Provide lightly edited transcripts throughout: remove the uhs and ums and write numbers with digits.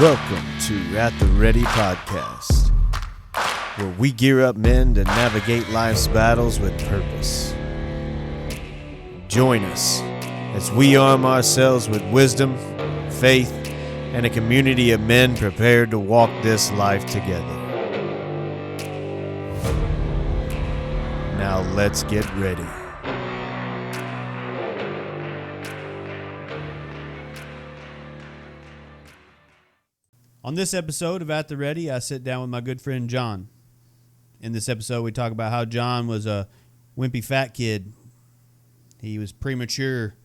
Welcome to At the Ready Podcast, where we gear up men to navigate life's battles with purpose. Join us as we arm ourselves with wisdom, faith, and a community of men prepared to walk this life together. Now let's get ready. On this episode of At the Ready, I sit down with my good friend John. In this episode, we talk about how John was a wimpy fat kid. He was premature,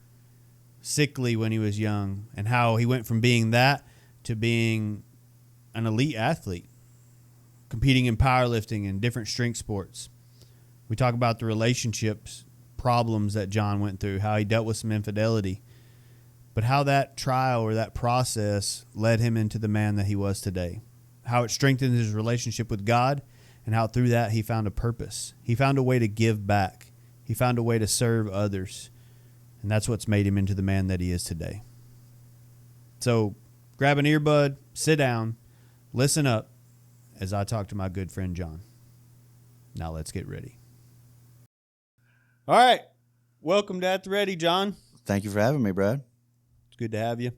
sickly when he was young, and how he went from being that to being an elite athlete, competing in powerlifting and different strength sports. We talk about the relationships, problems that John went through, how he dealt with some infidelity, but how that trial or that process led him into the man that he was today, how it strengthened his relationship with God, and how through that he found a purpose. He found a way to give back. He found a way to serve others, and that's what's made him into the man that he is today. So grab an earbud, sit down, listen up as I talk to my good friend John. Now let's get ready. All right. Welcome to At the Ready, John. Thank you for having me, Brad. It's good to have you.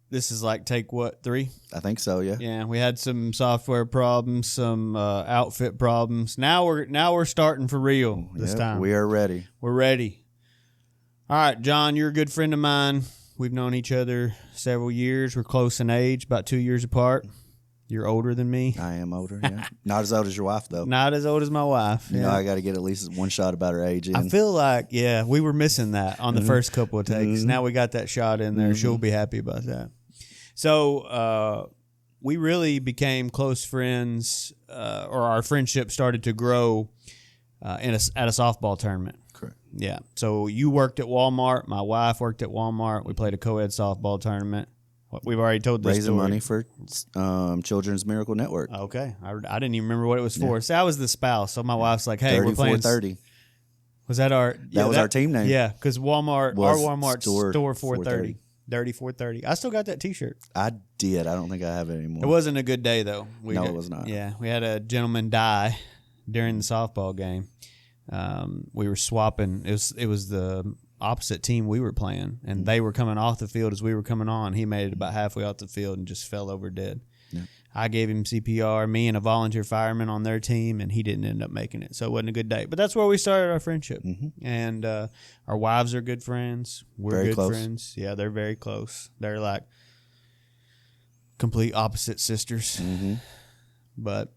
This is like take what, 3? I think so, yeah. Yeah, we had some software problems, some outfit problems. Now we're starting for real this time. We are ready. We're ready. All right, John, you're a good friend of mine. We've known each other several years. We're close in age, about 2 years apart. You're older than me. I am older, yeah. Not as old as your wife, though. Not as old as my wife. You know, I got to get at least one shot about her age in. I feel like, yeah, we were missing that on the first couple of takes. Now we got that shot in there. She'll be happy about that. So we really became close friends, or our friendship started to grow at a softball tournament. Correct. Yeah. So you worked at Walmart. My wife worked at Walmart. We played a co-ed softball tournament. We've already told this Raising story. money for Children's Miracle Network. Okay. I didn't even remember what it was for. See, I was the spouse. So my wife's like, hey, we're playing. 430. Was that our? That was our team name. Yeah, because Walmart, our Walmart store 430. Dirty 430. I still got that T-shirt. I did. I don't think I have it anymore. It wasn't a good day, though. It was not. Yeah, we had a gentleman die during the softball game. We were swapping. It was the opposite team we were playing, and they were coming off the field as we were coming on. He made it about halfway off the field and just fell over dead. Yeah. I gave him CPR, me and a volunteer fireman on their team, and he didn't end up making it. So it wasn't a good day. But that's where we started our friendship. Mm-hmm. And our wives are good friends. We're very good friends. Yeah, they're very close. They're like complete opposite sisters. Mm-hmm. But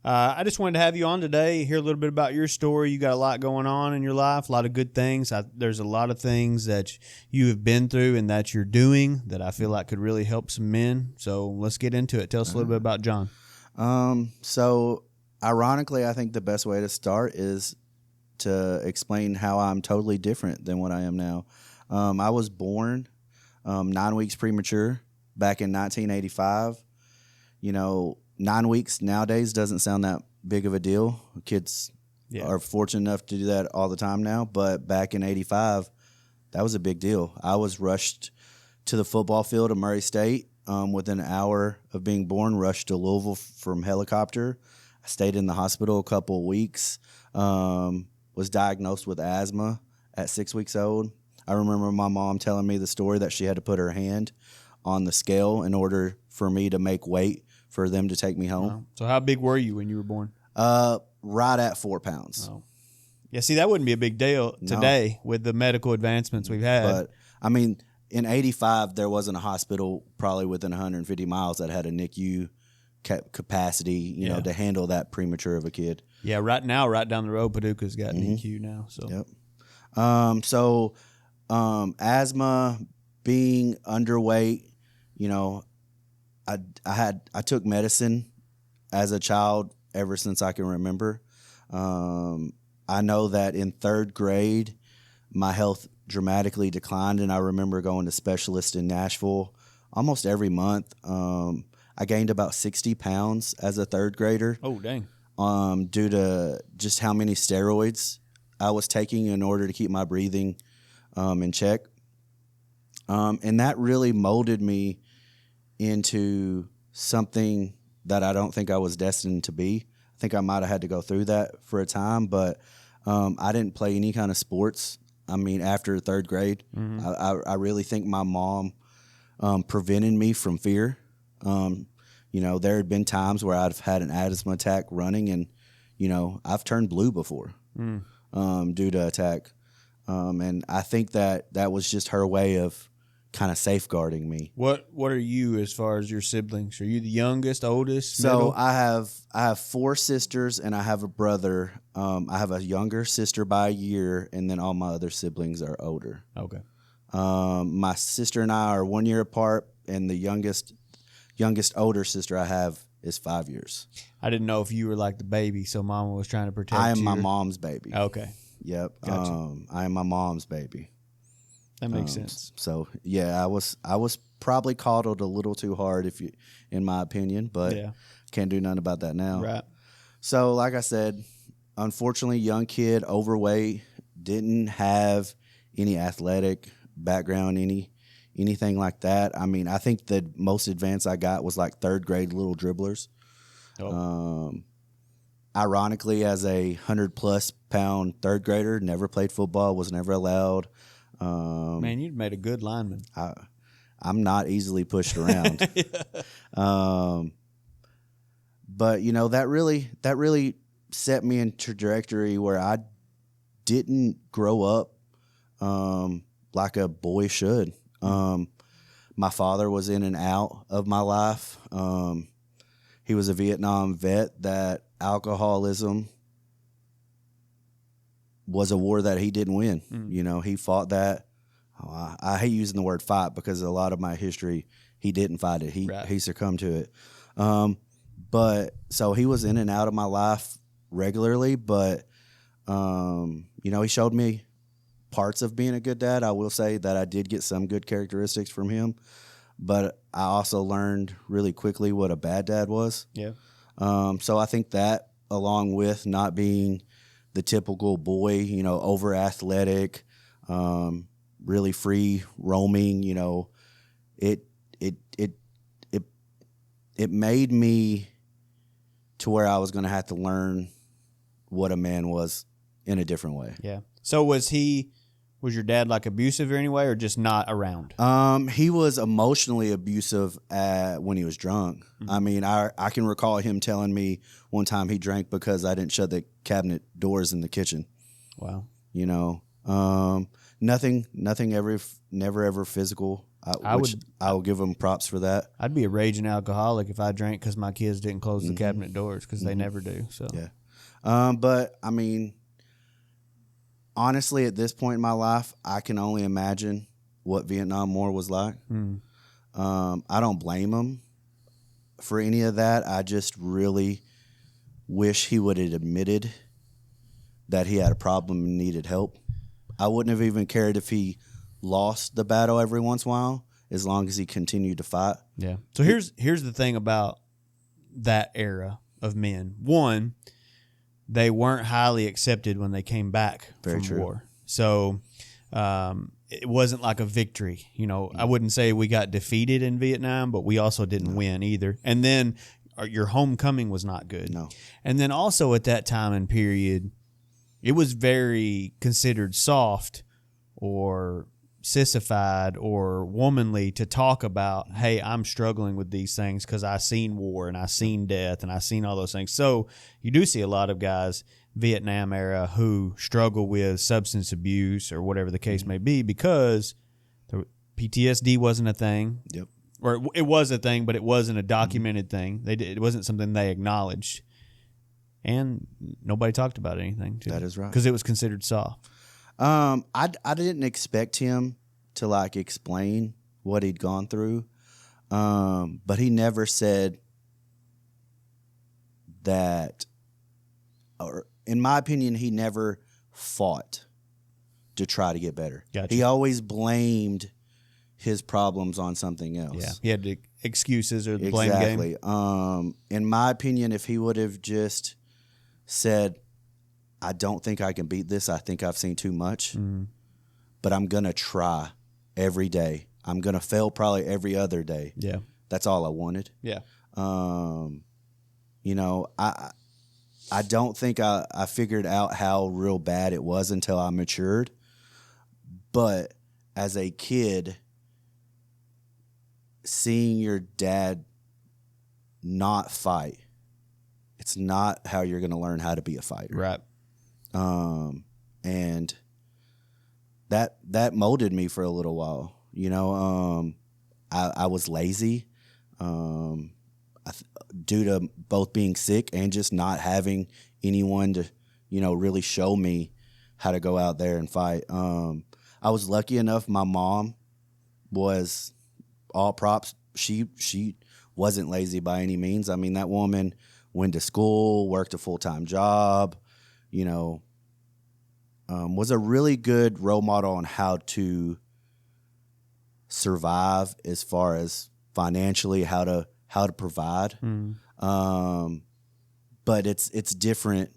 I just wanted to have you on today, hear a little bit about your story. You got a lot going on in your life, a lot of good things. There's a lot of things that you have been through and that you're doing that I feel like could really help some men. So let's get into it. Tell us a little bit about John. So ironically, I think the best way to start is to explain how I'm totally different than what I am now. I was born 9 weeks premature back in 1985. You know, 9 weeks nowadays doesn't sound that big of a deal. Kids are fortunate enough to do that all the time now. But back in 85, that was a big deal. I was rushed to the football field of Murray State within an hour of being born, rushed to Louisville from helicopter. I stayed in the hospital a couple of weeks, was diagnosed with asthma at 6 weeks old. I remember my mom telling me the story that she had to put her hand on the scale in order for me to make weight for them to take me home. Wow. So how big were you when you were born? Right at 4 pounds. Oh. Yeah, see, that wouldn't be a big deal today with the medical advancements we've had. But, I mean, in 85, there wasn't a hospital probably within 150 miles that had a NICU capacity, you know, to handle that premature of a kid. Yeah, right now, right down the road, Paducah's got NICU now. So. Yep. Asthma, being underweight, you know, I took medicine as a child ever since I can remember. I know that in 3rd grade, my health dramatically declined, and I remember going to specialists in Nashville almost every month. I gained about 60 pounds as a 3rd grader. Oh, dang. Due to just how many steroids taking in order to keep my breathing in check. And that really molded me into something that I don't think I was destined to be. I think I might have had to go through that for a time, but I didn't play any kind of sports. I mean, after third grade, I really think my mom prevented me from fear. There had been times where I've had an asthma attack running, and I've turned blue before due to attack. And I think that was just her way of kind of safeguarding me. What are you as far as your siblings? Are you the youngest, oldest, So middle? I have 4 sisters and I have a brother. I have a younger sister by a year, and then all my other siblings are older. Okay. My sister and I are 1 year apart, and the youngest older sister I have is 5 years. I didn't know if you were like the baby, so Mama was trying to protect you. I am my mom's baby. Okay. Yep. Gotcha. I am my mom's baby. That makes sense. So yeah, I was probably coddled a little too hard, in my opinion, but can't do nothing about that now. Right. So like I said, unfortunately, young kid, overweight, didn't have any athletic background, anything like that. I mean, I think the most advanced I got was like third grade little dribblers. Oh. Ironically, as a 100+ pound third grader, never played football, was never allowed. Man, you'd made a good lineman. I'm not easily pushed around. But that really set me in trajectory where I didn't grow up like a boy should. My father was in and out of my life. He was a Vietnam vet. That alcoholism was a war that he didn't win. He fought that. I hate using the word fight because a lot of my history, he didn't fight it. He succumbed to it. But so he was in and out of my life regularly, but he showed me parts of being a good dad. I will say that I did get some good characteristics from him, but I also learned really quickly what a bad dad was. Yeah. So I think that, along with not being the typical boy, over athletic, really free roaming, it made me to where I was going to have to learn what a man was in a different way. Yeah. So was your dad like abusive or anyway, or just not around? He was emotionally abusive when he was drunk. Mm-hmm. I mean, I can recall him telling me one time he drank because I didn't shut the cabinet doors in the kitchen. Wow. Nothing never ever physical. I will give him props for that. I'd be a raging alcoholic if I drank because my kids didn't close the cabinet doors, because they never do. So yeah. But I mean, honestly, at this point in my life, I can only imagine what Vietnam War was like. I don't blame him for any of that. I just really wish he would have admitted that he had a problem and needed help. I wouldn't have even cared if he lost the battle every once in a while, as long as he continued to fight. Yeah. So here's the thing about that era of men. One, they weren't highly accepted when they came back from war. So it wasn't like a victory. I wouldn't say we got defeated in Vietnam, but we also didn't win either. And then your homecoming was not good. No. And then also at that time and period, it was very considered soft or sissified or womanly to talk about, hey, I'm struggling with these things because I seen war and I seen death and I seen all those things. So you do see a lot of guys Vietnam era who struggle with substance abuse or whatever the case may be, because the PTSD wasn't a thing. Yep. Or it was a thing, but it wasn't a documented thing. It wasn't something they acknowledged. And nobody talked about anything. That is right. Because it was considered soft. I didn't expect him to like explain what he'd gone through, but he never said that, or in my opinion, he never fought to try to get better. Gotcha. He always blamed his problems on something else. Yeah, he had the excuses or the blame game. Exactly. In my opinion, if he would have just said, I don't think I can beat this. I think I've seen too much, Mm. but I'm going to try every day. I'm going to fail probably every other day. Yeah. That's all I wanted. Yeah. You know, I don't think I figured out how real bad it was until I matured. But as a kid, seeing your dad not fight, it's not how you're going to learn how to be a fighter. Right. And that molded me for a little while. You know, I was lazy due to both being sick and just not having anyone to, you know, really show me how to go out there and fight. I was lucky enough. My mom was all props. She wasn't lazy by any means. I mean, that woman went to school, worked a full-time job, you know, was a really good role model on how to survive as far as financially, how to provide. But it's different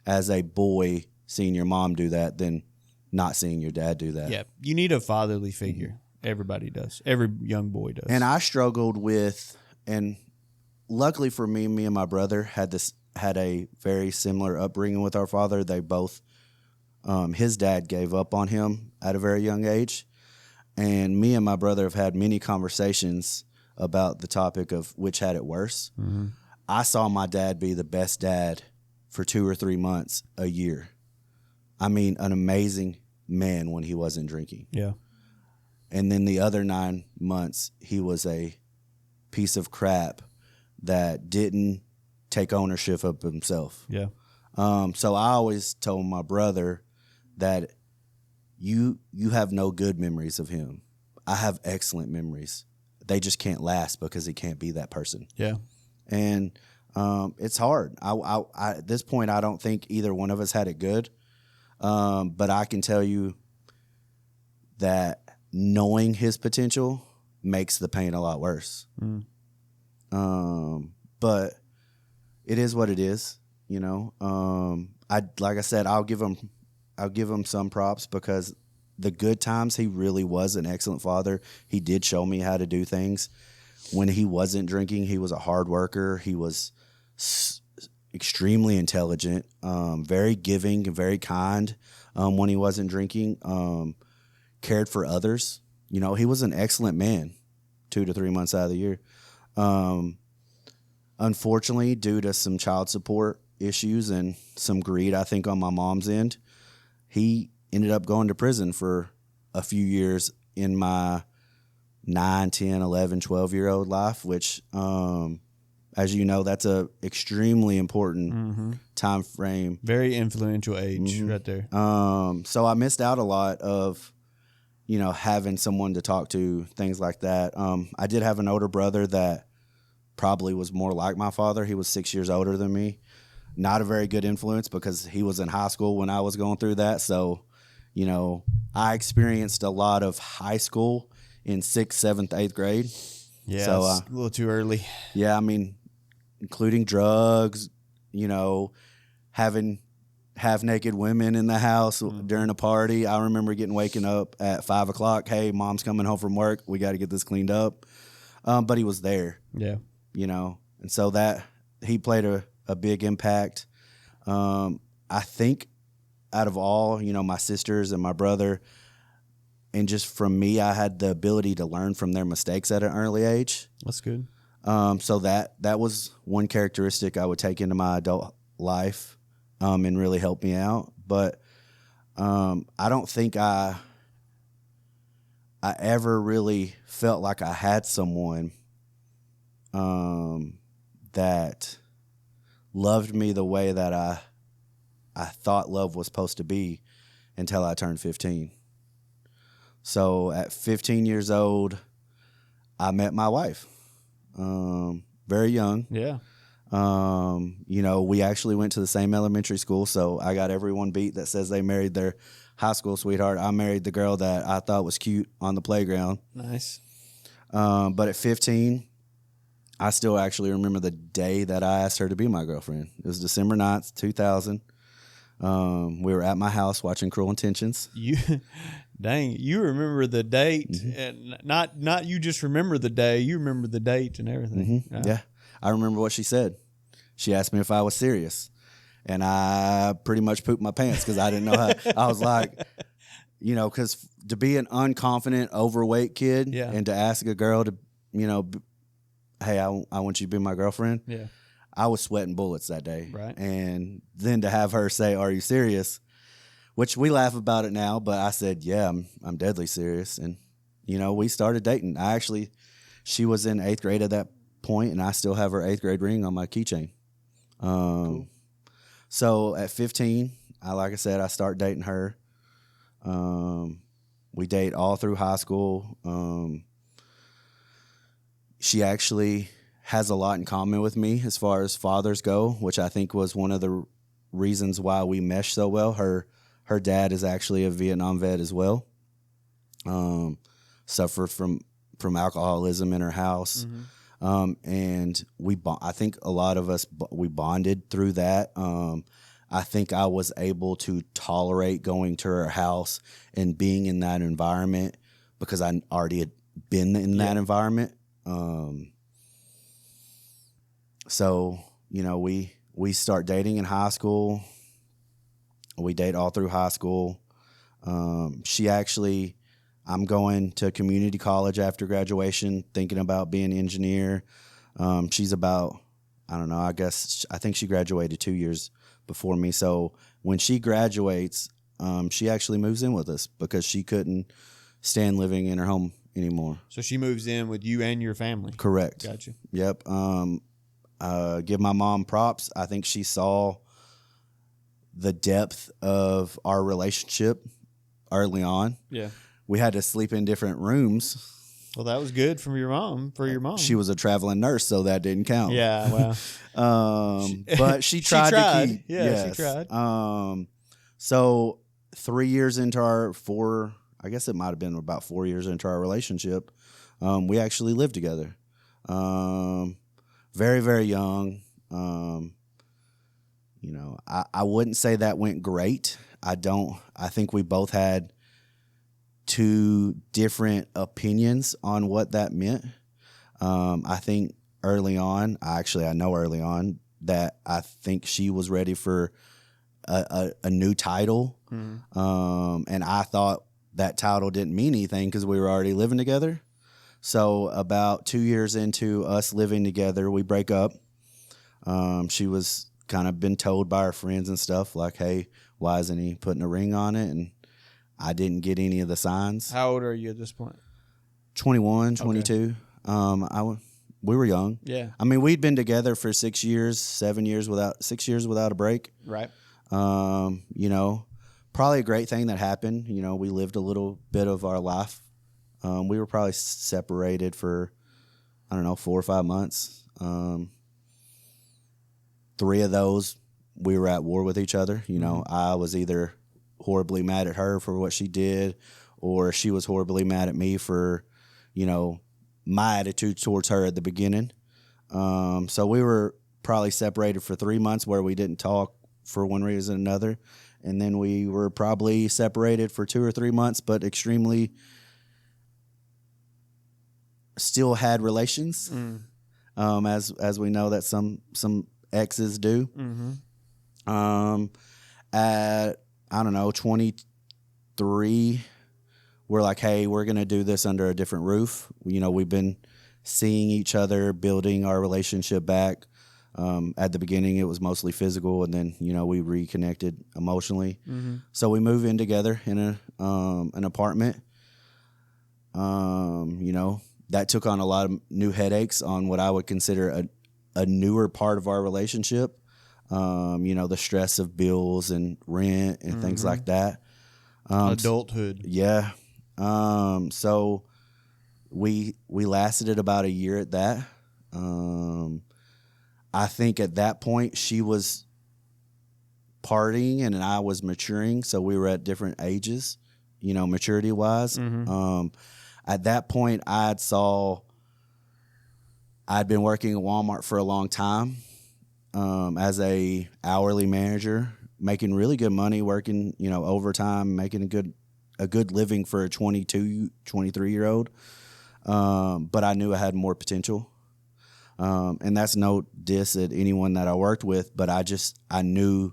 as a boy seeing your mom do that than not seeing your dad do that. Yeah. You need a fatherly figure. Everybody does. Every young boy does. And I struggled with, and luckily for me and my brother had a very similar upbringing with our father. They both, his dad gave up on him at a very young age. And me and my brother have had many conversations about the topic of which had it worse. Mm-hmm. I saw my dad be the best dad for 2 or 3 months a year. I mean, an amazing man when he wasn't drinking. Yeah. And then the other 9 months, he was a piece of crap that didn't take ownership of himself. Yeah. So I always told my brother that you have no good memories of him. I have excellent memories. They just can't last because he can't be that person. Yeah. And it's hard. I at this point, I don't think either one of us had it good. But I can tell you that knowing his potential makes the pain a lot worse. But it is what it is, you know. Like I said, I'll give him some props because the good times he really was an excellent father. He did show me how to do things. When he wasn't drinking, he was a hard worker. He was extremely intelligent, very giving, very kind. When he wasn't drinking, cared for others. You know, he was an excellent man 2 to 3 months out of the year. Unfortunately, due to some child support issues and some greed, I think, on my mom's end, he ended up going to prison for a few years in my 9, 10, 11, 12-year-old life, which, as you know, that's a extremely important time frame. Very influential age right there. So I missed out a lot of, you know, having someone to talk to, things like that. I did have an older brother that probably was more like my father. He was 6 years older than me. Not a very good influence because he was in high school when I was going through that. So, you know, I experienced a lot of high school in 6th, 7th, 8th grade. Yeah, so, it's a little too early. Yeah, I mean, including drugs, you know, having half-naked women in the house during a party. I remember waking up at 5 o'clock. Hey, mom's coming home from work. We got to get this cleaned up. But he was there. Yeah. You know, and so that he played a big impact. I think out of all, you know, my sisters and my brother, and just from me, I had the ability to learn from their mistakes at an early age. That's good. So that was one characteristic I would take into my adult life and really help me out. But I don't think I ever really felt like I had someone that loved me the way that I thought love was supposed to be until I turned 15. So at 15 years old, I met my wife. Very young. Yeah. You know, we actually went to the same elementary school, so I got everyone beat that says they married their high school sweetheart. I married the girl that I thought was cute on the playground. Nice. But at 15, I still actually remember the day that I asked her to be my girlfriend. It was December 9th, 2000. We were at my house watching Cruel Intentions. You, dang, you remember the date, Mm-hmm. and not you just remember the day. You remember the date and everything. Mm-hmm. Yeah, I remember what she said. She asked me if I was serious, and I pretty much pooped my pants because I didn't know how. I was like, because to be an unconfident, overweight kid, Yeah. and to ask a girl to, hey, I want you to be my girlfriend. Yeah. I was sweating bullets that day. Right. And then to have her say, "Are you serious?" Which we laugh about it now, but I said, "Yeah, I'm deadly serious." And we started dating. She was in 8th grade at that point, and I still have her 8th grade ring on my keychain. Cool. So at 15, like I said, I start dating her. We date all through high school. She actually has a lot in common with me as far as fathers go, which I think was one of the reasons why we meshed so well. Her dad is actually a Vietnam vet as well. Suffered from alcoholism in her house. And I think a lot of us, we bonded through that. I think I was able to tolerate going to her house and being in that environment because I already had been in that environment. So, we start dating in high school. We date all through high school. I'm going to community college after graduation, thinking about being an engineer. She's about, I don't know, I think she graduated 2 years before me. So when she graduates, she actually moves in with us because she couldn't stand living in her home anymore. So she moves in with you and your family. Correct. Gotcha. Yep. Give my mom props. I think she saw the depth of our relationship early on. Yeah. We had to sleep in different rooms. Well, that was good for your mom. She was a traveling nurse, so that didn't count. Yeah, well. But she tried to keep. Yeah, yes. she tried. So 3 years into I guess it might have been about 4 years into our relationship, we actually lived together. Very, very young. I wouldn't say that went great. I think we both had two different opinions on what that meant. I think early on, I know early on that I think she was ready for a new title. And I thought that title didn't mean anything because we were already living together. So about 2 years into us living together, we break up. She was kind of been told by her friends and stuff like, "Hey, why isn't he putting a ring on it?" And I didn't get any of the signs. How old are you at this point? 21, 22. Okay. We were young. Yeah. I mean, we'd been together for 6 years, 6 years without a break. Right. Probably a great thing that happened. We lived a little bit of our life. We were probably separated for, 4 or 5 months. 3 of those, we were at war with each other. I was either horribly mad at her for what she did, or she was horribly mad at me for, my attitude towards her at the beginning. So we were probably separated for 3 months where we didn't talk for one reason or another. And then we were probably separated for 2 or 3 months, but extremely still had relations, as we know that some exes do. At 23, we're like, "Hey, we're gonna do this under a different roof." We've been seeing each other, building our relationship back. At the beginning, it was mostly physical, and then we reconnected emotionally. So we moved in together in an apartment. That took on a lot of new headaches on what I would consider a newer part of our relationship. The stress of bills and rent and things like that. Adulthood. Yeah. So we lasted it about a year at that. I think at that point she was partying and I was maturing, so we were at different ages, maturity wise. At that point, I'd been working at Walmart for a long time as a hourly manager. making really good money, working, overtime, making a good living for a 22, 23-year-old. But I knew I had more potential. And that's no diss at anyone that I worked with, but I knew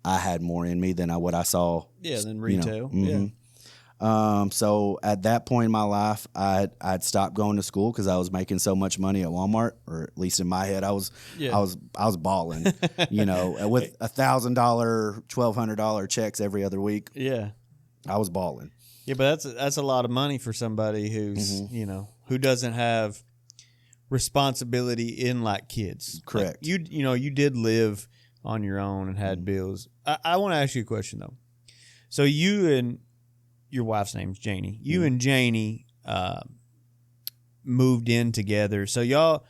I had more in me than what I saw. Yeah, than retail. Mm-hmm. Yeah. So at that point in my life, I'd stopped going to school because I was making so much money at Walmart, or at least in my head, I was balling, with $1,000, $1,200 checks every other week. Yeah, I was balling. Yeah, but that's a lot of money for somebody who's who doesn't have responsibility in like kids. Correct. Like you did live on your own and had bills. I want to ask you a question though. So you and your wife's name's Janie. You and Janie moved in together. So y'all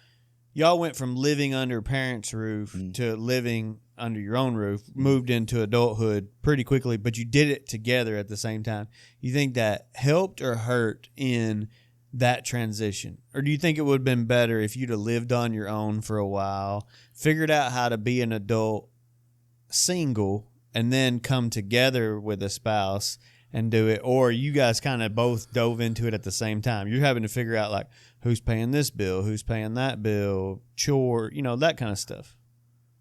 went from living under a parent's roof to living under your own roof, moved into adulthood pretty quickly, but you did it together at the same time. You think that helped or hurt in that transition? Or do you think it would have been better if you'd have lived on your own for a while, figured out how to be an adult single, and then come together with a spouse and do it? Or you guys kind of both dove into it at the same time? You're having to figure out like who's paying this bill, who's paying that bill, chore, that kind of stuff.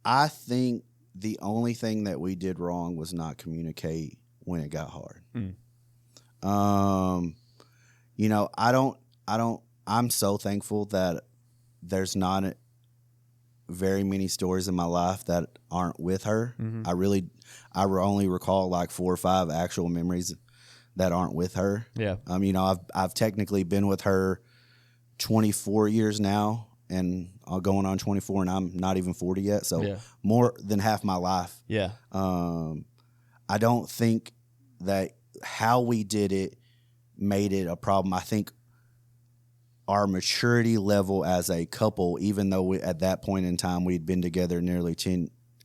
I think the only thing that we did wrong was not communicate when it got hard. I'm so thankful that there's not very many stories in my life that aren't with her. I only recall like 4 or 5 actual memories that aren't with her. Yeah. I've technically been with her 24 years now, and I'm going on 24, and I'm not even 40 yet. So more than half my life. Yeah. I don't think that how we did it made it a problem. I think our maturity level as a couple, even though at that point in time we'd been together nearly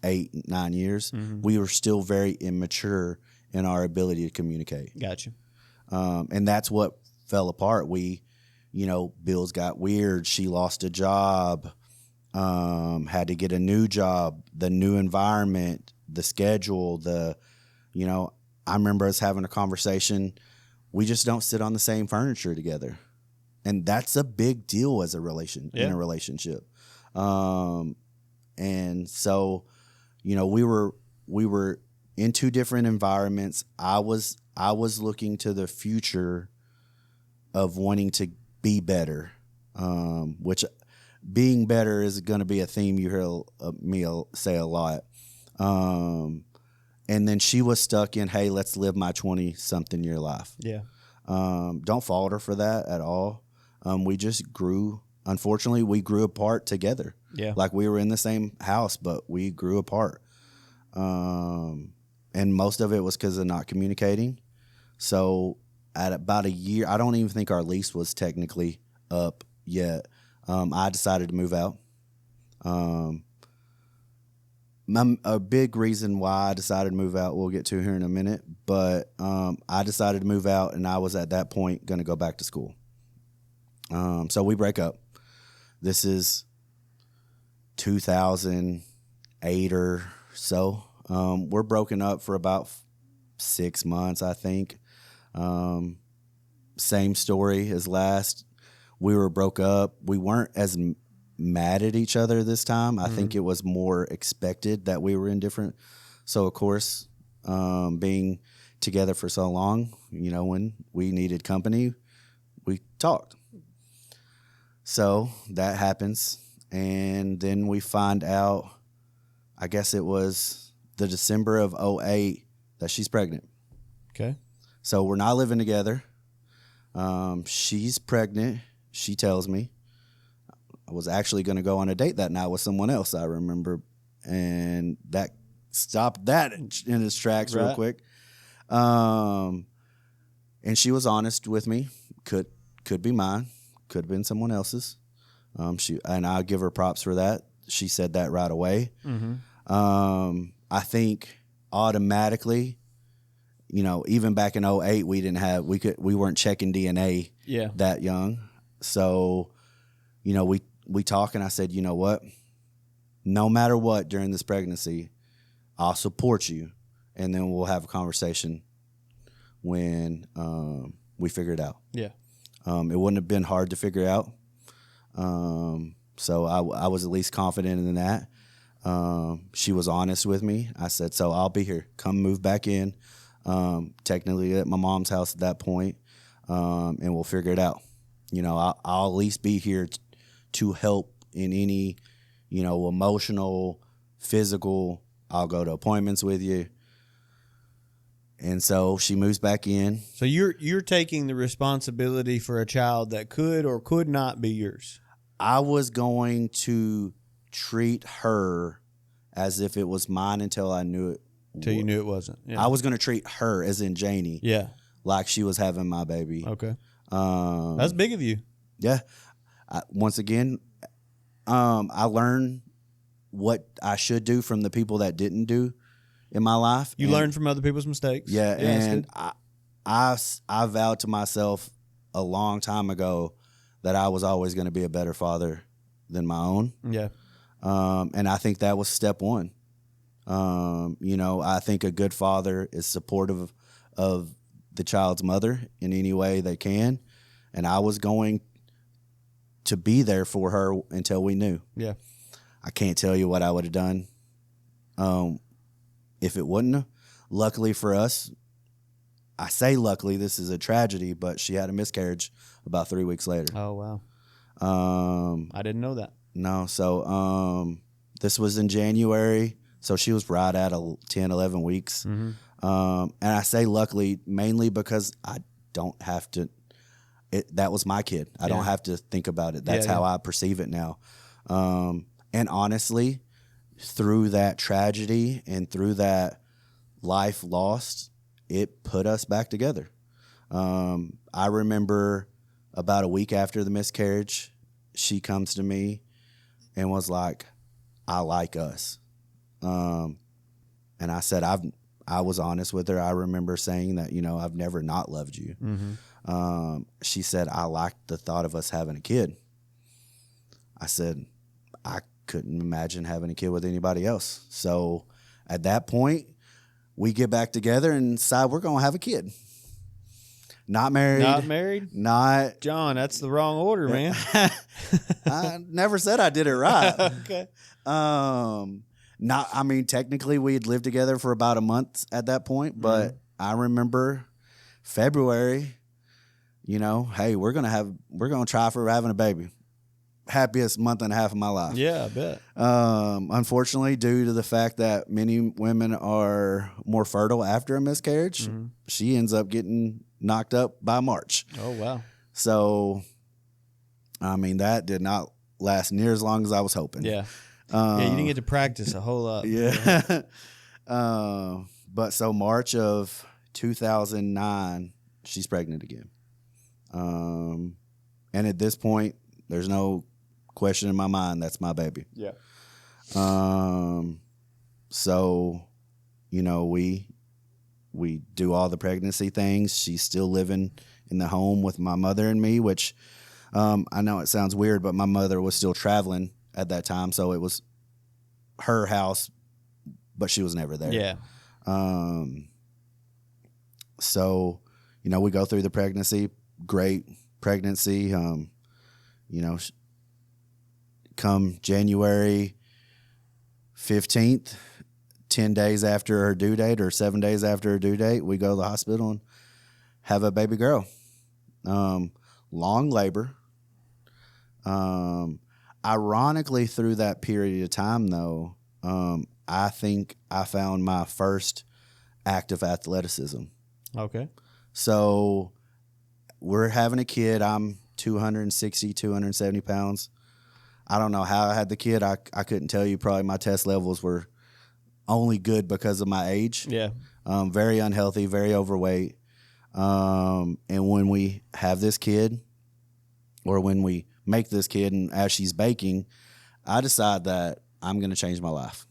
8, 9 years, we were still very immature in our ability to communicate. Gotcha. And that's what fell apart. Bills got weird. She lost a job, had to get a new job, the new environment, the schedule, I remember us having a conversation. We just don't sit on the same furniture together. And that's a big deal as in a relationship. And so, we were in 2 different environments. I was looking to the future of wanting to be better, which being better is going to be a theme you hear me say a lot. And then she was stuck in, hey, let's live my 20-something year life. Yeah. Don't fault her for that at all. We just grew. Unfortunately, we grew apart together. Yeah. Like we were in the same house, but we grew apart. And most of it was because of not communicating. So at about a year, I don't even think our lease was technically up yet. I decided to move out. A big reason why I decided to move out, we'll get to here in a minute, but I decided to move out, and I was at that point going to go back to school. So we break up. This is 2008 or so. We're broken up for about 6 months, I think. Same story as last. We were broke up. We weren't as mad at each other this time. I think it was more expected that we were indifferent. So, of course, being together for so long, when we needed company, we talked. So that happens. And then we find out, I guess it was the December of 2008 that she's pregnant. Okay. So we're not living together. She's pregnant. She tells me. I was actually going to go on a date that night with someone else, I remember. And that stopped that in its tracks real quick. And she was honest with me. Could be mine. Could have been someone else's. And I'll give her props for that. She said that right away. I think automatically, even back in 2008, we weren't checking DNA that young. So, we talk, and I said, you know what? No matter what during this pregnancy, I'll support you. and then we'll have a conversation when we figure it out. Yeah. It wouldn't have been hard to figure out. So I was at least confident in that. She was honest with me. I said, so I'll be here. Come move back in. Technically at my mom's house at that point, and we'll figure it out. You know, I'll at least be here to help in any, you know, emotional, physical. I'll go to appointments with you. And so she moves back in. So you're taking the responsibility for a child that could or could not be yours. I was going to treat her as if it was mine until I knew it. Until you knew it wasn't. Yeah. I was going to treat her, as in Janie, Yeah. like she was having my baby. Okay. That's big of you. Yeah. Once again, I learned what I should do from the people that didn't do in my life. You learned from other people's mistakes. Yeah, and that's I vowed to myself a long time ago that I was always going to be a better father than my own. good. Yeah. And I think that was step one. You know, I think a good father is supportive of the child's mother in any way they can. And I was going to be there for her until we knew. Yeah. I can't tell you what I would have done if it wouldn't. Luckily for us, I say luckily, this is a tragedy, but she had a miscarriage about 3 weeks later. Oh, wow. I didn't know that. No, so this was in January, so she was right at 10, 11 weeks. Mm-hmm. And I say luckily mainly because I don't have to. That was my kid. I don't have to think about it. That's how I perceive it now. And honestly, through that tragedy and through that life lost, it put us back together. I remember about a week after the miscarriage, she comes to me and was like, I like us. And I said, I was honest with her. I remember saying that, you know, I've never not loved you. Mm-hmm. She said, I liked the thought of us having a kid. I said, I couldn't imagine having a kid with anybody else. So at that point, we get back together and decide we're going to have a kid. Not married. Not married? Not. John, that's the wrong order, man. I never said I did it right. Okay. I mean, technically we had lived together for about a month at that point, but I remember February, you know, hey, we're going to try for having a baby. Happiest month and a half of my life. Yeah, I bet. Unfortunately, due to the fact that many women are more fertile after a miscarriage, she ends up getting knocked up by March. Oh, wow. So, I mean, that did not last near as long as I was hoping. Yeah. Yeah, you didn't get to practice a whole lot. Yeah. But so March of 2009, she's pregnant again. And at this point, there's no question in my mind that's my baby. Yeah. So, you know, we do all the pregnancy things. She's still living in the home with my mother and me, which I know it sounds weird, but my mother was still traveling at that time, so it was her house, but she was never there. Yeah. So, you know, we go through the pregnancy, great pregnancy. You know, come January 15th, 10 days after her due date or 7 days after her due date, we go to the hospital and have a baby girl. Long labor. Ironically, through that period of time, though, I think I found my first act of athleticism. Okay. So we're having a kid. I'm 260, 270 pounds. I don't know how I had the kid. I couldn't tell you. Probably my test levels were only good because of my age. Yeah. Very unhealthy, very overweight. And when we have this kid, or when we make this kid, and as she's baking, I decide that I'm going to change my life.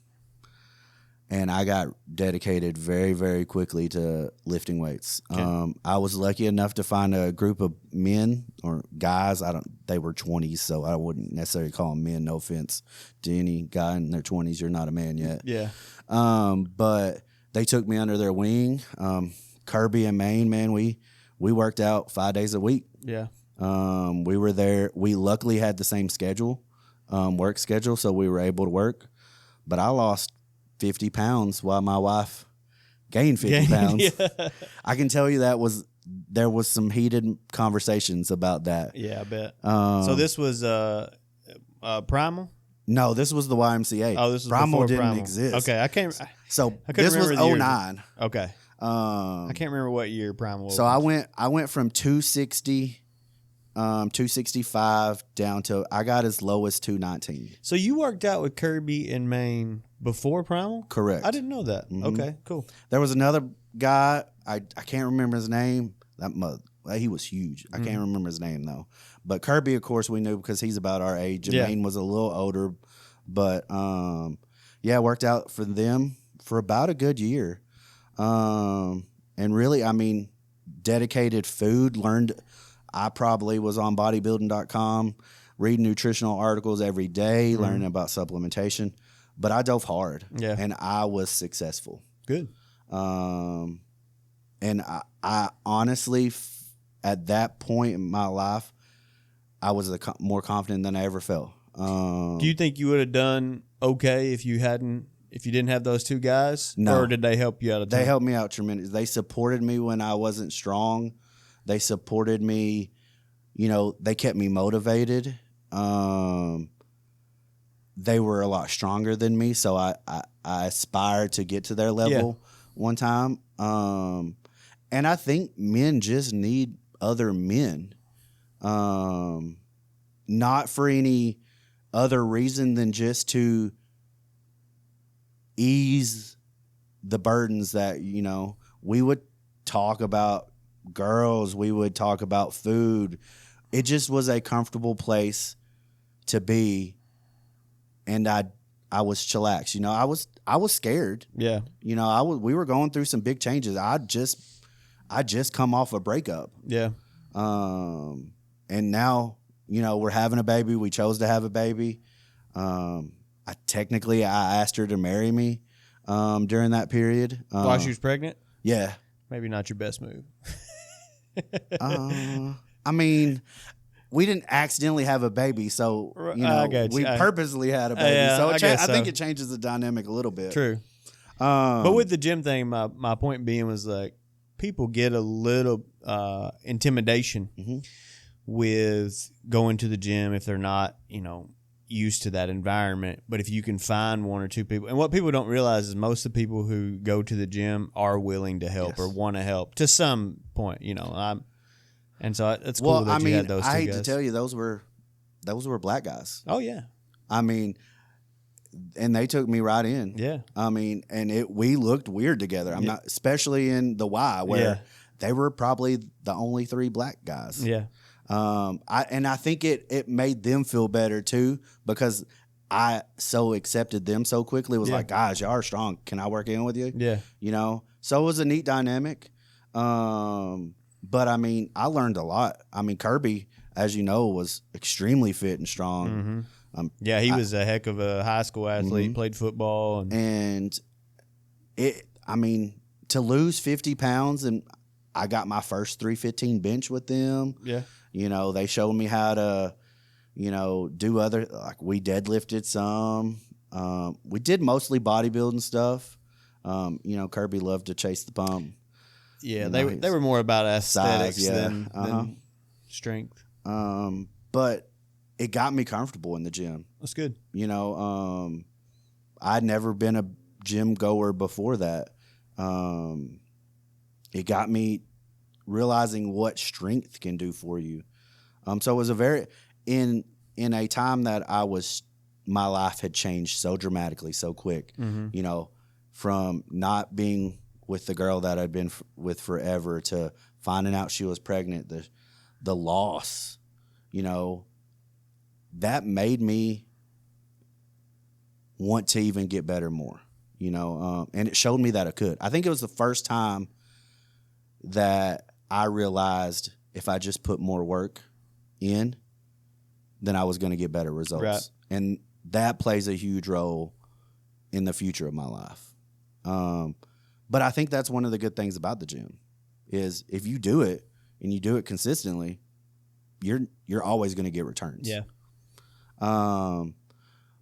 And I got dedicated very, very quickly to lifting weights. Okay. I was lucky enough to find a group of men or guys. They were 20s, so I wouldn't necessarily call them men. No offense to any guy in their 20s. You're not a man yet. Yeah. But they took me under their wing. Kirby and Maine, man, we worked out 5 days a week. Yeah. We were there. We luckily had the same schedule, work schedule, so we were able to work. But I lost 50 pounds while my wife gained 50 pounds. Yeah. I can tell you there was some heated conversations about that. Yeah, I bet. So this was Primal? No, this was the YMCA. Oh, this was Primal before didn't Primal. exist. Okay, I can't. So I couldn't this was remember the year. 09. Okay, I can't remember what year Primal was. So I went from 260, 265 down to I got as low as 219. So you worked out with Kirby in Maine before Primal? Correct. I didn't know that. Mhm. Okay, cool. There was another guy. I can't remember his name. He was huge. I can't remember his name though. But Kirby, of course, we knew because he's about our age. Jermaine was a little older, but yeah, worked out for them for about a good year. And really, I mean, dedicated food. Learned. I probably was on bodybuilding.com, reading nutritional articles every day, learning about supplementation. But I dove hard, and I was successful. Good. And I honestly, at that point in my life, I was more confident than I ever felt. Do you think you would have done okay if you didn't have those two guys? No. Or did they help you out? They helped me out tremendously. They supported me when I wasn't strong. They supported me. You know, they kept me motivated. They were a lot stronger than me, so I aspired to get to their level one time. And I think men just need other men, not for any other reason than just to ease the burdens that, you know, we would talk about girls, we would talk about food. It just was a comfortable place to be. And I was chillaxed. You know, I was scared. Yeah. You know, we were going through some big changes. I just come off a breakup. Yeah. And now, you know, we're having a baby. We chose to have a baby. I asked her to marry me during that period. While she was pregnant? Yeah. Maybe not your best move. I mean, we didn't accidentally have a baby, so you know, we purposely had a baby. Yeah, so I think it changes the dynamic a little bit. True. But with the gym thing, my point being was like people get a little intimidation with going to the gym if they're not, you know, used to that environment. But if you can find one or two people, and what people don't realize is most of the people who go to the gym are willing to help or want to help to some point, you know. And so it's cool that you had those two guys. I hate to tell you, those were black guys. Oh yeah. I mean, and they took me right in. Yeah. I mean, and we looked weird together. I'm not, especially in the Y where they were probably the only three black guys. Yeah. I think it made them feel better too because I so accepted them so quickly. It was like, guys, y'all are strong. Can I work in with you? Yeah. You know, so it was a neat dynamic. But I mean, I learned a lot. I mean, Kirby, as you know, was extremely fit and strong. Yeah, he was a heck of a high school athlete, played football. And I mean, to lose 50 pounds, and I got my first 315 bench with them. Yeah. You know, they showed me how to, you know, do like we deadlifted some. We did mostly bodybuilding stuff. You know, Kirby loved to chase the pump. Yeah, they were more about aesthetics than strength. But it got me comfortable in the gym. That's good. You know, I'd never been a gym goer before that. It got me realizing what strength can do for you. So it was in a time that my life had changed so dramatically, so quick. You know, from not being with the girl that I'd been with forever to finding out she was pregnant, the loss, you know, that made me want to even get better more, you know, and it showed me that I could. I think it was the first time that I realized if I just put more work in, then I was going to get better results. Right. And that plays a huge role in the future of my life. But I think that's one of the good things about the gym is if you do it and you do it consistently, you're always going to get returns. Yeah.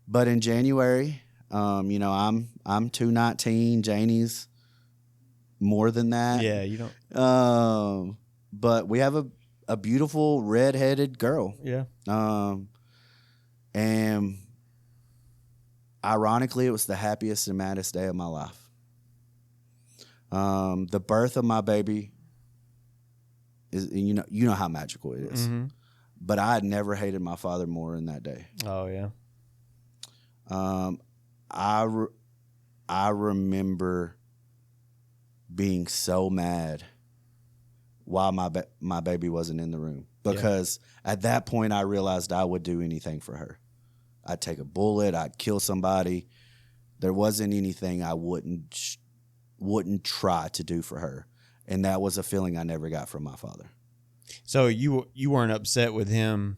But in January, I'm 219. Janie's more than that. Yeah, you don't. But we have a beautiful red-headed girl. Yeah. And ironically, it was the happiest and maddest day of my life. The birth of my baby is, you know how magical it is. Mm-hmm. But I had never hated my father more than that day. Oh yeah. I remember being so mad while my baby wasn't in the room, because at that point I realized I would do anything for her. I'd take a bullet, I'd kill somebody. There wasn't anything I wouldn't try to do for her, and that was a feeling I never got from my father. So you weren't upset with him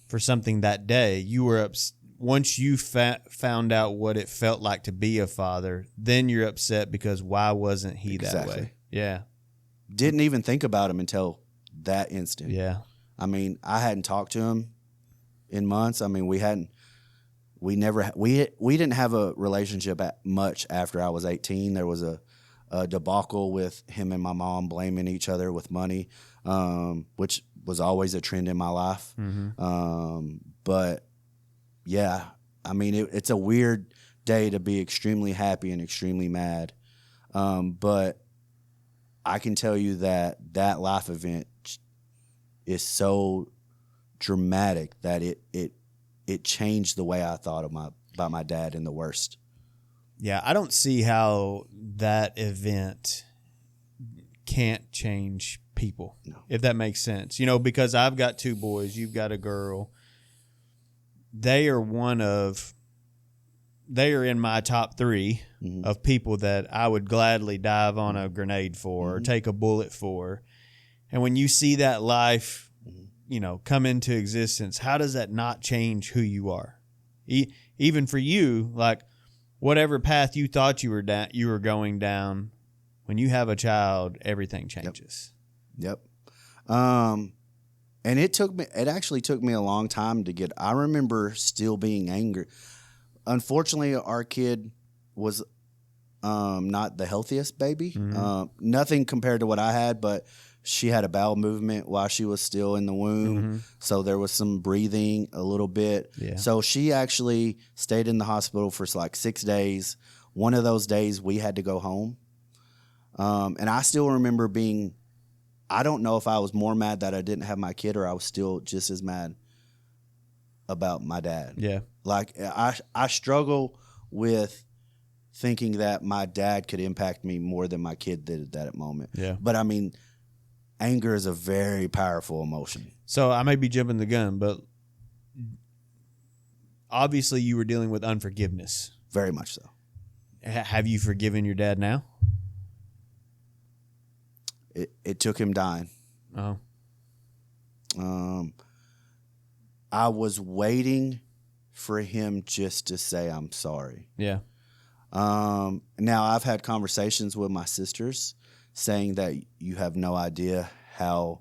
for something that day. You were once you found out what it felt like to be a father, then you're upset because why wasn't he that way? Yeah. Didn't even think about him until that instant. Yeah. I mean, I hadn't talked to him in months. I mean, we didn't have a relationship much after I was 18. There was a debacle with him and my mom blaming each other with money, which was always a trend in my life. Mm-hmm. But yeah, I mean, it's a weird day to be extremely happy and extremely mad. But I can tell you that life event is so dramatic that it changed the way I thought about my dad in the worst. Yeah, I don't see how that event can't change people, if that makes sense. Because I've got 2 boys, you've got a girl. They are in my top 3 of people that I would gladly dive on a grenade for or take a bullet for. And when you see that life, come into existence, how does that not change who you are? Even for you, like whatever path you thought you were going down, when you have a child, everything changes. Yep. And it actually took me a long time to get. I remember still being angry. Unfortunately, our kid was not the healthiest baby. Mm-hmm. Nothing compared to what I had, but she had a bowel movement while she was still in the womb. Mm-hmm. So there was some breathing a little bit. Yeah. So she actually stayed in the hospital for like 6 days. One of those days we had to go home. And I still remember I don't know if I was more mad that I didn't have my kid or I was still just as mad about my dad. Yeah. Like I struggle with thinking that my dad could impact me more than my kid did at that moment. Yeah. But I mean, anger is a very powerful emotion. So I may be jumping the gun, but obviously you were dealing with unforgiveness. Very much so. Have you forgiven your dad now? It took him dying. Oh. I was waiting for him just to say I'm sorry. Yeah. Now I've had conversations with my sisters saying that you have no idea how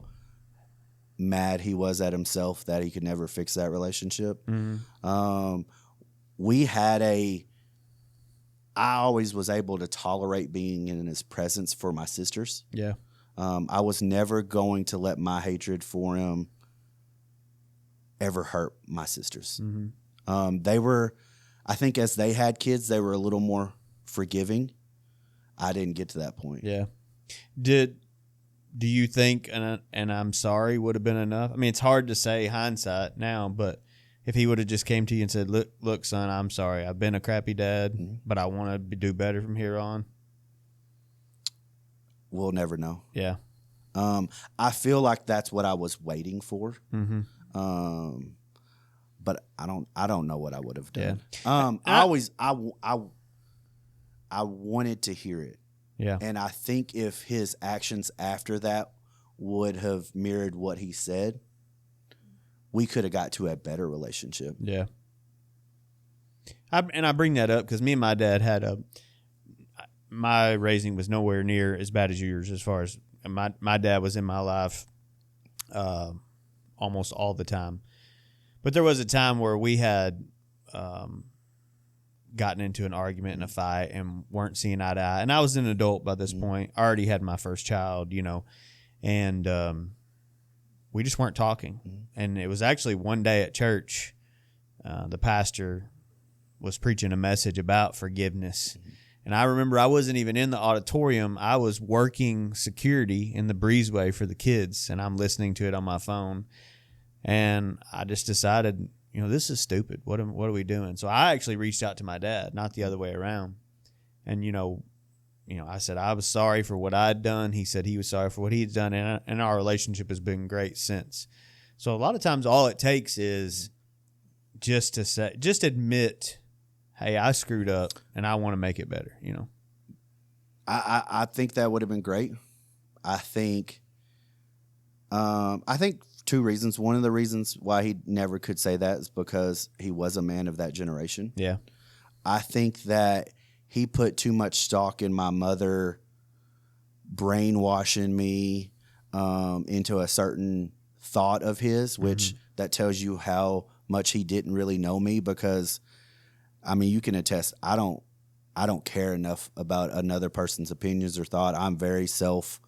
mad he was at himself that he could never fix that relationship. Mm-hmm. I always was able to tolerate being in his presence for my sisters. Yeah. I was never going to let my hatred for him ever hurt my sisters. Mm-hmm. They were, I think as they had kids, they were a little more forgiving. I didn't get to that point. Yeah. Do you think and I'm sorry would have been enough? I mean, it's hard to say hindsight now, but if he would have just came to you and said, look, son, I'm sorry. I've been a crappy dad, but I want to do better from here on. We'll never know. Yeah. I feel like that's what I was waiting for. Mm-hmm. But I don't know what I would have done. Yeah. I wanted to hear it. Yeah. And I think if his actions after that would have mirrored what he said, we could have got to a better relationship. Yeah. I bring that up because me and my dad had my raising was nowhere near as bad as yours. As far as my dad was in my life almost all the time, but there was a time where we had gotten into an argument and a fight and weren't seeing eye to eye. And I was an adult by this point. I already had my first child, and we just weren't talking. And it was actually one day at church, the pastor was preaching a message about forgiveness. And I remember I wasn't even in the auditorium. I was working security in the breezeway for the kids, and I'm listening to it on my phone. And I just decided, this is stupid. What are we doing? So I actually reached out to my dad, not the other way around. And, I said I was sorry for what I'd done. He said he was sorry for what he'd done. And our relationship has been great since. So a lot of times all it takes is just admit, hey, I screwed up and I want to make it better, I think that would have been great. I think two reasons. One of the reasons why he never could say that is because he was a man of that generation. Yeah. I think that he put too much stock in my mother brainwashing me into a certain thought of his, which that tells you how much he didn't really know me, because you can attest, I don't care enough about another person's opinions or thought. I'm very self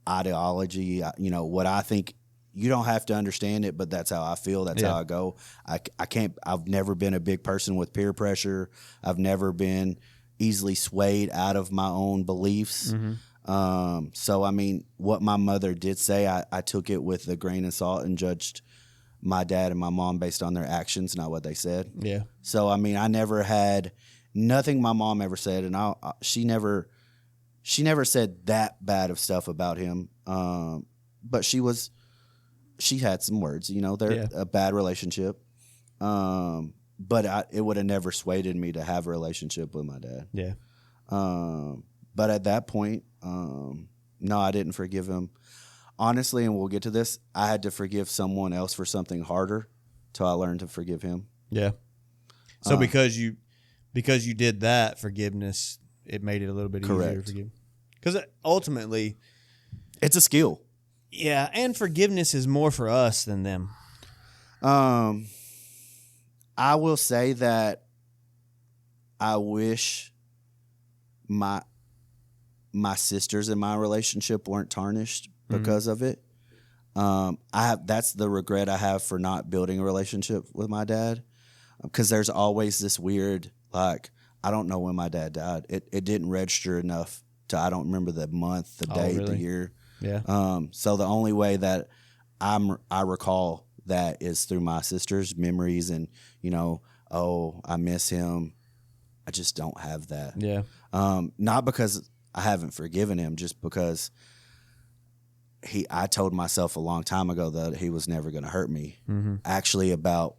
ideology. What I think, you don't have to understand it, but that's how I feel. That's how I go. I've never been a big person with peer pressure. I've never been easily swayed out of my own beliefs. So, what my mother did say, I took it with a grain of salt and judged my dad and my mom based on their actions, not what they said. Yeah. So, I never had nothing my mom ever said, and she never said that bad of stuff about him. But she had some words, they're a bad relationship. But it would have never swayed me to have a relationship with my dad. Yeah. But at that point, no, I didn't forgive him. Honestly, and we'll get to this, I had to forgive someone else for something harder till I learned to forgive him. Yeah. So because you did that forgiveness, it made it a little bit easier to forgive. Because ultimately, it's a skill. Yeah, and forgiveness is more for us than them. I will say that I wish my sisters in my relationship weren't tarnished because of it. That's the regret I have for not building a relationship with my dad, because there's always this weird, I don't know when my dad died. It didn't register enough to, I don't remember the month, the date, really? the year. Yeah. So the only way that I recall that is through my sister's memories, and I miss him. I just don't have that. Yeah. Not because I haven't forgiven him, just because I told myself a long time ago that he was never going to hurt me. Actually, about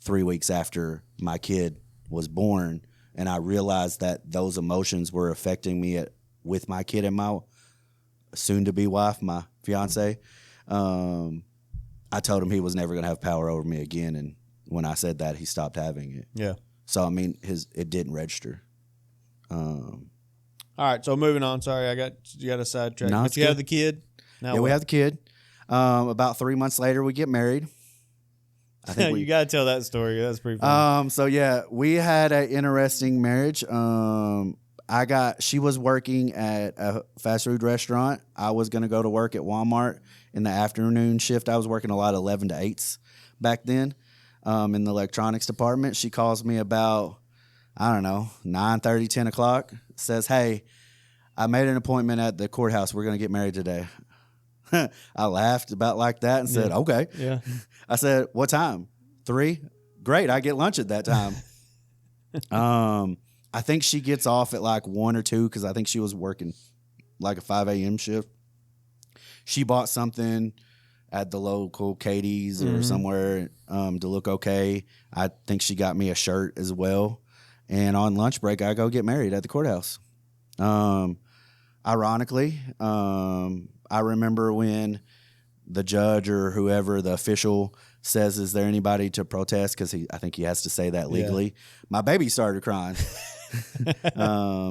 3 weeks after my kid was born, and I realized that those emotions were affecting me with my kid and my soon-to-be wife, my fiance. I told him he was never going to have power over me again, and when I said that, he stopped having it. Yeah. So it didn't register. All right, so moving on. Sorry, you got a sidetrack. No, but you have the kid. Now we have the kid. About 3 months later, we get married. I think you got to tell that story. That's pretty funny. So yeah, we had an interesting marriage. She was working at a fast food restaurant. I was going to go to work at Walmart in the afternoon shift. I was working a lot of 11 to 8s back then in the electronics department. She calls me about, 9:30, 10 o'clock. Says, hey, I made an appointment at the courthouse. We're going to get married today. I laughed about like that and said, okay. Yeah. I said, what time? 3? Great. I get lunch at that time. I think she gets off at 1 or 2 because I think she was working a 5 a.m. shift. She bought something at the local Katie's or somewhere to look okay. I think she got me a shirt as well. And on lunch break, I go get married at the courthouse. Ironically, I remember when the judge or whoever, the official, says, is there anybody to protest? Because I think he has to say that legally. Yeah. My baby started crying.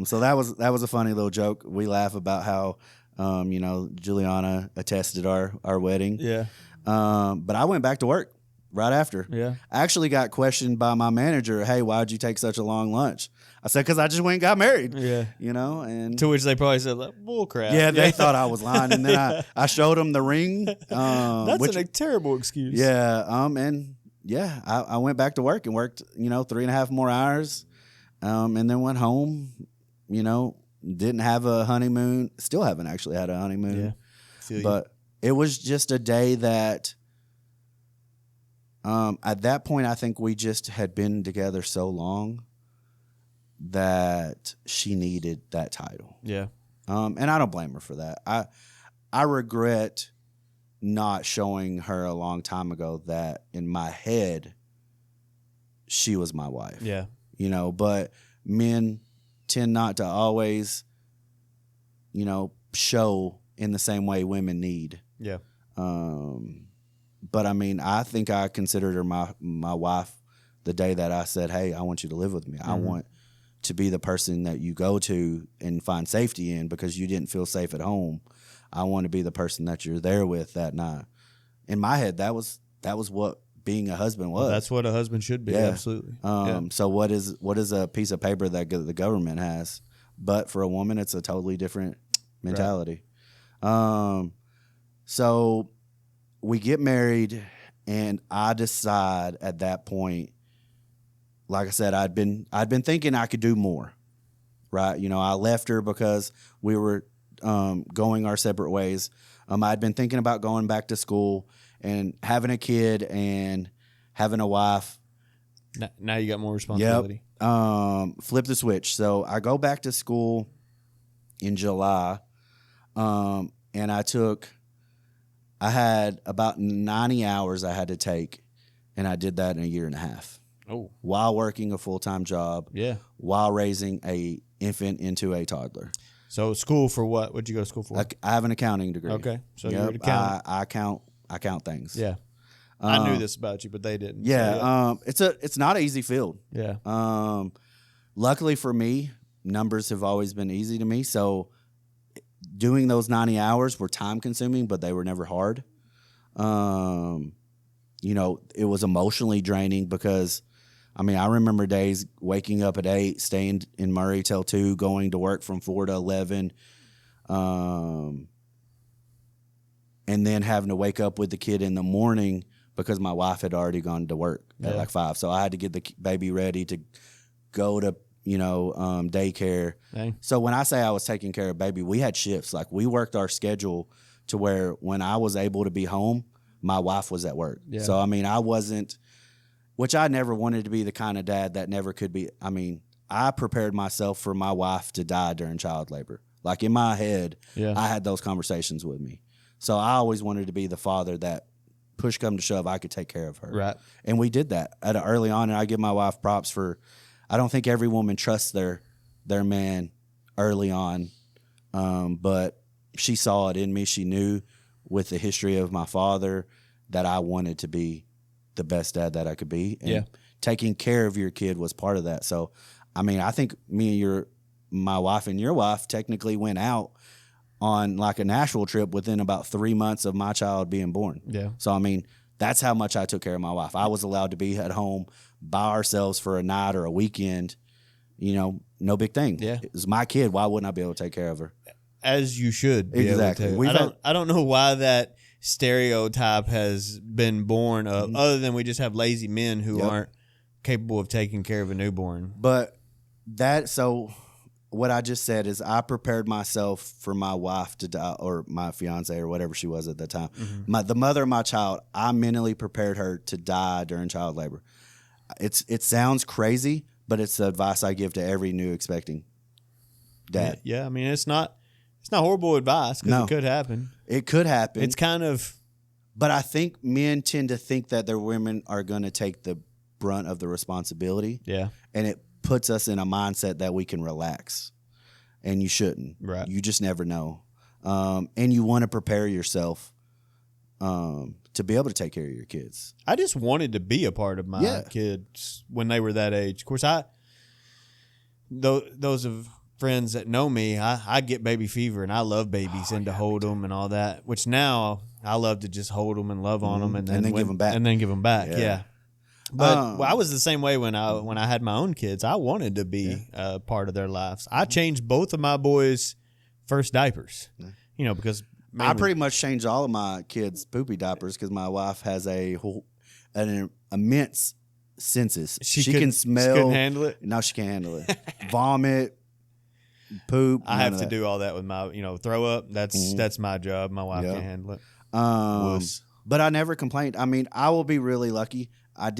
So that was a funny little joke. We laugh about how, Juliana attested our wedding. Yeah. But I went back to work right after. Yeah. I actually got questioned by my manager. Hey, why'd you take such a long lunch? I said, because I just went and got married. Yeah. And to which they probably said, like, bull crap. yeah, they thought I was lying. And then I showed them the ring. That's a terrible excuse. Yeah. I went back to work and worked, 3.5 more hours. And then went home, didn't have a honeymoon. Still haven't actually had a honeymoon. Yeah. But it was just a day that, at that point, I think we just had been together so long that she needed that title. Yeah. And I don't blame her for that. I regret not showing her a long time ago that in my head, she was my wife. Yeah. But men tend not to always, show in the same way women need. Yeah. But I mean, I think I considered her my wife the day that I said, hey, I want you to live with me. Mm-hmm. I want to be the person that you go to and find safety in because you didn't feel safe at home. I want to be the person that you're there with that night. In my head, that was what being a husband was. Well, that's what a husband should be. Yeah. Absolutely. So what is a piece of paper that the government has? But for a woman, it's a totally different mentality. Right. So we get married, and I decide at that point, like I said, I'd been thinking I could do more, right? I left her because we were going our separate ways. I'd been thinking about going back to school and having a kid and having a wife. Now you got more responsibility. Yep. Flip the switch. So I go back to school in July, and I had about 90 hours I had to take, and I did that in a year and a half. Oh. While working a full-time job. Yeah. While raising a infant into a toddler. So school for what? What'd you go to school for? I have an accounting degree. Okay. So you're an accountant. I count things. Yeah. I knew this about you, but they didn't. Yeah. So it's not an easy field. Yeah. Luckily for me, numbers have always been easy to me. So doing those 90 hours were time consuming, but they were never hard. It was emotionally draining because I remember days waking up at 8, staying in Murray till 2, going to work from 4 to 11, and then having to wake up with the kid in the morning because my wife had already gone to work at like 5. So I had to get the baby ready to go to, daycare. Dang. So when I say I was taking care of baby, we had shifts. Like we worked our schedule to where when I was able to be home, my wife was at work. Yeah. So, I wasn't, which I never wanted to be the kind of dad that never could be. I prepared myself for my wife to die during child labor. Like in my head, I had those conversations with me. So I always wanted to be the father that push come to shove, I could take care of her. Right. And we did that early on. And I give my wife props for, I don't think every woman trusts their man early on. But she saw it in me. She knew with the history of my father that I wanted to be the best dad that I could be. And taking care of your kid was part of that. So, I think me and my wife and your wife technically went out on like a Nashville trip within about 3 months of my child being born. Yeah. So, that's how much I took care of my wife. I was allowed to be at home by ourselves for a night or a weekend, no big thing. Yeah. It was my kid. Why wouldn't I be able to take care of her? As you should be exactly. able to. I don't know why that stereotype has been born of, other than we just have lazy men who aren't capable of taking care of a newborn. But so what I just said is I prepared myself for my wife to die, or my fiance or whatever she was at that time. Mm-hmm. The mother of my child, I mentally prepared her to die during child labor. It sounds crazy, but it's the advice I give to every new expecting dad. Yeah, it's not horrible advice because it could happen. It could happen. It's kind of... But I think men tend to think that their women are going to take the brunt of the responsibility. Yeah. And it puts us in a mindset that we can relax. And you shouldn't. Right. You just never know. And you want to prepare yourself to be able to take care of your kids. I just wanted to be a part of my kids when they were that age. Of course, those of friends that know me, I get baby fever, and I love babies and to hold them and all that. Which now I love to just hold them and love on them, and then give them back. And then give them back. Yeah. But well, I was the same way when I had my own kids. I wanted to be part of their lives. I changed both of my boys' first diapers. You know, because I pretty much changed all of my kids' poopy diapers because my wife has an immense senses. She can smell. She couldn't handle it? No, she can't handle it. Vomit, poop. I have to do all that with my, throw up. That's my job. My wife can't handle it. But I never complained. I mean, I will be really lucky. I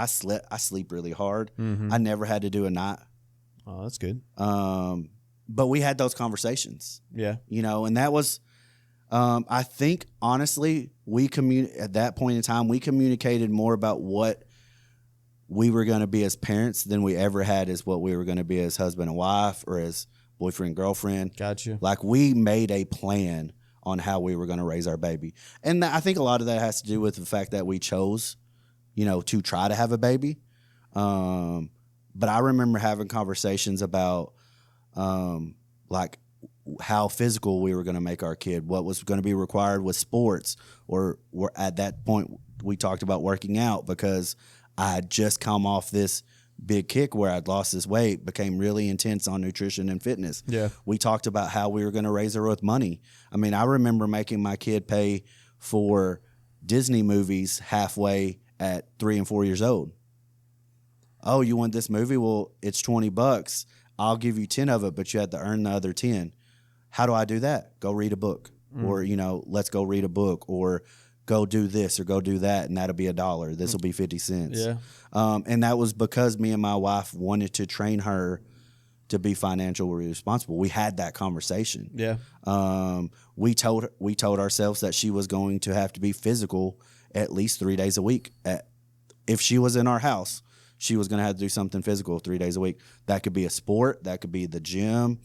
sleep really hard. I never had to do a night. Oh, that's good. But we had those conversations. Yeah. And that was, I think, honestly, at that point in time, we communicated more about what we were going to be as parents than we ever had as what we were going to be as husband and wife or as boyfriend, girlfriend. Gotcha. Like, we made a plan on how we were going to raise our baby. And I think a lot of that has to do with the fact that we chose, to try to have a baby. But I remember having conversations about, like, how physical we were going to make our kid, what was going to be required with sports, or at that point we talked about working out because I had just come off this big kick where I'd lost this weight, became really intense on nutrition and fitness. Yeah. We talked about how we were going to raise her with money. I mean, I remember making my kid pay for Disney movies halfway at 3 and 4 years old. Oh, you want this movie? Well, it's $20. I'll give you 10 of it, but you have to earn the other 10. How do I do that? Go read a book, or, let's go read a book, or go do this or go do that, and that'll be $1. This will be 50 cents. Yeah. And that was because me and my wife wanted to train her to be financially responsible. We had that conversation. Yeah. We told ourselves that she was going to have to be physical at least 3 days a week. If she was in our house, she was going to have to do something physical 3 days a week. That could be a sport. That could be the gym.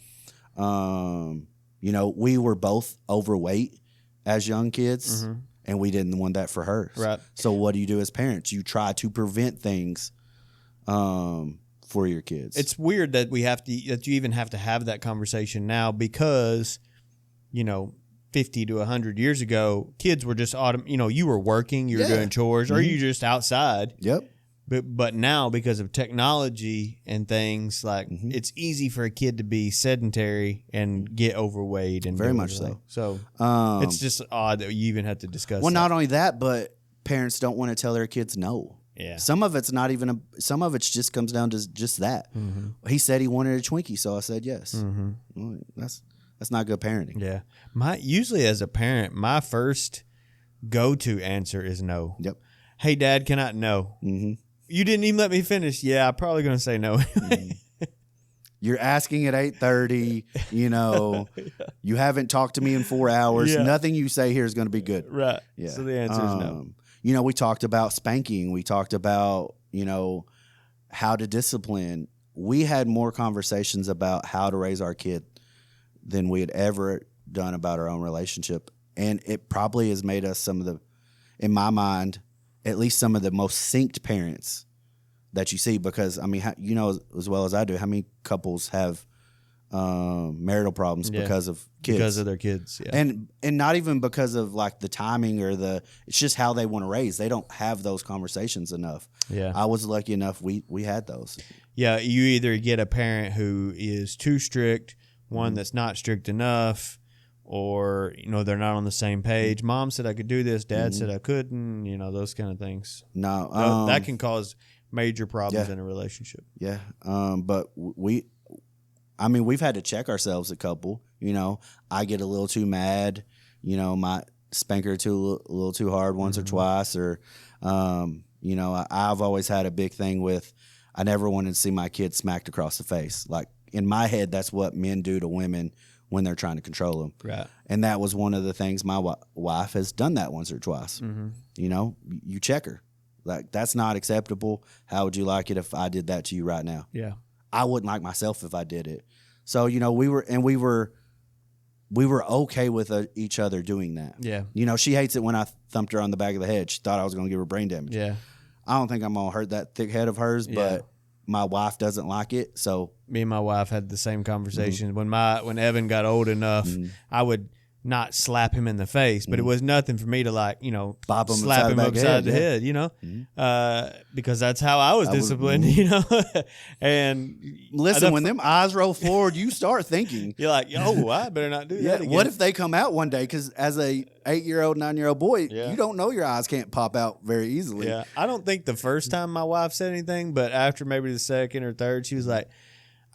We were both overweight as young kids, and we didn't want that for her. Right. So what do you do as parents? You try to prevent things for your kids. It's weird that that you even have to have that conversation now because, 50 to 100 years ago, kids were just you were working, you were doing chores, or you just outside. Yep. But now, because of technology and things, like it's easy for a kid to be sedentary and get overweight, and very much so. So it's just odd that you even have to discuss. Well, that. not only that, but parents don't want to tell their kids no. Yeah. Some of it's not even some of it just comes down to just that. He said he wanted a Twinkie, so I said yes. Well, that's not good parenting. Yeah. Usually as a parent, my first go-to answer is no. Yep. Hey, Dad, can I? No. You didn't even let me finish. Yeah, I'm probably going to say no. You're asking at 8:30. You haven't talked to me in 4 hours. Yeah. Nothing you say here is going to be good. Right. Yeah. So the answer is no. We talked about spanking. We talked about, how to discipline. We had more conversations about how to raise our kid than we had ever done about our own relationship. And it probably has made us in my mind, at least some of the most synced parents that you see, because I mean, as well as I do, how many couples have marital problems because of kids, because of their kids, and not even because of like the timing or it's just how they want to raise. They don't have those conversations enough. Yeah, I was lucky enough we had those. Yeah, you either get a parent who is too strict, one that's not strict enough, or they're not on the same page. Mom said I could do this, Dad said I couldn't. Those kind of things. No, that can cause major problems in a relationship. Yeah, but we've had to check ourselves a couple. I get a little too mad. Might spank her a little too hard once or twice, or I've always had a big thing with I never wanted to see my kid smacked across the face. Like in my head, that's what men do to women when they're trying to control them. Right. And that was one of the things my wife has done that once or twice. You check her. Like, that's not acceptable. How would you like it if I did that to you right now? Yeah. I wouldn't like myself if I did it. So, we were okay with each other doing that. Yeah. She hates it when I thumped her on the back of the head. She thought I was going to give her brain damage. Yeah. I don't think I'm going to hurt that thick head of hers, but my wife doesn't like it. So me and my wife had the same conversation. When Evan got old enough, I would not slap him in the face, but it was nothing for me to Bop him slap him upside the head, because that's how I was disciplined, And listen, when them eyes roll forward, you start thinking, you're like, yo, I better not do that again. What if they come out one day? Because as a 8-year-old, 9-year-old boy, you don't know your eyes can't pop out very easily. Yeah, I don't think the first time my wife said anything, but after maybe the second or third, she was like,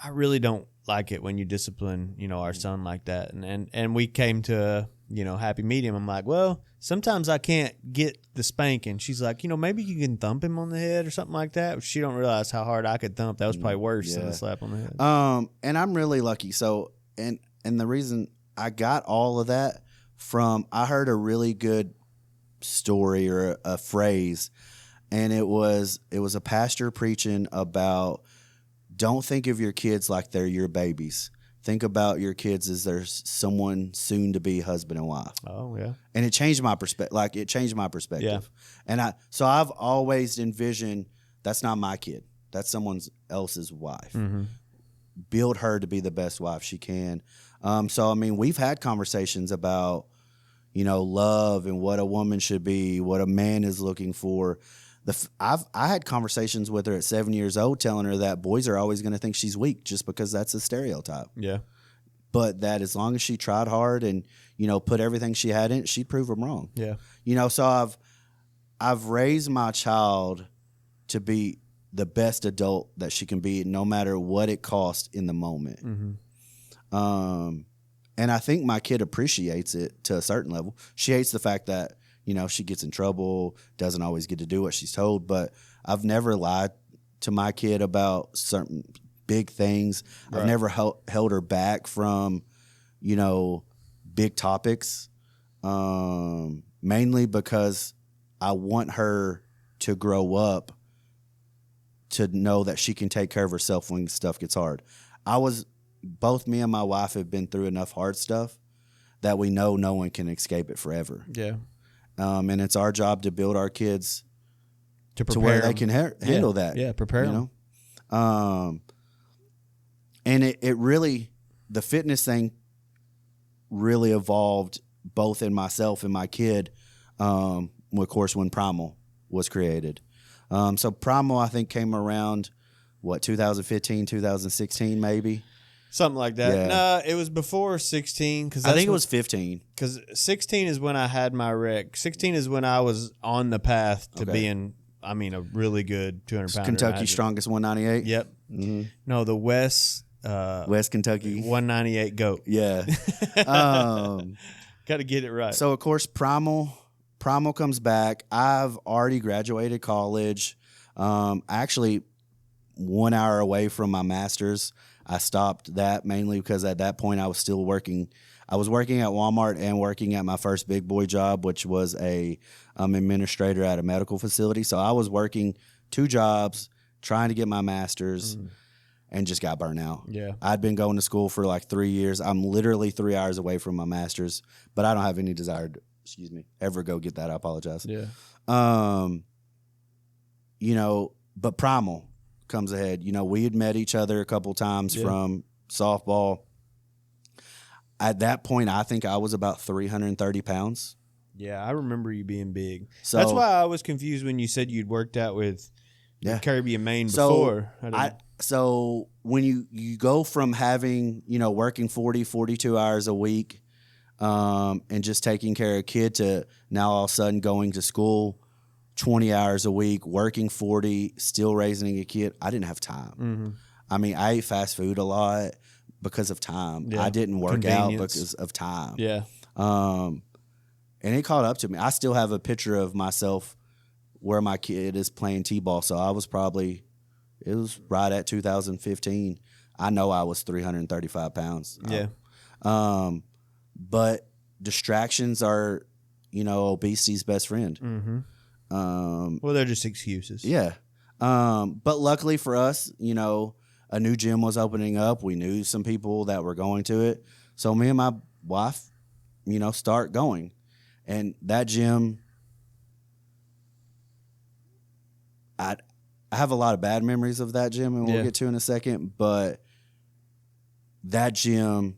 I really don't like it when you discipline, our son like that. And we came to a, happy medium. I'm like, well, sometimes I can't get the spanking. She's like, maybe you can thump him on the head or something like that. She don't realize how hard I could thump. That was probably worse than a slap on the head. And I'm really lucky. So, and the reason I got all of that from, I heard a really good story or a phrase, and it was a pastor preaching about, don't think of your kids like they're your babies. Think about your kids as they're someone soon to be husband and wife. Oh, yeah. And it changed my perspective. Yeah. And I've always envisioned that's not my kid. That's someone else's wife. Mm-hmm. Build her to be the best wife she can. So, I mean, we've had conversations about, love and what a woman should be, what a man is looking for. I had conversations with her at 7 years old telling her that boys are always going to think she's weak just because that's a stereotype. Yeah. But that as long as she tried hard and, put everything she had in it, she'd prove them wrong. Yeah. So I've raised my child to be the best adult that she can be, no matter what it costs in the moment. Mm-hmm. And I think my kid appreciates it to a certain level. She hates the fact that, she gets in trouble, doesn't always get to do what she's told. But I've never lied to my kid about certain big things. Right. I've never held her back from, big topics, mainly because I want her to grow up to know that she can take care of herself when stuff gets hard. Both me and my wife have been through enough hard stuff that we know no one can escape it forever. Yeah. And it's our job to build our kids to where they can handle that. Yeah, prepare them. And it really, the fitness thing really evolved both in myself and my kid, of course, when Primal was created. So Primal, I think, came around, 2015, 2016 maybe? Something like that. Yeah. No, it was before 16. I think it was 15. Because 16 is when I had my wreck. 16 is when I was on the path to being, a really good 200-pounder. Kentucky's strongest 198? Yep. Mm-hmm. No, the West Kentucky 198 GOAT. Yeah. Got to get it right. So, of course, Primal comes back. I've already graduated college. Actually, 1 hour away from my master's. I stopped that mainly because at that point I was still working. I was working at Walmart and working at my first big boy job, which was a administrator at a medical facility. So I was working 2 jobs, trying to get my master's, and just got burnt out. Yeah, I'd been going to school for like 3 years. I'm literally 3 hours away from my master's, but I don't have any desire to, ever go get that. I apologize. Yeah. But Primal comes ahead. We had met each other a couple times from softball. At that point, I think I was about 330 pounds. Yeah, I remember you being big. So that's why I was confused when you said you'd worked out with Kirby and Maine before. So when you go from having, working 40, 42 hours a week and just taking care of a kid to now all of a sudden going to school 20 hours a week, working 40, still raising a kid, I didn't have time. Mm-hmm. I ate fast food a lot because of time. Yeah. I didn't work out because of time. Yeah. And it caught up to me. I still have a picture of myself where my kid is playing T-ball. So I was it was right at 2015. I know I was 335 pounds. Yeah. But distractions are, obesity's best friend. Mm-hmm. Well, they're just excuses. Yeah. But luckily for us, a new gym was opening up. We knew some people that were going to it. So me and my wife, start going. And that gym, I have a lot of bad memories of that gym, and we'll Yeah. get to in a second. But that gym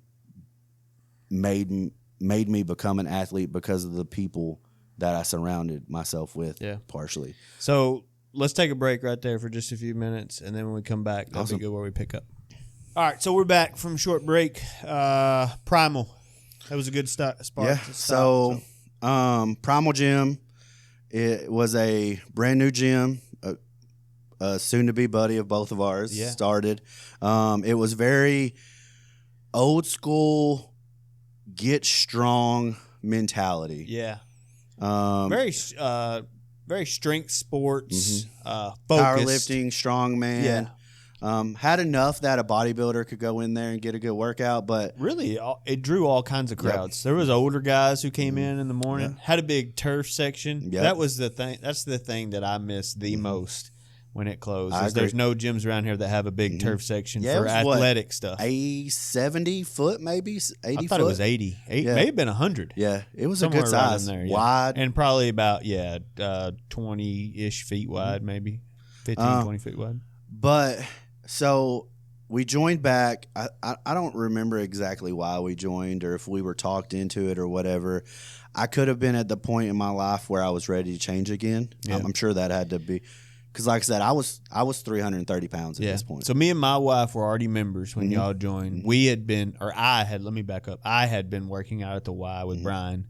made me become an athlete because of the people that I surrounded myself with. Yeah. Partially. So let's take a break right there for just a few minutes, and then when we come back, that'll Awesome. be good where we pick up. All right, so we're back from short break. Primal, that was a good spot. Yeah. To stop, So, Primal Gym, it was a brand new gym. A soon-to-be buddy of both of ours started. It was very old school, get strong mentality. yeah, Very very strength sports, focused. powerlifting, strongman. Yeah. Had enough that a bodybuilder could go in there and get a good workout, but Really, it drew all kinds of crowds. There was older guys who came in the morning. Had a big turf section. Yep. That was the thing. That's the thing that I miss the most when it closed. I Is there's agree. no gyms around here that have a big turf section Yeah, it for was what, athletic stuff. a 70 foot, maybe 80 I foot. thought it was 80. Yeah. May have been 100. Yeah, it was Somewhere a good right size, in there, yeah. wide. And probably about 20-ish feet wide, maybe 15, 20 feet wide. But so we joined back. I don't remember exactly why we joined or if we were talked into it or whatever. I could have been at the point in my life where I was ready to change again. Yeah. I'm sure that had to be because, like I said, I was 330 pounds at this point. So me and my wife were already members when y'all joined. We had been, or I had. Let me back up. I had been working out at the Y with Brian,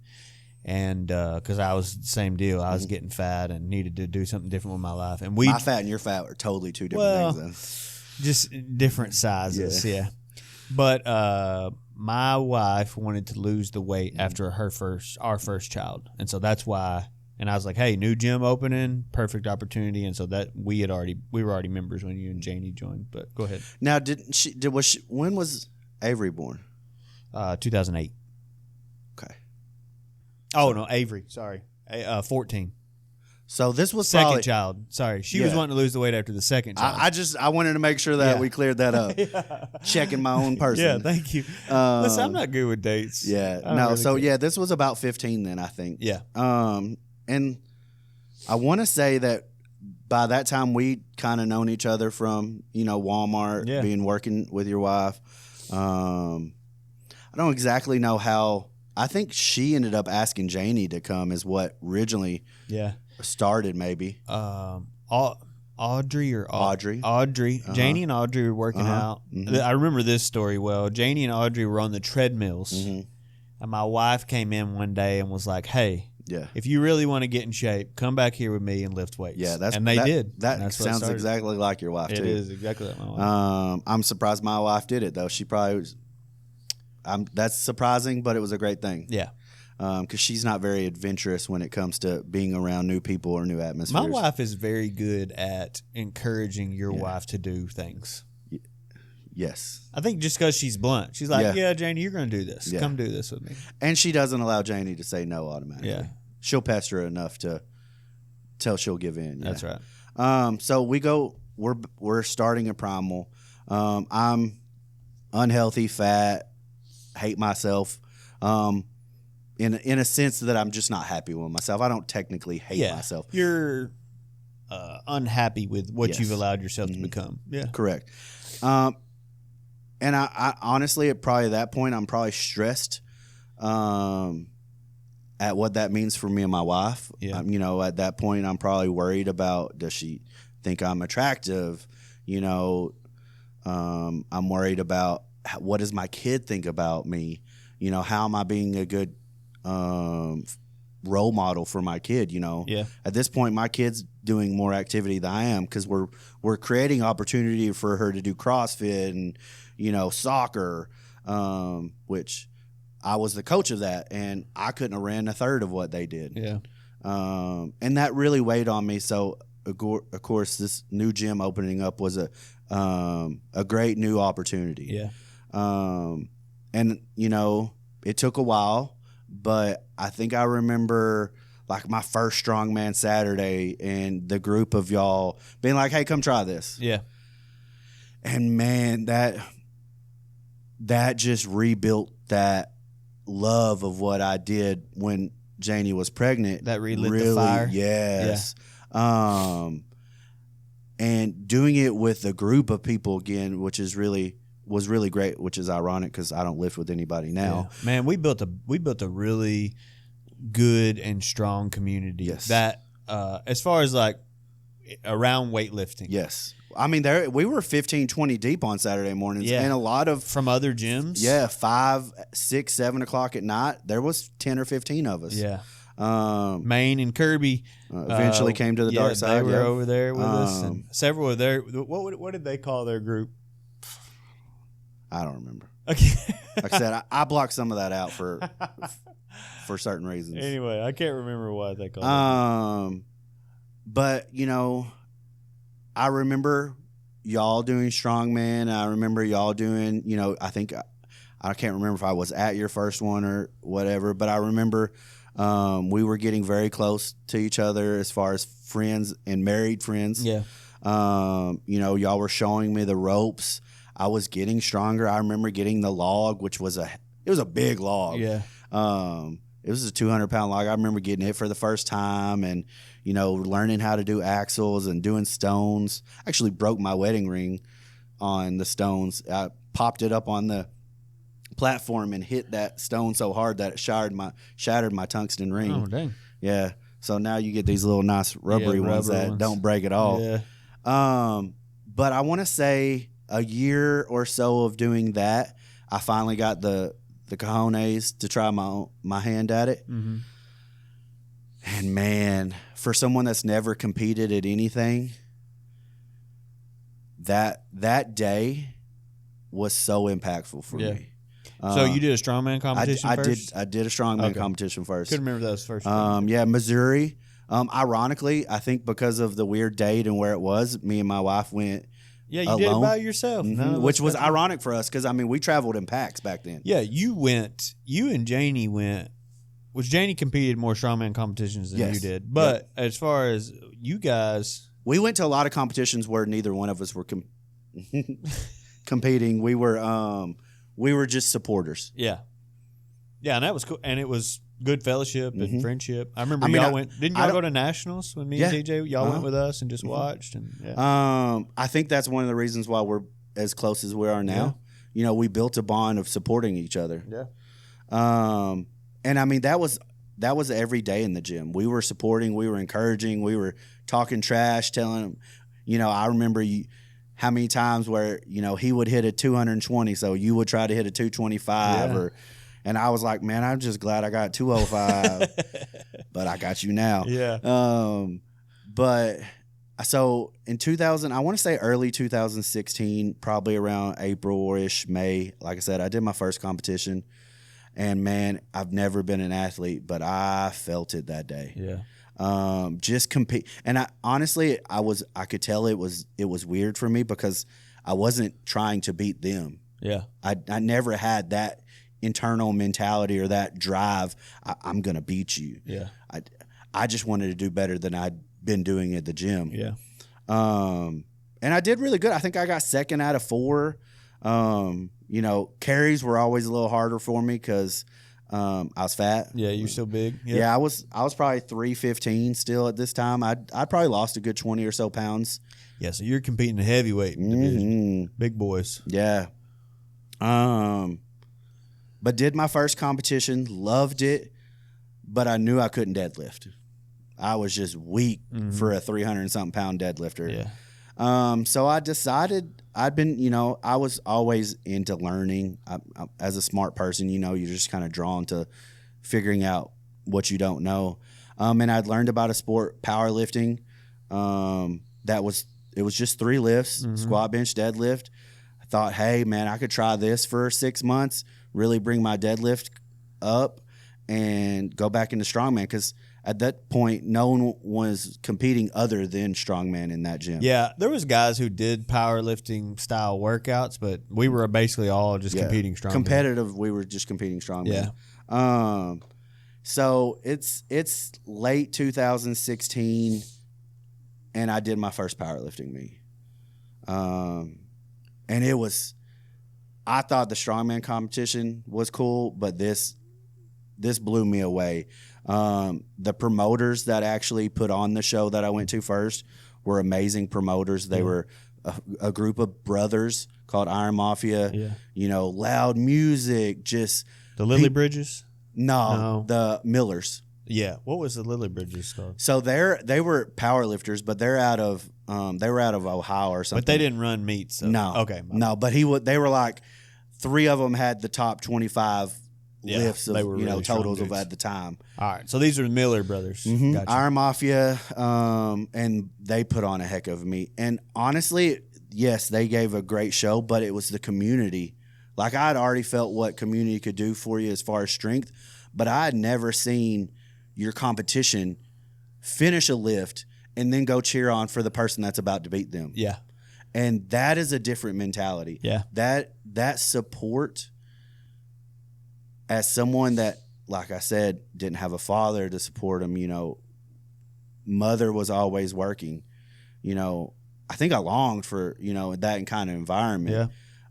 and because I was the same deal, I was getting fat and needed to do something different with my life. And we My fat and your fat are totally two different things. just different sizes, yeah. But my wife wanted to lose the weight after our first child, and so that's why. And I was like, "Hey, new gym opening, perfect opportunity." And so that we were already members when you and Janie joined. But go ahead. Now, when was Avery born? 2008. Okay. Oh no, Avery. Sorry, 14. So this was Second probably child. Sorry, she was Yeah. wanting to lose the weight after the second child. I wanted to make sure that Yeah. we cleared that up. Checking my own person. Yeah, thank you. Listen, I'm not good with dates. Yeah. I don't No, really so care. yeah, this was about 15 then, I think. Yeah. And I want to say that by that time we kind of known each other from, Walmart, being working with your wife. I don't exactly know how. I think she ended up asking Janie to come is what originally started maybe. Audrey. Audrey. Janie and Audrey were working out. I remember this story well. Janie and Audrey were on the treadmills, and my wife came in one day and was like, "Hey, if you really want to get in shape, come back here with me and lift weights." Yeah, and they did. That That's what sounds started. exactly like your wife, too. It is exactly like my wife. I'm surprised my wife did it, though. She probably was. That's surprising, but it was a great thing. Yeah. Because she's not very adventurous when it comes to being around new people or new atmospheres. My wife is very good at encouraging your wife to do things. Yes. I think just because she's blunt. She's like, Yeah. Janie, you're going to do this. Yeah. Come do this with me. And she doesn't allow Janie to say no automatically. Yeah. She'll pester her enough to till she'll give in. Yeah. That's right. So we're starting a Primal. I'm unhealthy, fat, hate myself. In a sense that I'm just not happy with myself. I don't technically hate myself. You're unhappy with what Yes. you've allowed yourself to become. Yeah. Correct. And I honestly, at probably that point, I'm probably stressed at what that means for me and my wife. Yeah. At that point, I'm probably worried about, does she think I'm attractive? I'm worried about what does my kid think about me? How am I being a good role model for my kid? Yeah. At this point, my kid's doing more activity than I am because we're creating opportunity for her to do CrossFit and soccer, which I was the coach of that, and I couldn't have ran a third of what they did. Yeah. And that really weighed on me. So of course, this new gym opening up was a great new opportunity. Yeah. And it took a while, but I think I remember like my first Strongman Saturday and the group of y'all being like, "Hey, come try this." Yeah. And man, that just rebuilt that love of what I did when Janie was pregnant. That relit the really, fire. Yes. and doing it with a group of people again, which was really great, which is ironic because I don't live with anybody now. Yeah. Man, we built a really good and strong community. Yes. That as far as like around weightlifting. Yes. I mean, we were 15, 20 deep on Saturday mornings, Yeah. and a lot of From other gyms. Yeah, 5, 6, 7 o'clock at night. There was 10 or 15 of us. Yeah. Maine and Kirby eventually came to the dark side. They were over there with us, Um, and several of their what did they call their group? I don't remember. Okay. Like I said, I blocked some of that out for certain reasons. Anyway, I can't remember what they called it. But I remember y'all doing strongman. I remember y'all doing, I think I can't remember if I was at your first one or whatever, but I remember we were getting very close to each other as far as friends and married friends. Yeah. Y'all were showing me the ropes. I was getting stronger. I remember getting the log, which was a big log. Yeah. It was a 200-pound log. I remember getting it for the first time and, learning how to do axles and doing stones. I actually broke my wedding ring on the stones. I popped it up on the platform and hit that stone so hard that it shattered my tungsten ring. Oh, dang. Yeah. So now you get these little nice rubbery ones that don't break at all. Yeah. But I want to say a year or so of doing that, I finally got the cojones to try my hand at it. Mm-hmm. And man, for someone that's never competed at anything, that day was so impactful for me. So you did a strongman competition first? I did a strongman competition first. Couldn't remember that was first. Yeah, Missouri. Ironically, I think because of the weird date and where it was, me and my wife went. Yeah, you alone. did it by yourself. Mm-hmm. No, which was ironic for us because, we traveled in packs back then. Yeah, you and Janie went, which Janie competed more strongman competitions than you did. But as far as you guys... We went to a lot of competitions where neither one of us were competing. We were just supporters. Yeah. Yeah, and that was cool. And it was good fellowship and friendship. I remember didn't y'all go to nationals when me and TJ, y'all went with us and just watched? And I think that's one of the reasons why we're as close as we are now. Yeah. We built a bond of supporting each other. Yeah. And that was every day in the gym. We were supporting, we were encouraging, we were talking trash, telling him, I remember how many times where, he would hit a 220, so you would try to hit a 225 and I was like, man, I'm just glad I got 205, but I got you now. Yeah. But so in 2000, I want to say early 2016, probably around April-ish, May, like I said, I did my first competition. And man, I've never been an athlete, but I felt it that day. Yeah. Just compete. And I could tell it was weird for me because I wasn't trying to beat them. Yeah. I never had that internal mentality or that drive. I'm going to beat you. Yeah. I just wanted to do better than I'd been doing at the gym. Yeah. And I did really good. I think I got second out of 4. Carries were always a little harder for me because I was fat. Yeah, you're still big. Yeah, I was probably 315 still at this time. I'd probably lost a good 20 or so pounds. Yeah, so you're competing in heavyweight division. Big boys. Yeah. But did my first competition, loved it, but I knew I couldn't deadlift. I was just weak for a 300-something pound deadlifter. Yeah. So I decided I was always into learning. As a smart person, you're just kind of drawn to figuring out what you don't know. And I'd learned about a sport, powerlifting. It was just 3 lifts, squat, bench, deadlift. I thought, hey, man, I could try this for 6 months, really bring my deadlift up and go back into strongman because at that point, no one was competing other than strongman in that gym. Yeah, there was guys who did powerlifting style workouts, but we were basically all just competing strongman. Competitive, we were just competing strongman. Yeah. So it's late 2016, and I did my first powerlifting meet. And it was, I thought the strongman competition was cool, but this blew me away. The promoters that actually put on the show that I went to first were amazing promoters. They were a group of brothers called Iron Mafia. Yeah. You know, loud music, just The Lily Bridges? no, the Millers. Yeah. What was the Lily Bridges called? So they were power lifters, but they were out of Ohio or something. But they didn't run meets. So. No. Okay. No, but they were like 3 of them had the top 25 lifts of, they were really totals strong of at the time. All right. So these are the Miller brothers. Mm-hmm. Gotcha. Iron Mafia, and they put on a heck of a meet. And honestly, yes, they gave a great show, but it was the community. Like, I had already felt what community could do for you as far as strength, but I had never seen your competition finish a lift and then go cheer on for the person that's about to beat them. Yeah. And that is a different mentality. Yeah. That support, as someone that, like I said, didn't have a father to support him, you know, mother was always working. You know, I think I longed for, you know, that kind of environment.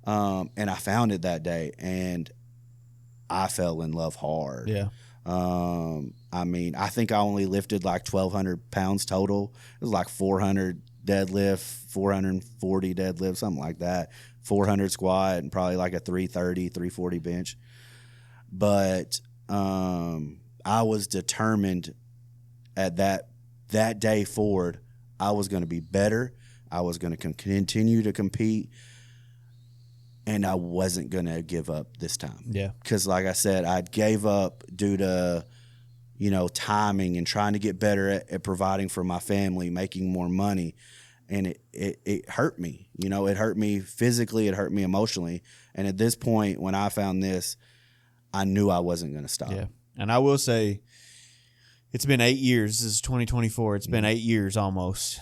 Yeah. And I found it that day, and I fell in love hard. Yeah. I mean, I think I only lifted like 1,200 pounds total. It was like 400 deadlift, 440 deadlift, something like that. 400 squat, and probably like a 330, 340 bench. But I was determined at that day forward, I was going to be better. I was going to continue to compete, and I wasn't going to give up this time. Yeah. Because, like I said, I gave up due to, you know, timing and trying to get better at providing for my family, making more money. And it hurt me. You know, it hurt me physically. It hurt me emotionally. And at this point, when I found this, I knew I wasn't going to stop. Yeah. And I will say, it's been 8 years. This is 2024. It's been 8 years almost.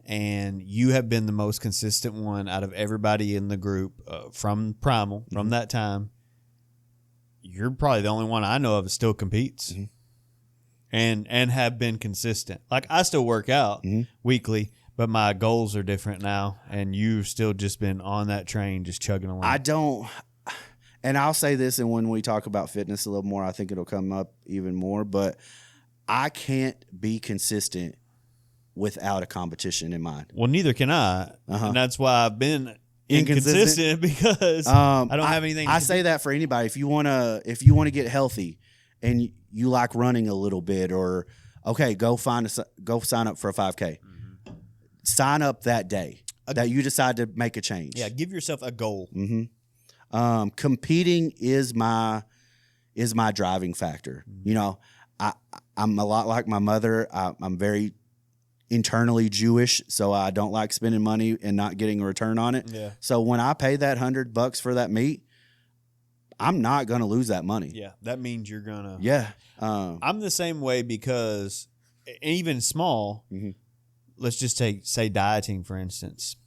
And you have been the most consistent one out of everybody in the group from Primal, from that time. You're probably the only one I know of that still competes and have been consistent. Like, I still work out weekly, but my goals are different now. And you've still just been on that train, just chugging along. I don't, and I'll say this, and when we talk about fitness a little more, I think it'll come up even more, but I can't be consistent without a competition in mind. Well, neither can I. And that's why I've been inconsistent because I don't have anything. I say that for anybody. If you wanna get healthy and you like running a little bit, or okay, go sign up for a 5K. Sign up that day that you decide to make a change. Yeah, give yourself a goal. Competing is my driving factor. You know, I'm a lot like my mother. I'm very internally Jewish, so I don't like spending money and not getting a return on it. Yeah. So when I pay that $100 for that meat, I'm not going to lose that money. Yeah, that means you're gonna. Yeah. I'm the same way because even small. Let's just say dieting, for instance.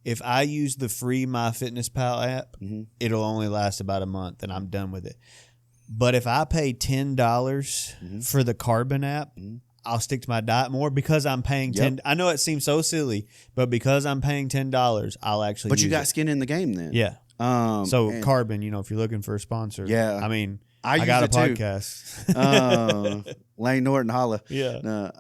If I use the free MyFitnessPal app, it'll only last about a month, and I'm done with it. But if I pay $10 for the Carbon app, I'll stick to my diet more because I'm paying $10. I know it seems so silly, but because I'm paying $10, I'll actually. But you use got it. skin in the game then. Yeah. So Carbon, you know, if you're looking for a sponsor, Yeah. I mean, I got a use it too. podcast. Lane Norton holla. Yeah.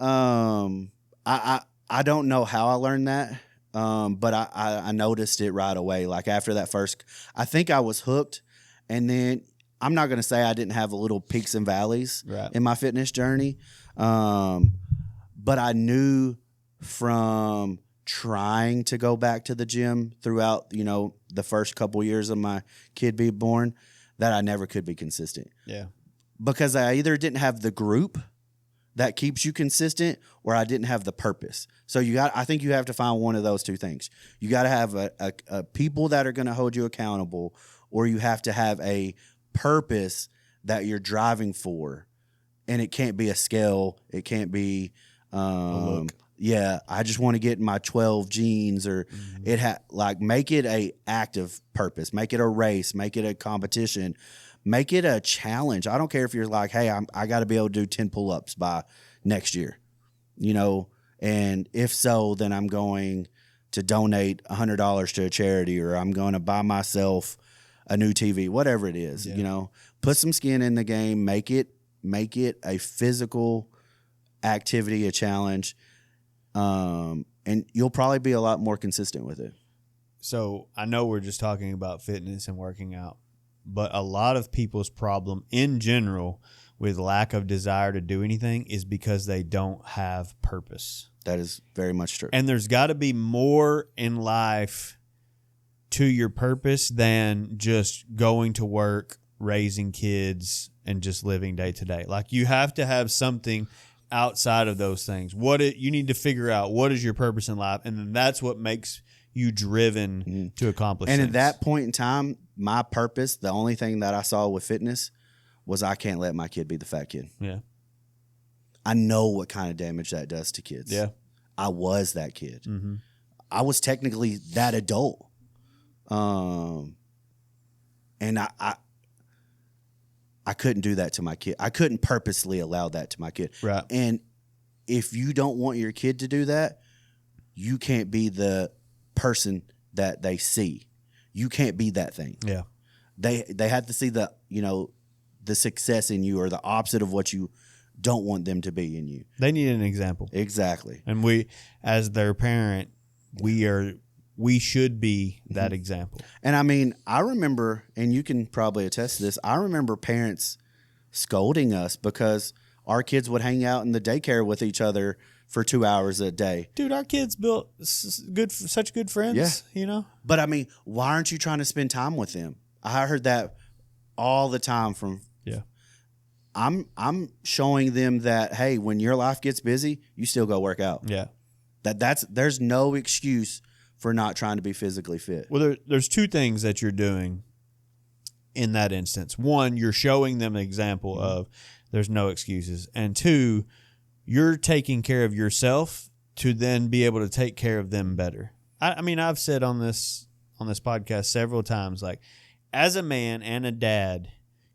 I don't know how I learned that, but I noticed it right away. Like after that first, I think I was hooked, and then I'm not going to say I didn't have a little peaks and valleys in my fitness journey, but I knew from trying to go back to the gym throughout, you know, the first couple years of my kid being born that I never could be consistent. Yeah. Because I either didn't have the group that keeps you consistent, or I didn't have the purpose. So I think you have to find one of those two things. You got to have a people that are going to hold you accountable, or you have to have a purpose that you're driving for. And it can't be a scale. It can't be, I just want to get my 12 jeans, or make it a active purpose, make it a race, make it a competition. Make it a challenge. I don't care if you're like, hey, I got to be able to do 10 pull-ups by next year, you know, and if so, then I'm going to donate $100 to a charity, or I'm going to buy myself a new TV, whatever it is, you know, put some skin in the game, make it a physical activity, a challenge, and you'll probably be a lot more consistent with it. So I know we're just talking about fitness and working out, but a lot of people's problem in general with lack of desire to do anything is because they don't have purpose. That is very much true. And there's got to be more in life to your purpose than just going to work, raising kids, and just living day to day. Like, you have to have something outside of those things. You need to figure out what is your purpose in life, and then that's what makes you driven to accomplish and things. at that point in time, my purpose, the only thing that I saw with fitness was I can't let my kid be the fat kid. Yeah. I know what kind of damage that does to kids. Yeah. I was that kid. Mm-hmm. I was technically that adult. And I couldn't do that to my kid. I couldn't purposely allow that to my kid. Right. And if you don't want your kid to do that, you can't be the person that they see. You can't be that thing. Yeah. They have to see the success in you, or the opposite of what you don't want them to be in you. They need an example. Exactly. And we, as their parent, we should be that example. And I mean, I remember, and you can probably attest to this, I remember parents scolding us because our kids would hang out in the daycare with each other for 2 hours a day. Dude, our kids built such good friends, But I mean, why aren't you trying to spend time with them? I heard that all the time from. Yeah. I'm showing them that, hey, when your life gets busy, you still go work out. Yeah. There's no excuse for not trying to be physically fit. Well, there's two things that you're doing in that instance. One, you're showing them an example of there's no excuses. And two, you're taking care of yourself to then be able to take care of them better. I mean, I've said on this podcast several times, like, as a man and a dad,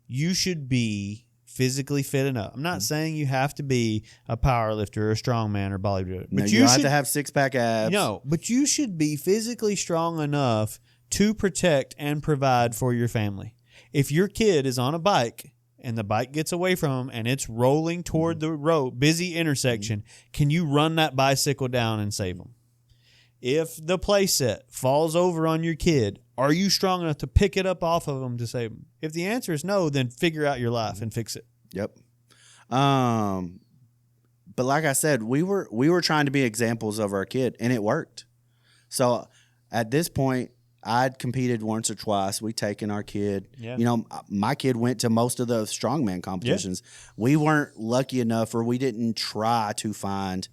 you should be physically fit enough. I'm not saying you have to be a power lifter or a strongman or bodybuilder. But No, you don't have to have six-pack abs. No, but you should be physically strong enough to protect and provide for your family. If your kid is on a bike and the bike gets away from him and it's rolling toward the road, busy intersection, can you run that bicycle down and save them? If the playset falls over on your kid, are you strong enough to pick it up off of them to save them? If the answer is no, then figure out your life and fix it. Yep. But like I said, we were trying to be examples of our kid, and it worked. So at this point, I'd competed once or twice. We'd taken our kid. Yeah. You know, my kid went to most of the strongman competitions. Yeah. We weren't lucky enough, or we didn't try to find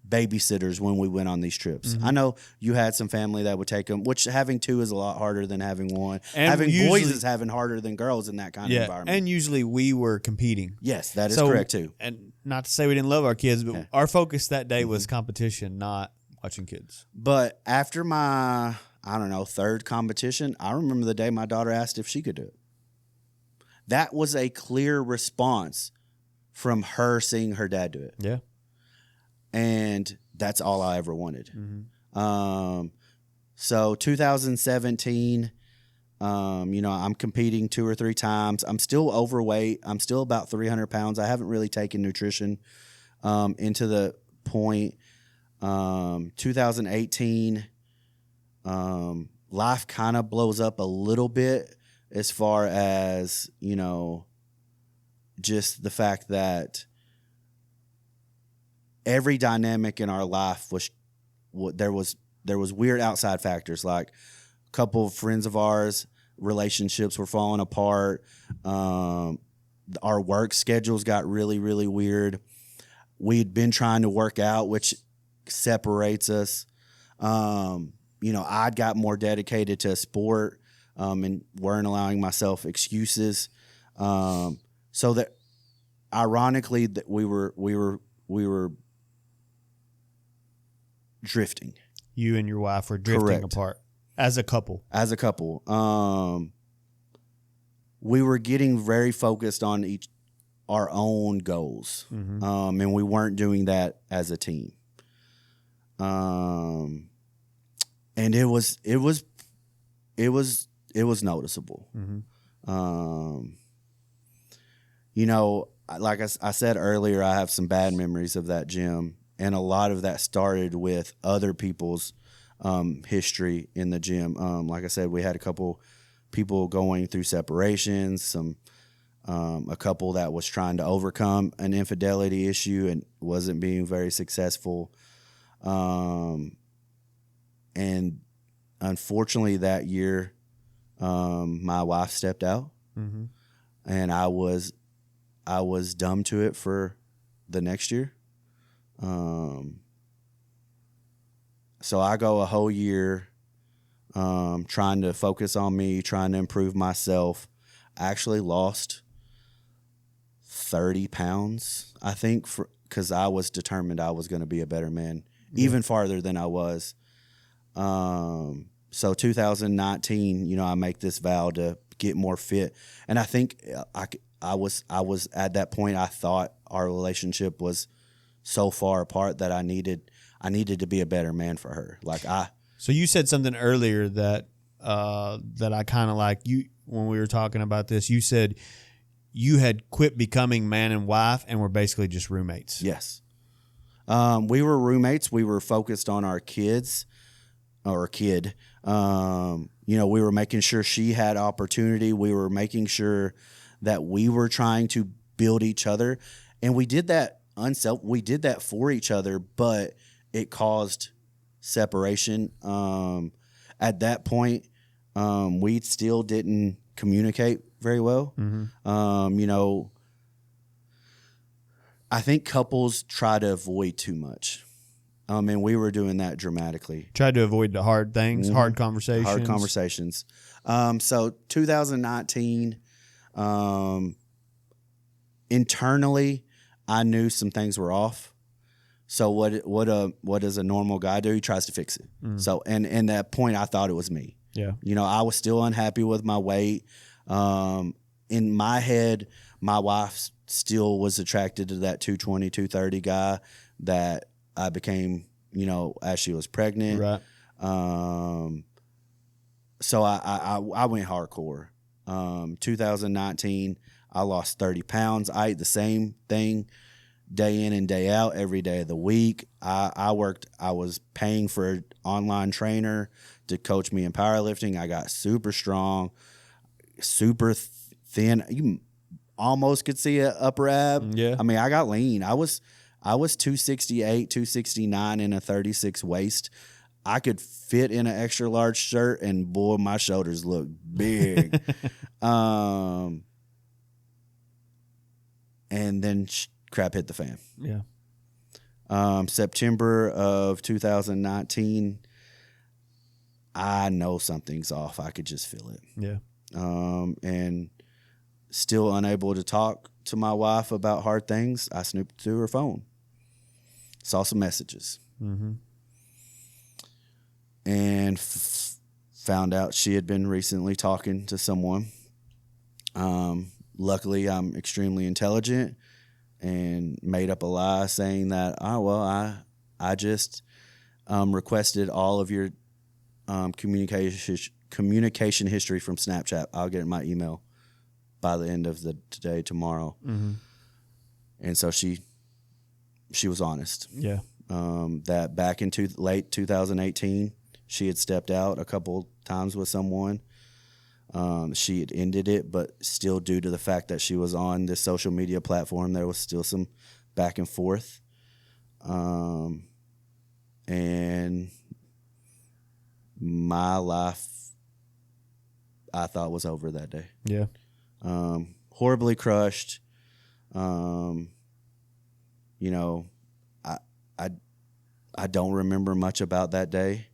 babysitters when we went on these trips. I know you had some family that would take them, which having two is a lot harder than having one. And having boys is having harder than girls in that kind of environment. And usually we were competing. Yes, that is correct too. And not to say we didn't love our kids, but our focus that day was competition, not watching kids. But after my, third competition, I remember the day my daughter asked if she could do it. That was a clear response from her seeing her dad do it. Yeah. And that's all I ever wanted. So 2017, I'm competing 2 or 3 times. I'm still overweight. I'm still about 300 pounds. I haven't really taken nutrition into the point. 2018, life kind of blows up a little bit as far as, just the fact that every dynamic in our life there was weird outside factors, like a couple of friends of ours, relationships were falling apart. Our work schedules got really, really weird. We'd been trying to work out, which separates us. I'd got more dedicated to sport and weren't allowing myself excuses. So that ironically that we were drifting. You and your wife were drifting apart as a couple. We were getting very focused on our own goals, and we weren't doing that as a team. And it was noticeable. Like I said earlier, I have some bad memories of that gym. And a lot of that started with other people's history in the gym. Like I said, we had a couple people going through separations, a couple that was trying to overcome an infidelity issue and wasn't being very successful. And unfortunately that year, my wife stepped out, and I was dumb to it for the next year. So I go a whole year trying to focus on me, trying to improve myself. I actually lost 30 pounds, I think, because I was determined I was going to be a better man, even farther than I was. So 2019, I make this vow to get more fit. And I think I was at that point, I thought our relationship was so far apart that I needed to be a better man for her. So you said something earlier that I kind of like you when we were talking about this. You said you had quit becoming man and wife and were basically just roommates. Yes. We were roommates. We were focused on our kids or kid. We were making sure she had opportunity. We were making sure that we were trying to build each other. And we did that we did that for each other, but it caused separation. At that point, we still didn't communicate very well. I think couples try to avoid too much. And we were doing that dramatically. Tried to avoid the hard things, hard conversations. Hard conversations. So 2019, internally, I knew some things were off. So what does a normal guy do? He tries to fix it. So and that point, I thought it was me. Yeah. I was still unhappy with my weight. In my head, my wife still was attracted to that 220, 230 guy that I became, as she was pregnant. Right. So I went hardcore. 2019, I lost 30 pounds. I ate the same thing day in and day out, every day of the week. I was paying for an online trainer to coach me in powerlifting. I got super strong, super thin. You almost could see an upper ab. Yeah. I mean, I got lean. I was 268, 269 in a 36 waist. I could fit in an extra large shirt, and boy, my shoulders look big. And then crap hit the fan. Yeah. September of 2019, I know something's off. I could just feel it. Yeah. And still unable to talk to my wife about hard things, I snooped through her phone. Saw some messages. And found out she had been recently talking to someone. Luckily, I'm extremely intelligent and made up a lie saying that, I just requested all of your communication history from Snapchat. I'll get it in my email by the end of the today, tomorrow. And so she was honest. Yeah. That back in late 2018, she had stepped out a couple times with someone. She had ended it, but still due to the fact that she was on this social media platform, there was still some back and forth. And my life, I thought, was over that day. Yeah. Horribly crushed. I don't remember much about that day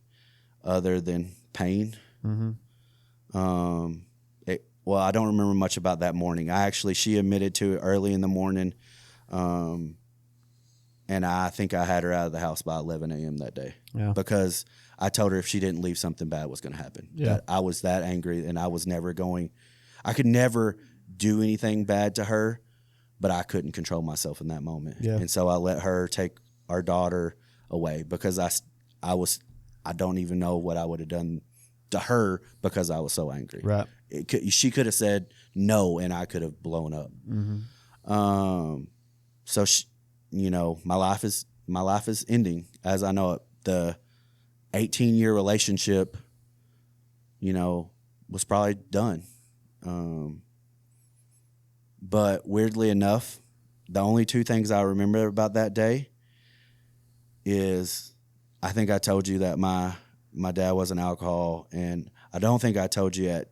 other than pain. I don't remember much about that morning. She admitted to it early in the morning. And I think I had her out of the house by 11 a.m. that day. Yeah. Because I told her if she didn't leave, something bad was going to happen. Yeah. That I was that angry, and I could never do anything bad to her, but I couldn't control myself in that moment. Yeah. And so I let her take our daughter away because I don't even know what I would have done to her because I was so angry. Right. She could have said no, and I could have blown up. So my life is my life is ending as I know it. The 18-year relationship, was probably done. But weirdly enough, the only two things I remember about that day is I think I told you that my dad was an alcohol, and I don't think I told you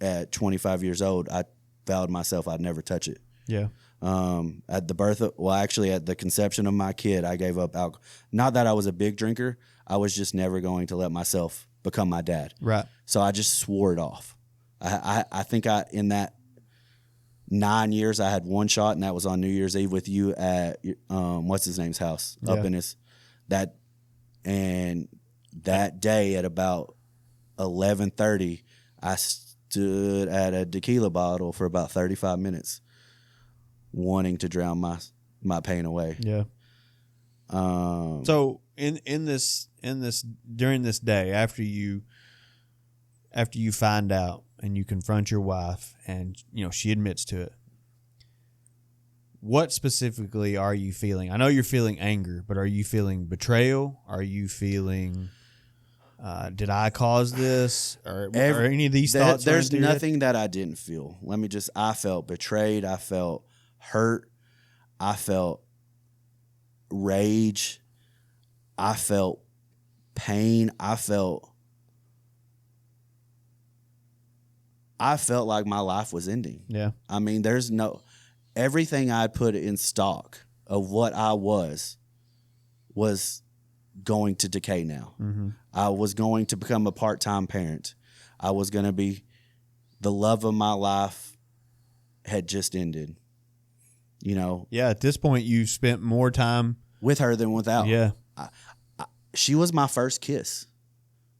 at 25 years old I vowed myself I'd never touch it. Yeah. At the conception of my kid, I gave up alcohol. Not that I was a big drinker. I was just never going to let myself become my dad. Right. So I just swore it off. I think in that 9 years, I had one shot, and that was on New Year's Eve with you at what's his name's house up in that day at about 11:30, I stood at a tequila bottle for about 35 minutes, wanting to drown my pain away. Yeah. So in this during this day, after you find out and you confront your wife and she admits to it, what specifically are you feeling? I know you're feeling anger, but are you feeling betrayal? Are you feeling did I cause this? Or any of these thoughts? There's nothing that I didn't feel. I felt betrayed. I felt hurt. I felt rage. I felt pain. I felt like my life was ending. Yeah. Everything I put in stock of what I was going to decay now. Mm-hmm. I was going to become a part-time parent. I was going to be, the love of my life had just ended. Yeah, at this point you spent more time with her than without. Yeah. She was my first kiss.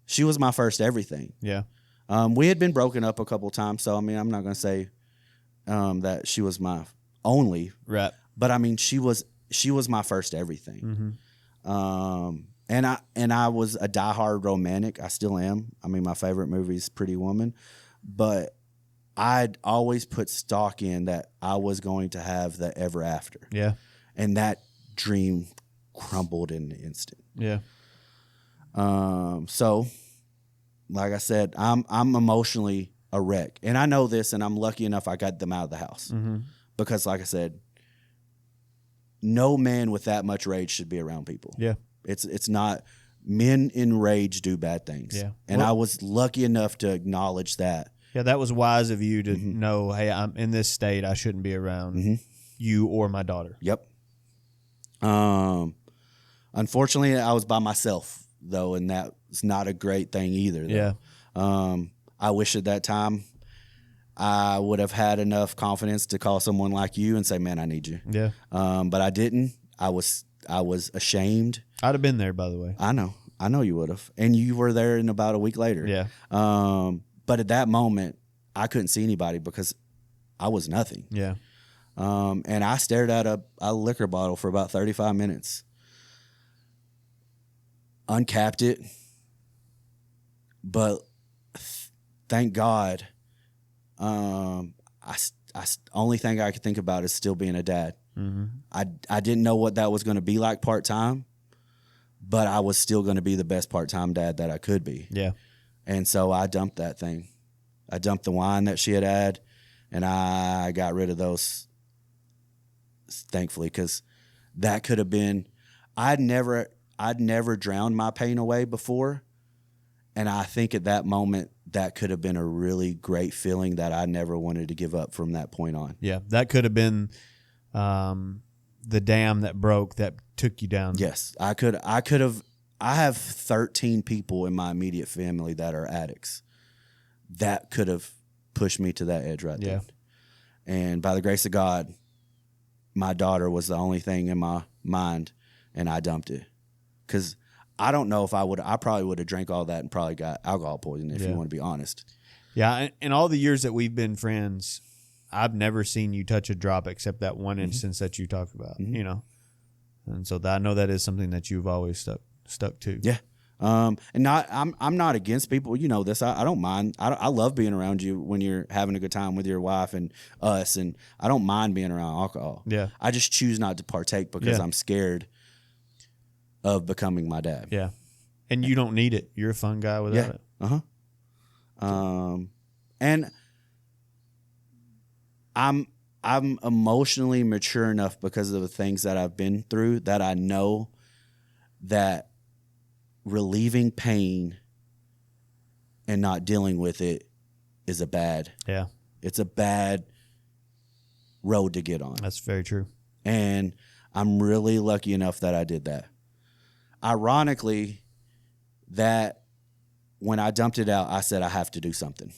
She was my first everything. Yeah. We had been broken up a couple times, so I'm not going to say that she was my only. Right. But she was my first everything. Mm-hmm. And I was a diehard romantic. I still am. My favorite movie is Pretty Woman, but I'd always put stock in that I was going to have the ever after. Yeah. And that dream crumbled in an instant. Yeah. So like I said, I'm emotionally a wreck, and I know this, and I'm lucky enough I got them out of the house. Mm-hmm. Because like I said, no man with that much rage should be around people. Yeah. It's not, men in rage do bad things. Yeah. And I was lucky enough to acknowledge that. Yeah, that was wise of you to know, hey, I'm in this state. I shouldn't be around you or my daughter. Yep. Unfortunately, I was by myself, though, and that's not a great thing either. Though. Yeah. I wish at that time I would have had enough confidence to call someone like you and say, man, I need you. Yeah. But I didn't. I was ashamed. I'd have been there, by the way. I know you would have. And you were there in about a week later. Yeah. But at that moment, I couldn't see anybody because I was nothing. Yeah. And I stared at a liquor bottle for about 35 minutes. Uncapped it. But thank God, only thing I could think about is still being a dad. Mm-hmm. I didn't know what that was going to be like part-time, but I was still going to be the best part-time dad that I could be. Yeah. And so I dumped that thing. I dumped the wine that she had, and I got rid of those, thankfully, because that could have been, I'd never drowned my pain away before. And I think at that moment, that could have been a really great feeling that I never wanted to give up from that point on. Yeah, that could have been the dam that broke that took you down. Yes, I could have. I have 13 people in my immediate family that are addicts. That could have pushed me to that edge right there. And by the grace of God, my daughter was the only thing in my mind, and I dumped it. Because I don't know if I probably would have drank all that and probably got alcohol poisoning, if you want to be honest. Yeah, in all the years that we've been friends, I've never seen you touch a drop except that one instance that you talked about, And so I know that is something that you've always stuck to. Yeah. I'm not against people. You know this. I don't mind. I love being around you when you're having a good time with your wife and us, and I don't mind being around alcohol. Yeah. I just choose not to partake because I'm scared of becoming my dad. Yeah. And you don't need it. You're a fun guy without it. And I'm emotionally mature enough because of the things that I've been through that I know that relieving pain and not dealing with it is a bad. Yeah. It's a bad road to get on. That's very true. And I'm really lucky enough that I did that. Ironically, that when I dumped it out, I said I have to do something.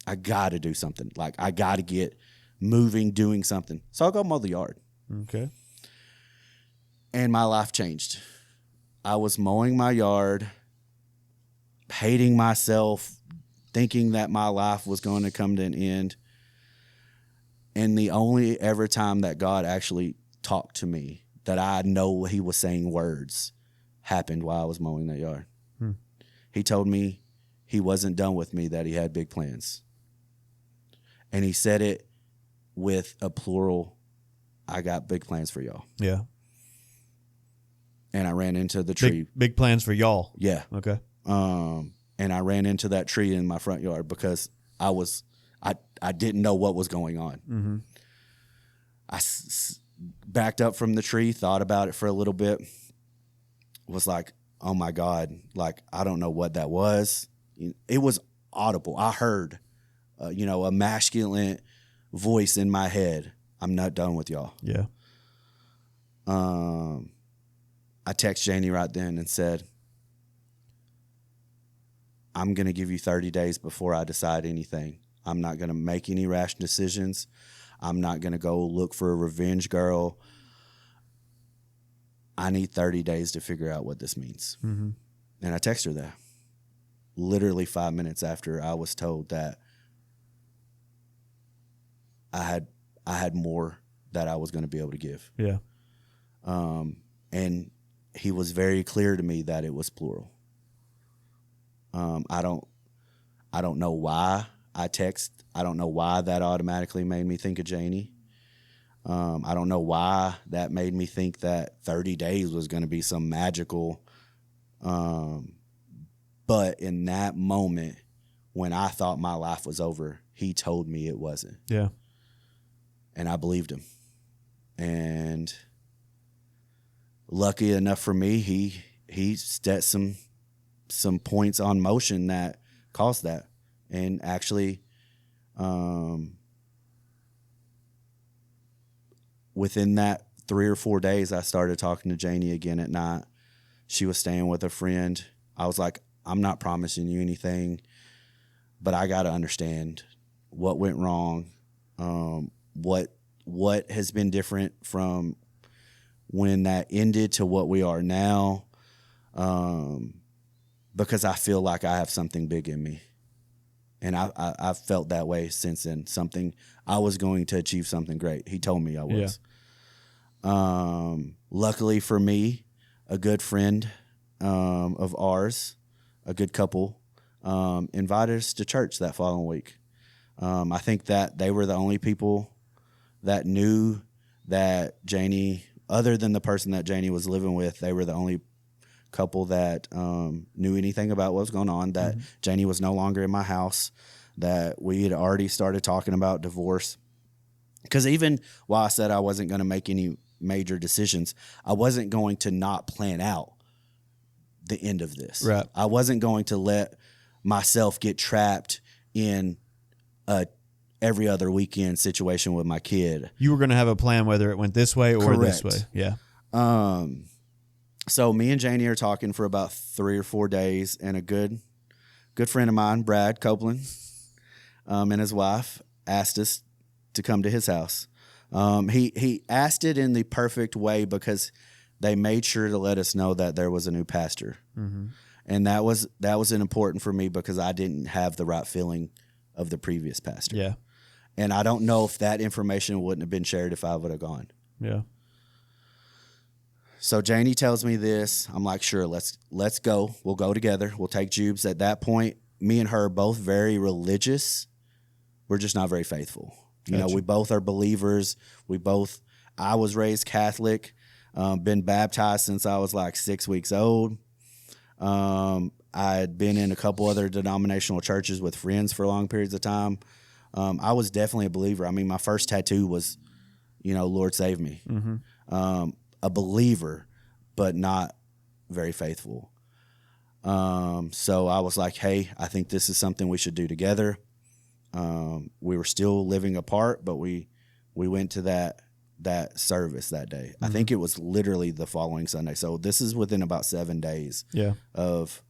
I got to do something. Like, I got to get moving, doing something. So I'll go mow the yard. Okay. And my life changed. I was mowing my yard, hating myself, thinking that my life was going to come to an end. And the only ever time that God actually talked to me, that I know he was saying words, happened while I was mowing that yard. He told me he wasn't done with me, that he had big plans. And he said it with a plural, I got big plans for y'all. Yeah. And I ran into the tree. Big plans for y'all. Yeah. Okay. And I ran into that tree in my front yard because I didn't know what was going on. Mm-hmm. I backed up from the tree, thought about it for a little bit, was like, oh my God, like, I don't know what that was. It was audible. I heard, a masculine voice in my head. I'm not done with y'all. Yeah. I text Janie right then and said, I'm going to give you 30 days before I decide anything. I'm not going to make any rash decisions. I'm not going to go look for a revenge girl. I need 30 days to figure out what this means. Mm-hmm. And I text her that literally 5 minutes after I was told that I had more that I was going to be able to give. Yeah. And he was very clear to me that it was plural. I don't know why I text. I don't know why that automatically made me think of Janie. I don't know why that made me think that 30 days was going to be some magical. But in that moment, when I thought my life was over, he told me it wasn't. Yeah. And I believed him. And lucky enough for me, he set some points on motion that caused that. And actually, within that 3 or 4 days, I started talking to Janie again at night. She was staying with a friend. I was like, I'm not promising you anything, but I got to understand what went wrong, what has been different from when that ended to what we are now, because I feel like I have something big in me. And I've felt that way since then. I was going to achieve something great. He told me I was. Yeah. Luckily for me, a good friend of ours, a good couple, invited us to church that following week. I think that they were the only people that knew that Janie, other than the person that Janie was living with, they were the only couple that knew anything about what was going on, that Janie was no longer in my house, that we had already started talking about divorce. Because even while I said I wasn't going to make any major decisions, I wasn't going to not plan out the end of this. Right. I wasn't going to let myself get trapped in a every other weekend situation with my kid. You were going to have a plan whether it went this way or Correct. this way. Yeah. So me and Janie are talking for about 3 or 4 days, and a good friend of mine, Brad Copeland, and his wife asked us to come to his house. He asked it in the perfect way because they made sure to let us know that there was a new pastor. Mm-hmm. And that was important for me because I didn't have the right feeling of the previous pastor. Yeah. And I don't know if that information wouldn't have been shared if I would have gone. Yeah. So Janie tells me this. I'm like, sure, let's go. We'll go together. We'll take Jubes. At that point, me and her are both very religious. We're just not very faithful. You know, we both are believers. I was raised Catholic. Been baptized since I was like 6 weeks old. I had been in a couple other denominational churches with friends for long periods of time. I was definitely a believer. I mean, my first tattoo was, Lord save me. A believer, but not very faithful. So I was like, hey, I think this is something we should do together. We were still living apart, but we went to that service that day. I think it was literally the following Sunday. So this is within about 7 days of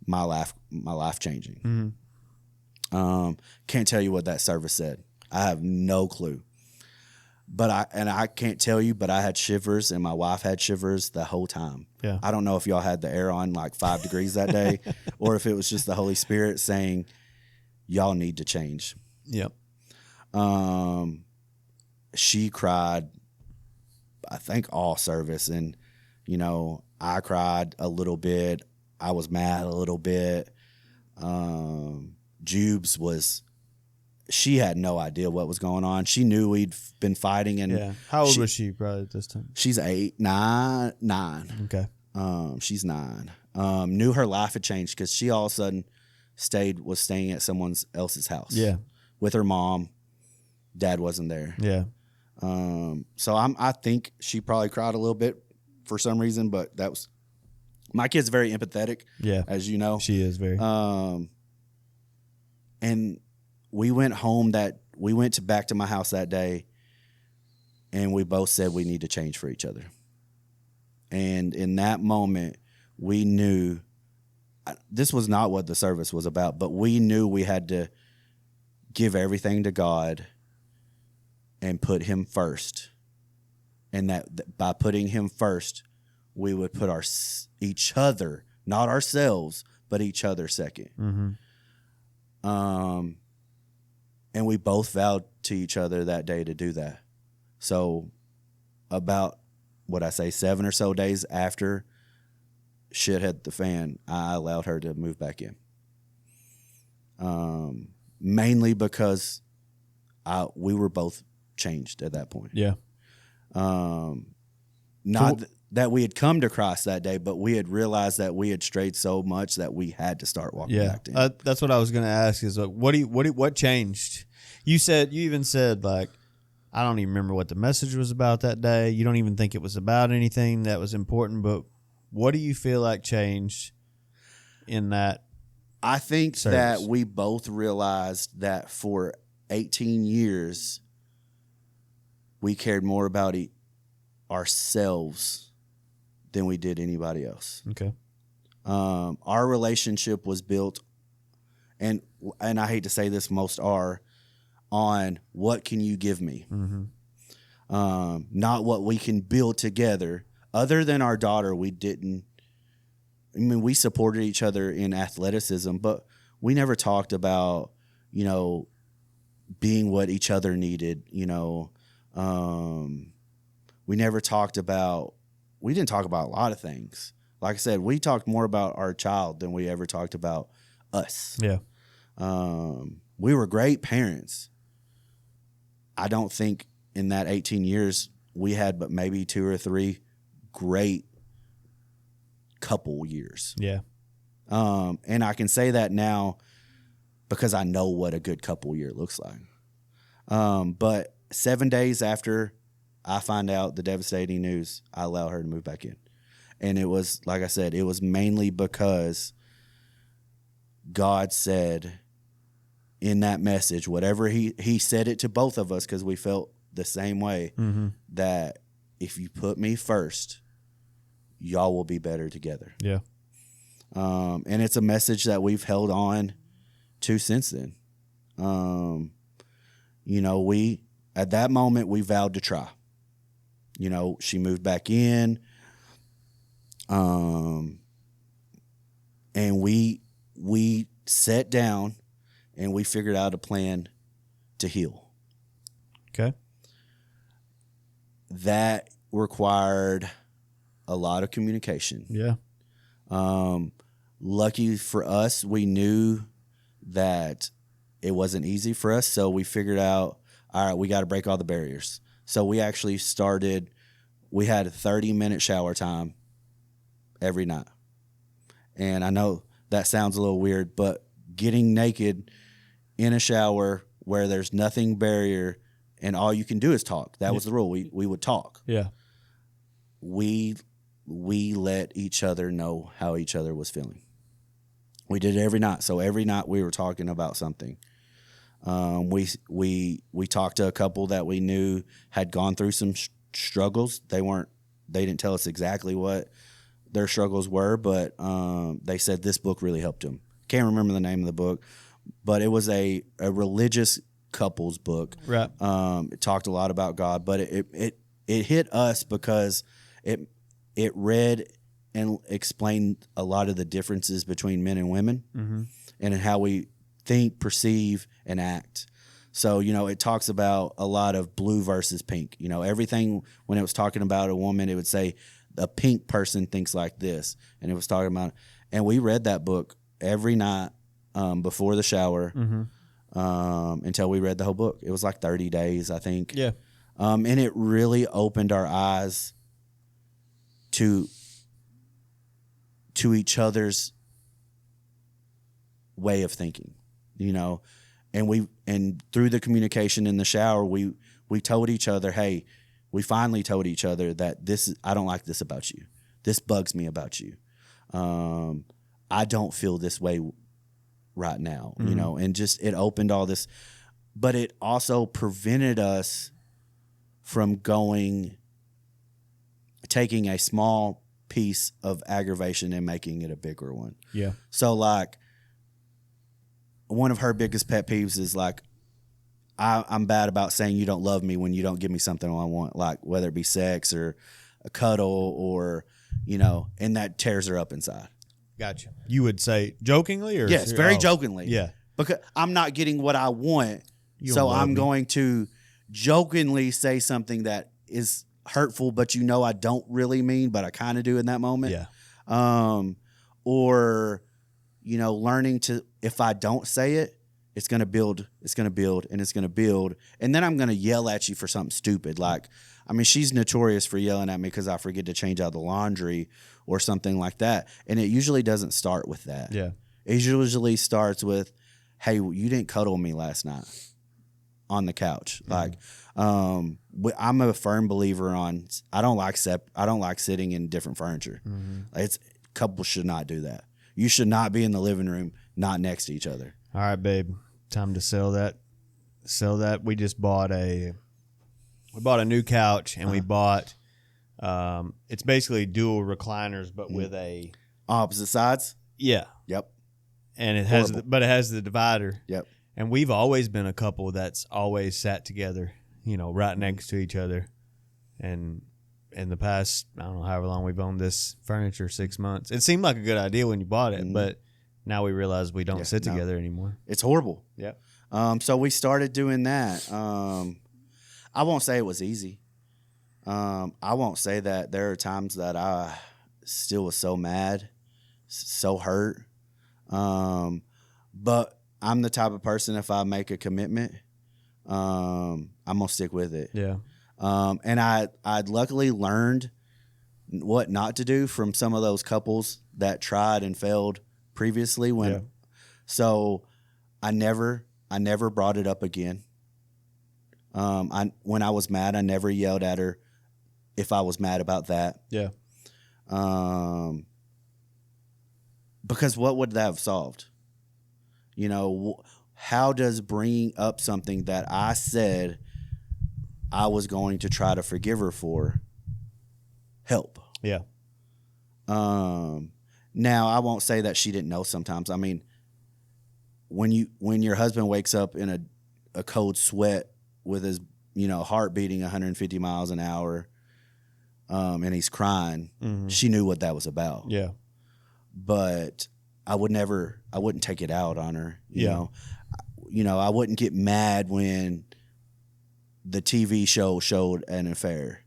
my life changing. Can't tell you what that service said. I have no clue. But I can't tell you, but I had shivers and my wife had shivers the whole time. Yeah. I don't know if y'all had the air on like 5 degrees that day or if it was just the Holy Spirit saying, y'all need to change. Yep. She cried, I think, all service. And, I cried a little bit. I was mad a little bit. Jubes she had no idea what was going on. She knew we'd been fighting. And how old was she probably at this time? She's 9. Okay. She's 9. Knew her life had changed because she all of a sudden was staying at someone else's house. Yeah. With her mom. Dad wasn't there. Yeah. So I think she probably cried a little bit for some reason, but my kid's very empathetic. Yeah. As you know. She is very. And we went back to my house that day, and we both said we need to change for each other. And in that moment, we knew this was not what the service was about, but we knew we had to give everything to God and put him first. And that by putting him first, we would put each other, not ourselves, but each other second. And we both vowed to each other that day to do that. So about, 7 or so days after shit hit the fan, I allowed her to move back in. Mainly because we were both changed at that point. Yeah. Not that we had come to Christ that day, but we had realized that we had strayed so much that we had to start walking back to him. That's what I was going to ask is like, what changed? You even said like, I don't even remember what the message was about that day. You don't even think it was about anything that was important, but what do you feel like changed in that? I think service? That we both realized that for 18 years, we cared more about ourselves than we did anybody else. Okay. Our relationship was built, and I hate to say this, most are, on what can you give me? Not what we can build together. Other than our daughter, we didn't. I mean, we supported each other in athleticism, but we never talked about, being what each other needed. We never talked about. We didn't talk about a lot of things. Like I said, we talked more about our child than we ever talked about us. Yeah. We were great parents. I don't think in that 18 years we had but maybe 2 or 3 great couple years. Yeah. And I can say that now because I know what a good couple year looks like. But 7 days after I find out the devastating news, I allow her to move back in. And it was, like I said, it was mainly because God said in that message, whatever he said it to both of us because we felt the same way, that if you put me first, y'all will be better together. Yeah. And it's a message that we've held on to since then. At that moment, we vowed to try. She moved back in. And we sat down and we figured out a plan to heal. Okay. That required a lot of communication. Yeah. Lucky for us, we knew that it wasn't easy for us, so we figured out, all right, we got to break all the barriers. So we actually started we had a 30-minute shower time every night. And I know that sounds a little weird, but getting naked in a shower where there's nothing barrier and all you can do is talk. That was the rule. We would talk. Yeah. We let each other know how each other was feeling. We did it every night. So every night we were talking about something. We talked to a couple that we knew had gone through some struggles. They didn't tell us exactly what their struggles were, but they said this book really helped them. Can't remember the name of the book, but it was a religious couples book. Right. It talked a lot about God, but it hit us because it read and explained a lot of the differences between men and women, mm-hmm. and in how we think, perceive, and act. So, it talks about a lot of blue versus pink. Everything, when it was talking about a woman, it would say a pink person thinks like this. And it was talking about, and we read that book every night before the shower, mm-hmm. Until we read the whole book. It was like 30 days, I think. Yeah. And it really opened our eyes to each other's way of thinking, and through the communication in the shower, we told each other, hey, we finally told each other that I don't like this about you. This bugs me about you. I don't feel this way right now, mm-hmm. And just, it opened all this, but it also prevented us from taking a small piece of aggravation and making it a bigger one. Yeah. So like, one of her biggest pet peeves is like, I'm bad about saying you don't love me when you don't give me something I want, like whether it be sex or a cuddle or, and that tears her up inside. Gotcha. You would say jokingly or? Yes, very jokingly. Yeah. Because I'm not getting what I want. So I'm going to jokingly say something that is hurtful, but I don't really mean, but I kind of do in that moment. Yeah. Or, learning to, if I don't say it, it's going to build, and it's going to build. And then I'm going to yell at you for something stupid. Like, she's notorious for yelling at me because I forget to change out the laundry or something like that. And it usually doesn't start with that. Yeah. It usually starts with, hey, you didn't cuddle me last night on the couch. Mm-hmm. Like, I'm a firm believer on, I don't like sitting in different furniture. Mm-hmm. Couples should not do that. You should not be in the living room, not next to each other. All right, babe. Time to sell that. We just bought a new couch, and we bought it's basically dual recliners, but with a opposite sides. Yeah. Yep. And it has the divider. Yep. And we've always been a couple that's always sat together, right next to each other. And in the past, I don't know however long we've owned this furniture, 6 months. It seemed like a good idea when you bought it, but now we realize we don't sit together anymore. It's horrible. Yeah. So we started doing that. I won't say it was easy. I won't say that there are times that I still was so mad, so hurt. But I'm the type of person, if I make a commitment, I'm going to stick with it. Yeah. And I'd luckily learned what not to do from some of those couples that tried and failed previously. So I never brought it up again. When I was mad, I never yelled at her if I was mad about that. Yeah. Because what would that have solved? How does bringing up something that I said I was going to try to forgive her for help? Yeah. Now, I won't say that she didn't know sometimes. When your husband wakes up in a cold sweat with his heart beating 150 miles an hour, and he's crying, mm-hmm. she knew what that was about. Yeah. But I wouldn't take it out on her. You know, I wouldn't get mad when the TV show showed an affair.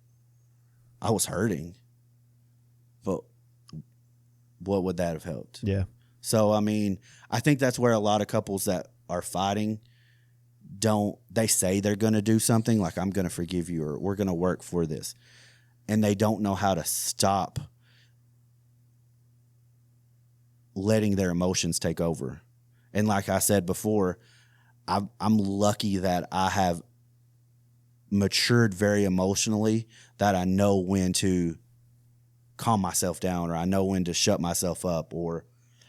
I was hurting, but what would that have helped? Yeah. So, I think that's where a lot of couples that are fighting they say they're going to do something like, I'm going to forgive you, or we're going to work for this. and they don't know how to stop letting their emotions take over. And like I said before, I'm lucky that I have matured very emotionally, that I know when to calm myself down, or I know when to shut myself up, or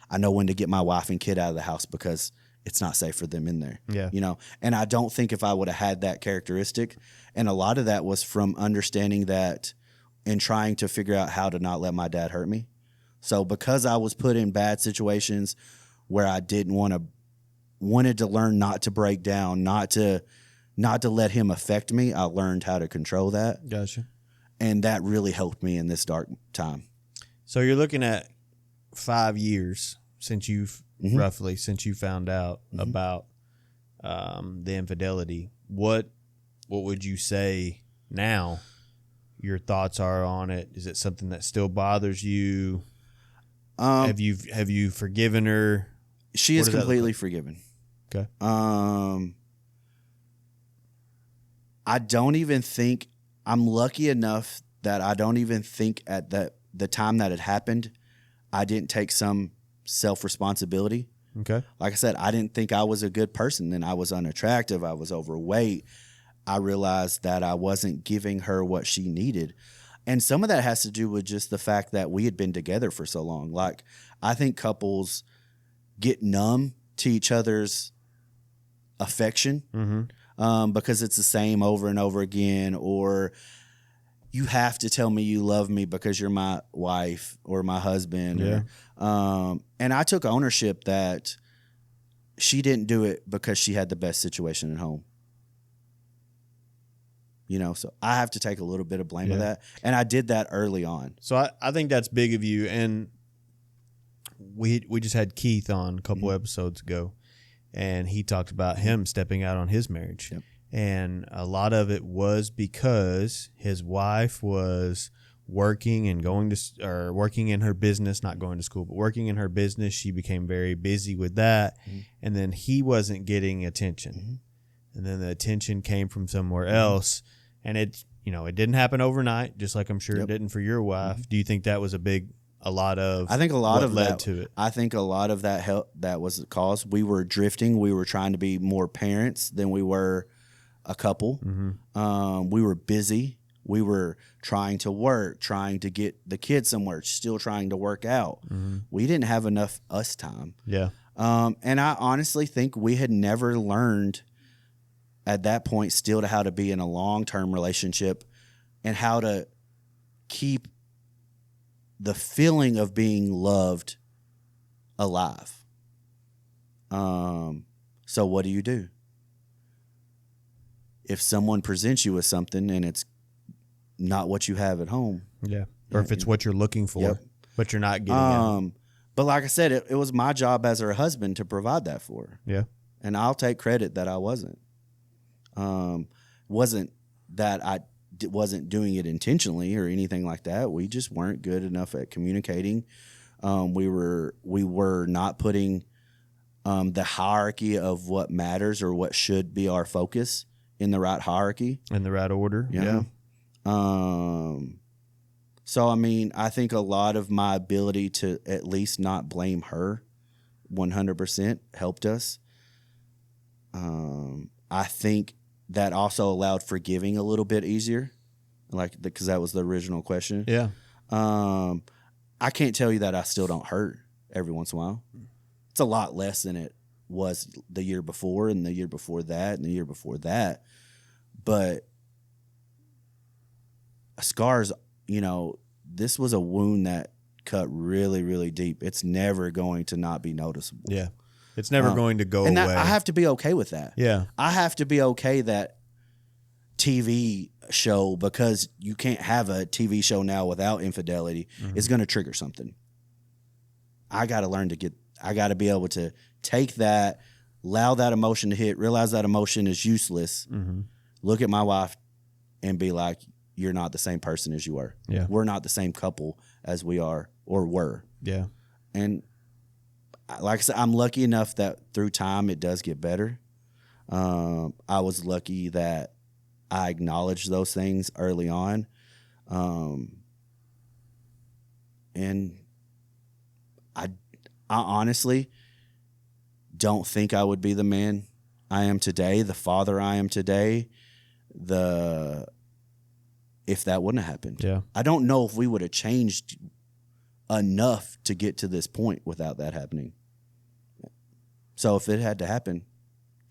I know when to get my wife and kid out of the house because it's not safe for them in there. Yeah. You know, and I don't think if I would have had that characteristic, and a lot of that was from understanding that and trying to figure out how to not let my dad hurt me. So because I was put in bad situations where I wanted to learn not to break down, not to let him affect me, I learned how to control that. Gotcha. And that really helped me in this dark time. So you're looking at 5 years since roughly since you found out about the infidelity. What would you say now your thoughts are on it? Is it something that still bothers you? Have you forgiven her? She is completely forgiven. Okay. I don't even think, I'm lucky enough that I don't even think at the time that it happened, I didn't take some self-responsibility. Okay. Like I said, I didn't think I was a good person, and I was unattractive. I was overweight. I realized that I wasn't giving her what she needed. And some of that has to do with just the fact that we had been together for so long. Like, I think couples get numb to each other's affection because it's the same over and over again, or you have to tell me you love me because you're my wife or my husband. Yeah. And I took ownership that she didn't do it because she had the best situation at home. You know, so I have to take a little bit of blame of that. And I did that early on. So I think that's big of you. And we just had Keith on a couple episodes ago, and he talked about him stepping out on his marriage. Yep. And a lot of it was because his wife was working and working in her business, not going to school, but working in her business. She became very busy with that. And then he wasn't getting attention. And then the attention came from somewhere else. And it didn't happen overnight, just like I'm sure it didn't for your wife. Do you think that was I think a lot of that to it. I think a lot of that that was the cause. We were drifting. We were trying to be more parents than we were a couple. We were busy. We were trying to work, trying to get the kids somewhere, still trying to work out. We didn't have enough us time. Yeah. And I honestly think we had never learned at that point still to how to be in a long-term relationship and how to keep the feeling of being loved alive. So what do? If someone presents you with something and it's not what you have at home. Yeah. Or if it's what you're looking for, but you're not getting it. But like I said, it was my job as her husband to provide that for her. Yeah. And I'll take credit that I wasn't. Wasn't that I wasn't doing it intentionally or anything like that. We just weren't good enough at communicating. We were not putting the hierarchy of what matters or what should be our focus in the right hierarchy. In the right order. Yeah. So, I mean, I think a lot of my ability to at least not blame her 100% helped us. I think that also allowed forgiving a little bit easier, because that was the original question. Yeah. I can't tell you that I still don't hurt every once in a while. It's a lot less than it was the year before and the year before that and the year before that. But scars, this was a wound that cut really, really deep. It's never going to not be noticeable. Yeah. It's never going to go away. I have to be okay with that. Yeah. I have to be okay that TV show, because you can't have a TV show now without infidelity, is going to trigger something. I got to learn I got to be able to take that, allow that emotion to hit, realize that emotion is useless, look at my wife and be like, you're not the same person as you were. Yeah. We're not the same couple as we are or were. Yeah. And like I said, I'm lucky enough that through time it does get better. I was lucky that I acknowledged those things early on. And I honestly don't think I would be the man I am today, the father I am today, if that wouldn't have happened. Yeah. I don't know if we would have changed enough to get to this point without that happening. So if it had to happen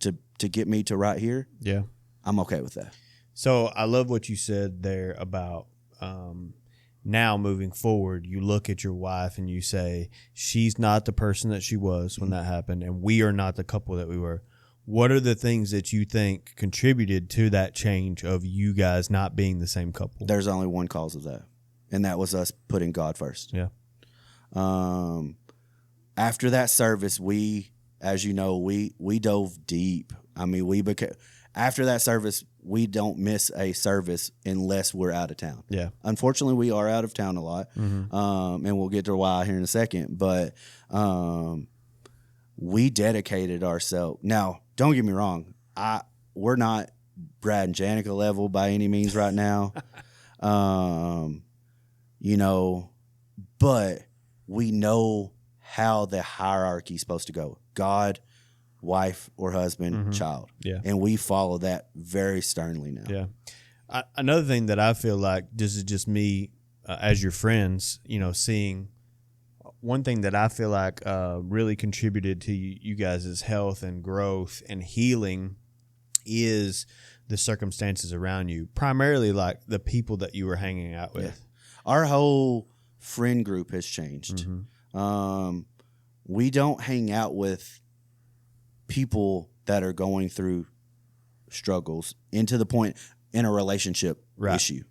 to get me to right here, Yeah. I'm okay with that. So I love what you said there about now moving forward, you look at your wife and you say, she's not the person that she was when that happened, and we are not the couple that we were. What are the things that you think contributed to that change of you guys not being the same couple? There's only one cause of that, and that was us putting God first. Yeah. After that service, as you know, we dove deep. I mean, after that service, we don't miss a service unless we're out of town. Yeah. Unfortunately, we are out of town a lot, and we'll get to why here in a second. But we dedicated ourselves. Now, don't get me wrong. We're not Brad and Janica level by any means right now. But we know how the hierarchy is supposed to go. God, wife or husband, child. Yeah. And we follow that very sternly now. Yeah. Another thing that I feel like, this is just me as your friends, seeing one thing that I feel like really contributed to you guys' health and growth and healing is the circumstances around you, primarily like the people that you were hanging out with. Yeah. Our whole friend group has changed. We don't hang out with people that are going through struggles into the point in a relationship issue.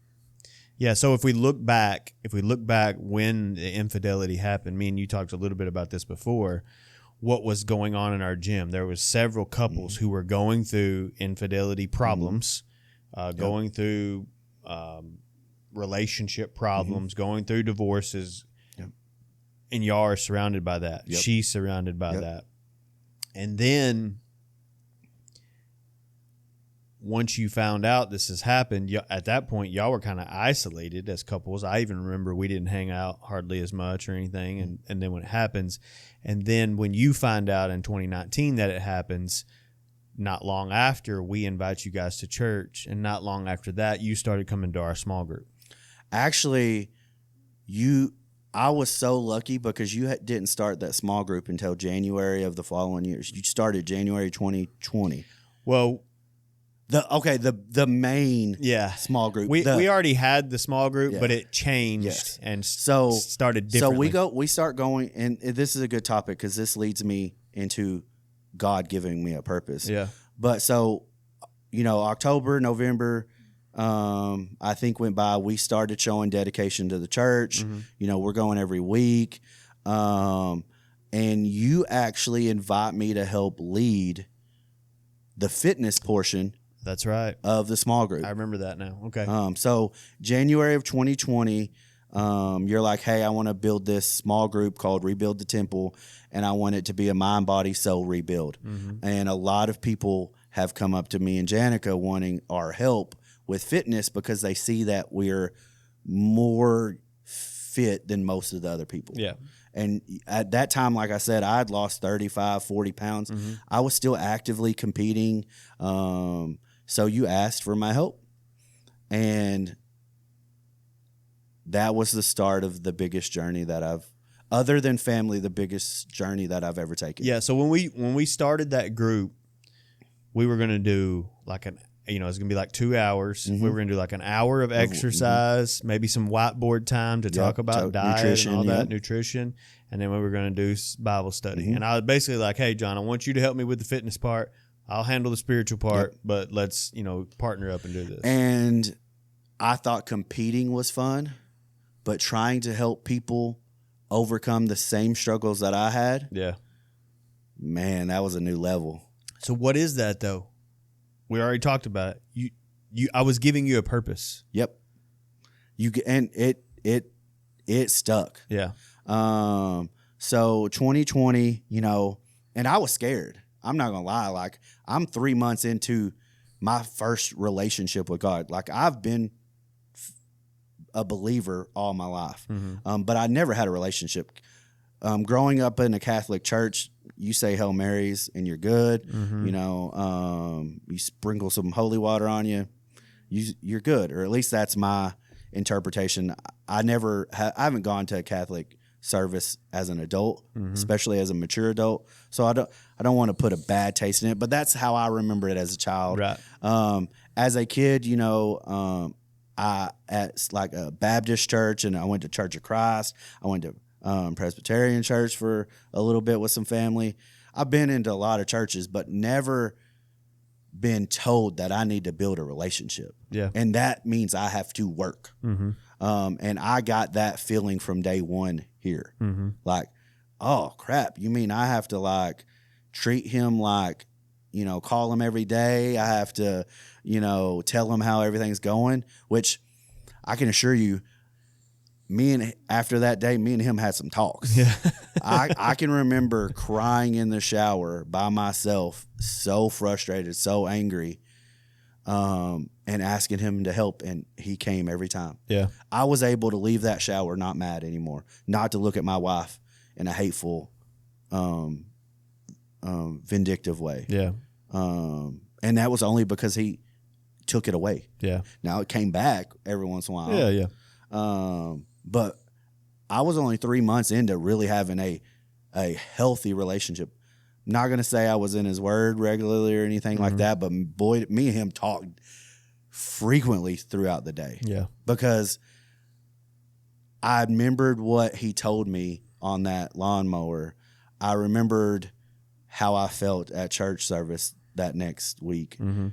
Yeah. So if we look back when the infidelity happened, me and you talked a little bit about this before, what was going on in our gym. There was several couples who were going through infidelity problems, going through relationship problems, going through divorces, and y'all are surrounded by that. She's surrounded by that. And then once you found out this has happened, at that point, y'all were kind of isolated as couples. I even remember we didn't hang out hardly as much or anything. And then when it happens, and then when you find out in 2019 that it happens, not long after, we invite you guys to church. And not long after that, you started coming to our small group. Actually, I was so lucky because you didn't start that small group until January of the following year. You started January 2020. Well, the main small group. We already had the small group, but it changed and started differently. So we start going, and this is a good topic because this leads me into God giving me a purpose. Yeah. But so, October, November, I think went by. We started showing dedication to the church. We're going every week. And you actually invite me to help lead the fitness portion. That's right. Of the small group. I remember that now. Okay. So January of 2020, you're like, hey, I want to build this small group called Rebuild the Temple, and I want it to be a mind, body, soul rebuild. And a lot of people have come up to me and Janica wanting our help with fitness because they see that we're more fit than most of the other people. Yeah. And at that time, like I said, I had lost 35, 40 pounds. I was still actively competing. So you asked for my help. And that was the start of the biggest journey that other than family, the biggest journey that I've ever taken. Yeah. So when we started that group, we were going to do like it's going to be like 2 hours. We were going to do like an hour of exercise, maybe some whiteboard time to talk about diet nutrition, and all that, nutrition. And then we were going to do Bible study. And I was basically like, hey, John, I want you to help me with the fitness part. I'll handle the spiritual part, but let's, partner up and do this. And I thought competing was fun, but trying to help people overcome the same struggles that I had. Yeah. Man, that was a new level. So what is that though? We already talked about it. I was giving you a purpose. Yep. And it stuck. Yeah. So 2020, and I was scared. I'm not gonna lie. Like, I'm 3 months into my first relationship with God. Like, I've been a believer all my life. Mm-hmm. But I never had a relationship. Growing up in a Catholic church, you say Hail Marys and you're good. Mm-hmm. You know, you sprinkle some holy water on you, you're good. Or at least that's my interpretation. I haven't gone to a Catholic service as an adult, especially as a mature adult. So I don't want to put a bad taste in it, but that's how I remember it as a child. Right. As a kid, you know, I at like a Baptist church, and I went to Church of Christ. I went to Presbyterian church for a little bit with some family. I've been into a lot of churches, but never been told that I need to build a relationship. Yeah. And that means I have to work. Mm-hmm. And I got that feeling from day one here. Mm-hmm. Like, oh crap, you mean I have to like treat him like, you know, call him every day. I have to, you know, tell him how everything's going, which I can assure you, after that day, me and him had some talks. Yeah. I can remember crying in the shower by myself, so frustrated, so angry, and asking him to help, and he came every time. Yeah. I was able to leave that shower not mad anymore, not to look at my wife in a hateful, vindictive way. Yeah. And that was only because he took it away. Yeah. Now it came back every once in a while. Yeah. Yeah. But I was only 3 months into really having a healthy relationship. Not going to say I was in his word regularly or anything like that, but boy, me and him talked frequently throughout the day. Yeah. Because I remembered what he told me on that lawnmower. I remembered how I felt at church service that next week. Mm-hmm.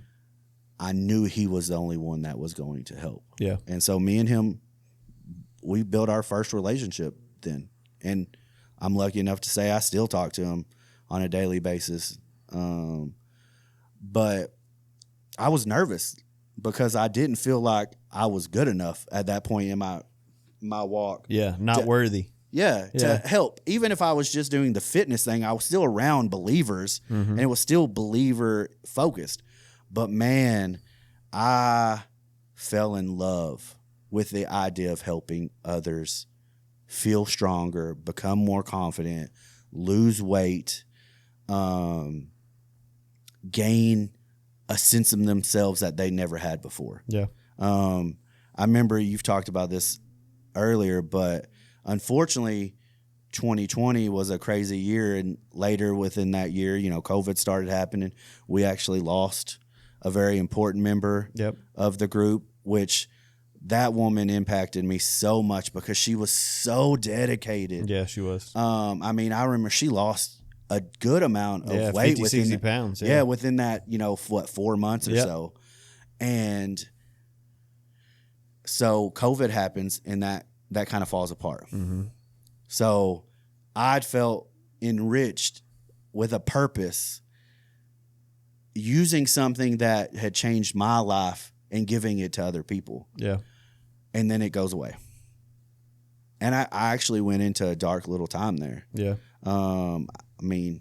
I knew he was the only one that was going to help. Yeah. And so me and him, we built our first relationship then. And I'm lucky enough to say I still talk to him on a daily basis. But I was nervous because I didn't feel like I was good enough at that point in my walk. Yeah. Not worthy. Yeah, to help. Even if I was just doing the fitness thing, I was still around believers, and it was still believer focused. But man, I fell in love with the idea of helping others feel stronger, become more confident, lose weight, gain a sense of themselves that they never had before. Yeah. I remember you've talked about this earlier, but unfortunately, 2020 was a crazy year, and later within that year, you know, COVID started happening. We actually lost a very important member of the group, which that woman impacted me so much because she was so dedicated. Yeah, she was. I mean, I remember she lost a good amount of weight 50, within 60 pounds. Yeah, within that, you know, 4 months or so. And so COVID happens, and that kind of falls apart. Mm-hmm. So I'd felt enriched with a purpose, using something that had changed my life and giving it to other people. Yeah. And then it goes away. And I actually went into a dark little time there. Yeah. I mean,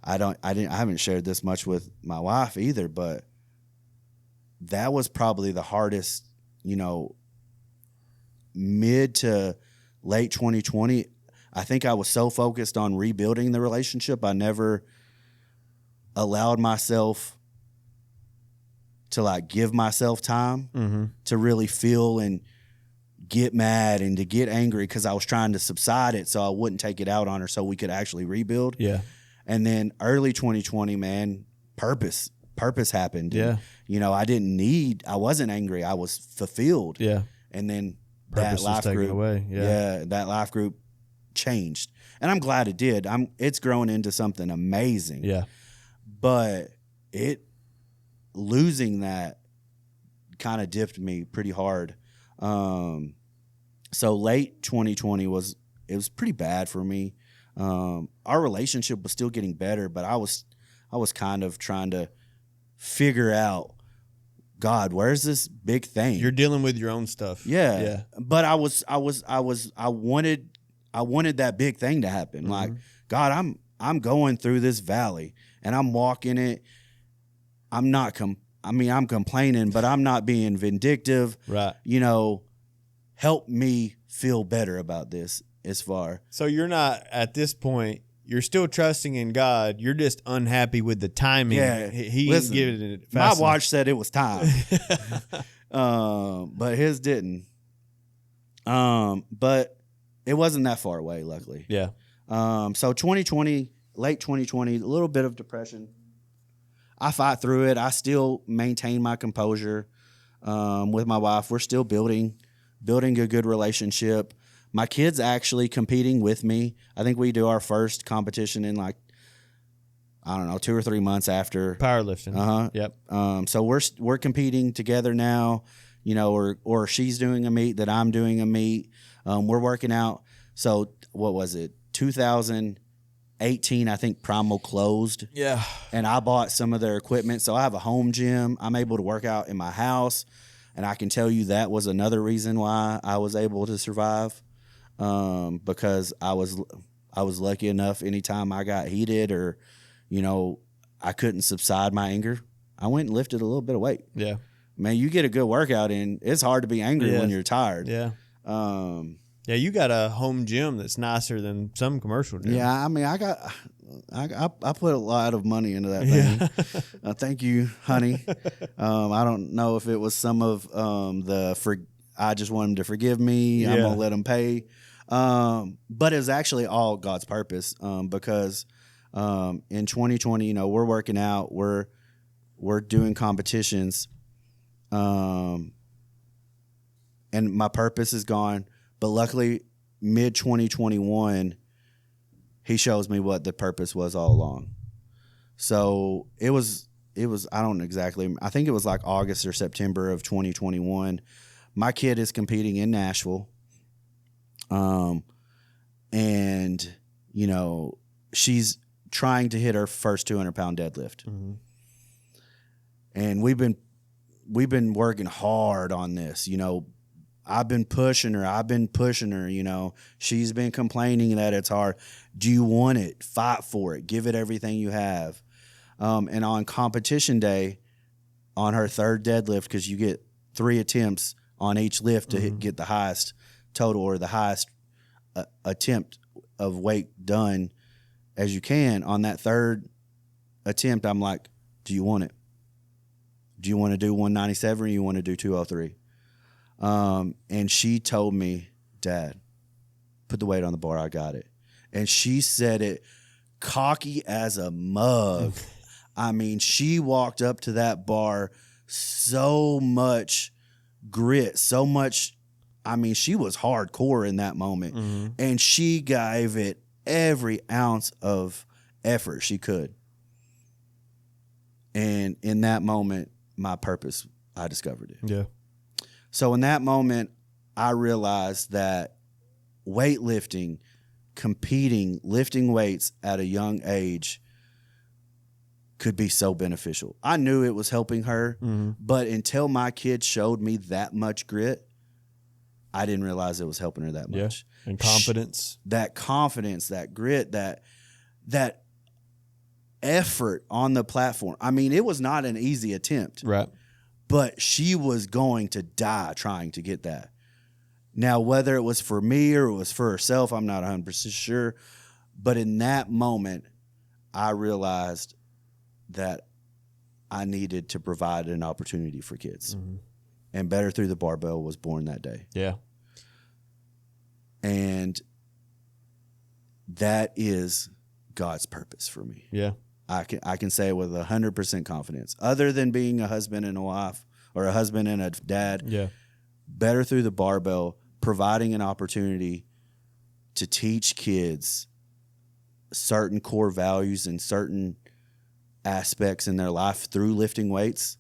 I haven't shared this much with my wife either, but that was probably the hardest, you know, mid to late 2020. I think I was so focused on rebuilding the relationship, I never allowed myself to like give myself time to really feel and get mad and to get angry, because I was trying to subside it so I wouldn't take it out on her so we could actually rebuild. Yeah. And then early 2020, man, purpose happened. Yeah. And, you know, I wasn't angry. I was fulfilled. Yeah. And then Purpose that life was taken group, away. Yeah. that life group changed. And I'm glad it did. It's grown into something amazing. Yeah. But losing that kind of dipped me pretty hard. So late 2020 was pretty bad for me. Our relationship was still getting better, but I was kind of trying to figure out, God, where's this big thing? You're dealing with your own stuff. Yeah. Yeah. But I wanted that big thing to happen. Like, God, I'm going through this valley and I'm walking it. I'm complaining, but I'm not being vindictive. Right. You know, help me feel better about this as far. So you're not at this point. You're still trusting in God. You're just unhappy with the timing. Yeah, He listen, didn't give it my fast watch said it was time, but his didn't. But it wasn't that far away, luckily. Yeah. So 2020, late 2020, a little bit of depression. I fought through it. I still maintain my composure with my wife. We're still building a good relationship. My kid's actually competing with me. I think we do our first competition in like, I don't know, 2 or 3 months after Powerlifting. Yep. So we're competing together now, you know, or she's doing a meet that I'm doing a meet. We're working out. So what was it? 2018, I think Primal closed. Yeah. And I bought some of their equipment. So I have a home gym. I'm able to work out in my house. And I can tell you that was another reason why I was able to survive. Because I was lucky enough anytime I got heated or, you know, I couldn't subside my anger, I went and lifted a little bit of weight. Yeah. Man, you get a good workout in, it's hard to be angry when you're tired. Yeah. Yeah, you got a home gym that's nicer than some commercial gym. Yeah, I mean, I put a lot of money into that thing. Yeah. Thank you, honey. I don't know if it was some of I just want him to forgive me. I'm gonna let him pay. But it's actually all God's purpose. Because in 2020, you know, we're working out, we're doing competitions, and my purpose is gone. But luckily, mid 2021, he shows me what the purpose was all along. So it was I don't exactly, I think it was like August or September of 2021. My kid is competing in Nashville. And you know, she's trying to hit her first 200-pound deadlift. Mm-hmm. And we've been working hard on this, you know. I've been pushing her, you know. She's been complaining that it's hard. Do you want it? Fight for it. Give it everything you have. And on competition day, on her third deadlift, because you get 3 attempts on each lift to get the highest total or the highest attempt of weight done as you can. On that third attempt, I'm like, do you want it? Do you want to do 197 or you want to do 203? And she told me, Dad, put the weight on the bar. I got it. And she said it cocky as a mug. I mean, she walked up to that bar so much grit, so much. I mean, she was hardcore in that moment. Mm-hmm. And she gave it every ounce of effort she could. And in that moment, my purpose, I discovered it. Yeah. So in that moment, I realized that weightlifting, competing, lifting weights at a young age could be so beneficial. I knew it was helping her, but until my kid showed me that much grit, I didn't realize it was helping her that much. Yeah. And confidence. That confidence, that grit, that effort on the platform. I mean, it was not an easy attempt. Right. But she was going to die trying to get that. Now, whether it was for me or it was for herself, I'm not 100% sure. But in that moment, I realized that I needed to provide an opportunity for kids. Mm-hmm. And Better Through the Barbell was born that day. Yeah. And that is God's purpose for me. Yeah. I can say it with 100% confidence. Other than being a husband and a wife or a husband and a dad, Better Through the Barbell, providing an opportunity to teach kids certain core values and certain aspects in their life through lifting weights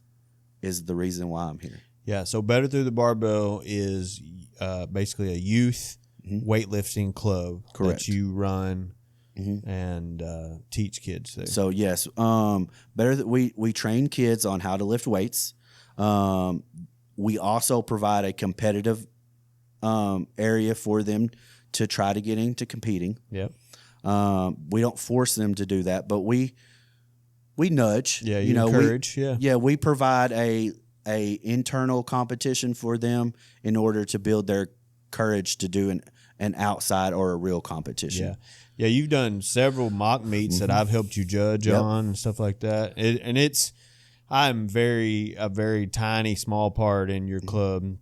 is the reason why I'm here. Yeah, so Better Through the Barbell is basically a youth weightlifting club that you run and teach kids there. So yes, we train kids on how to lift weights. We also provide a competitive area for them to try to get into competing. Yep. We don't force them to do that, but we nudge. Yeah, you encourage. We provide a internal competition for them in order to build their courage to do an outside or a real competition. Yeah. Yeah, you've done several mock meets that I've helped you judge on and stuff like that. I'm a very tiny, small part in your club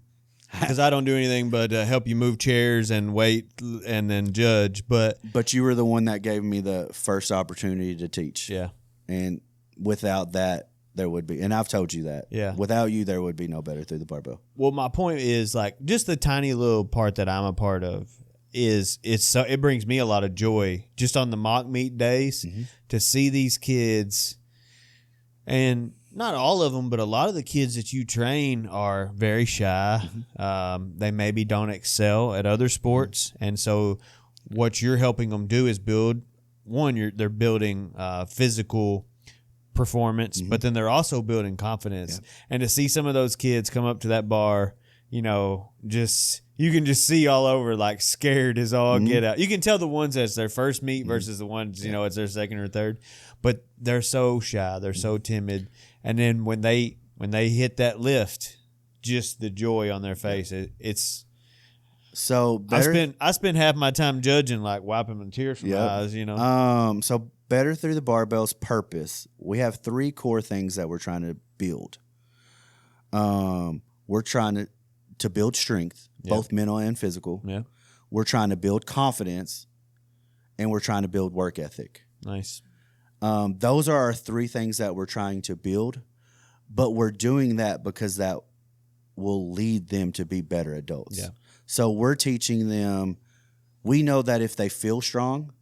because I don't do anything but help you move chairs and wait and then judge. But you were the one that gave me the first opportunity to teach. Yeah. And without that, there would be, and I've told you that. Yeah. Without you, there would be no Better Through the Barbell. Well, my point is like just the tiny little part that I'm a part of it brings me a lot of joy just on the mock meet days to see these kids, and not all of them, but a lot of the kids that you train are very shy. They maybe don't excel at other sports, and so what you're helping them do is build they're building physical performance, but then they're also building confidence. And to see some of those kids come up to that bar, you can just see all over like scared as all get out. You can tell the ones that's their first meet versus the ones, it's their second or third, but they're so shy. They're so timid. And then when they hit that lift, just the joy on their face, it's so I spend half my time judging, like wiping my tears from my eyes, So Better Through the Barbell's purpose, we have 3 core things that we're trying to build. We're trying to build strength, both mental and physical. Yeah. We're trying to build confidence, and we're trying to build work ethic. Nice. Those are our 3 things that we're trying to build, but we're doing that because that will lead them to be better adults. Yeah. So we're teaching them, we know that if they feel strong,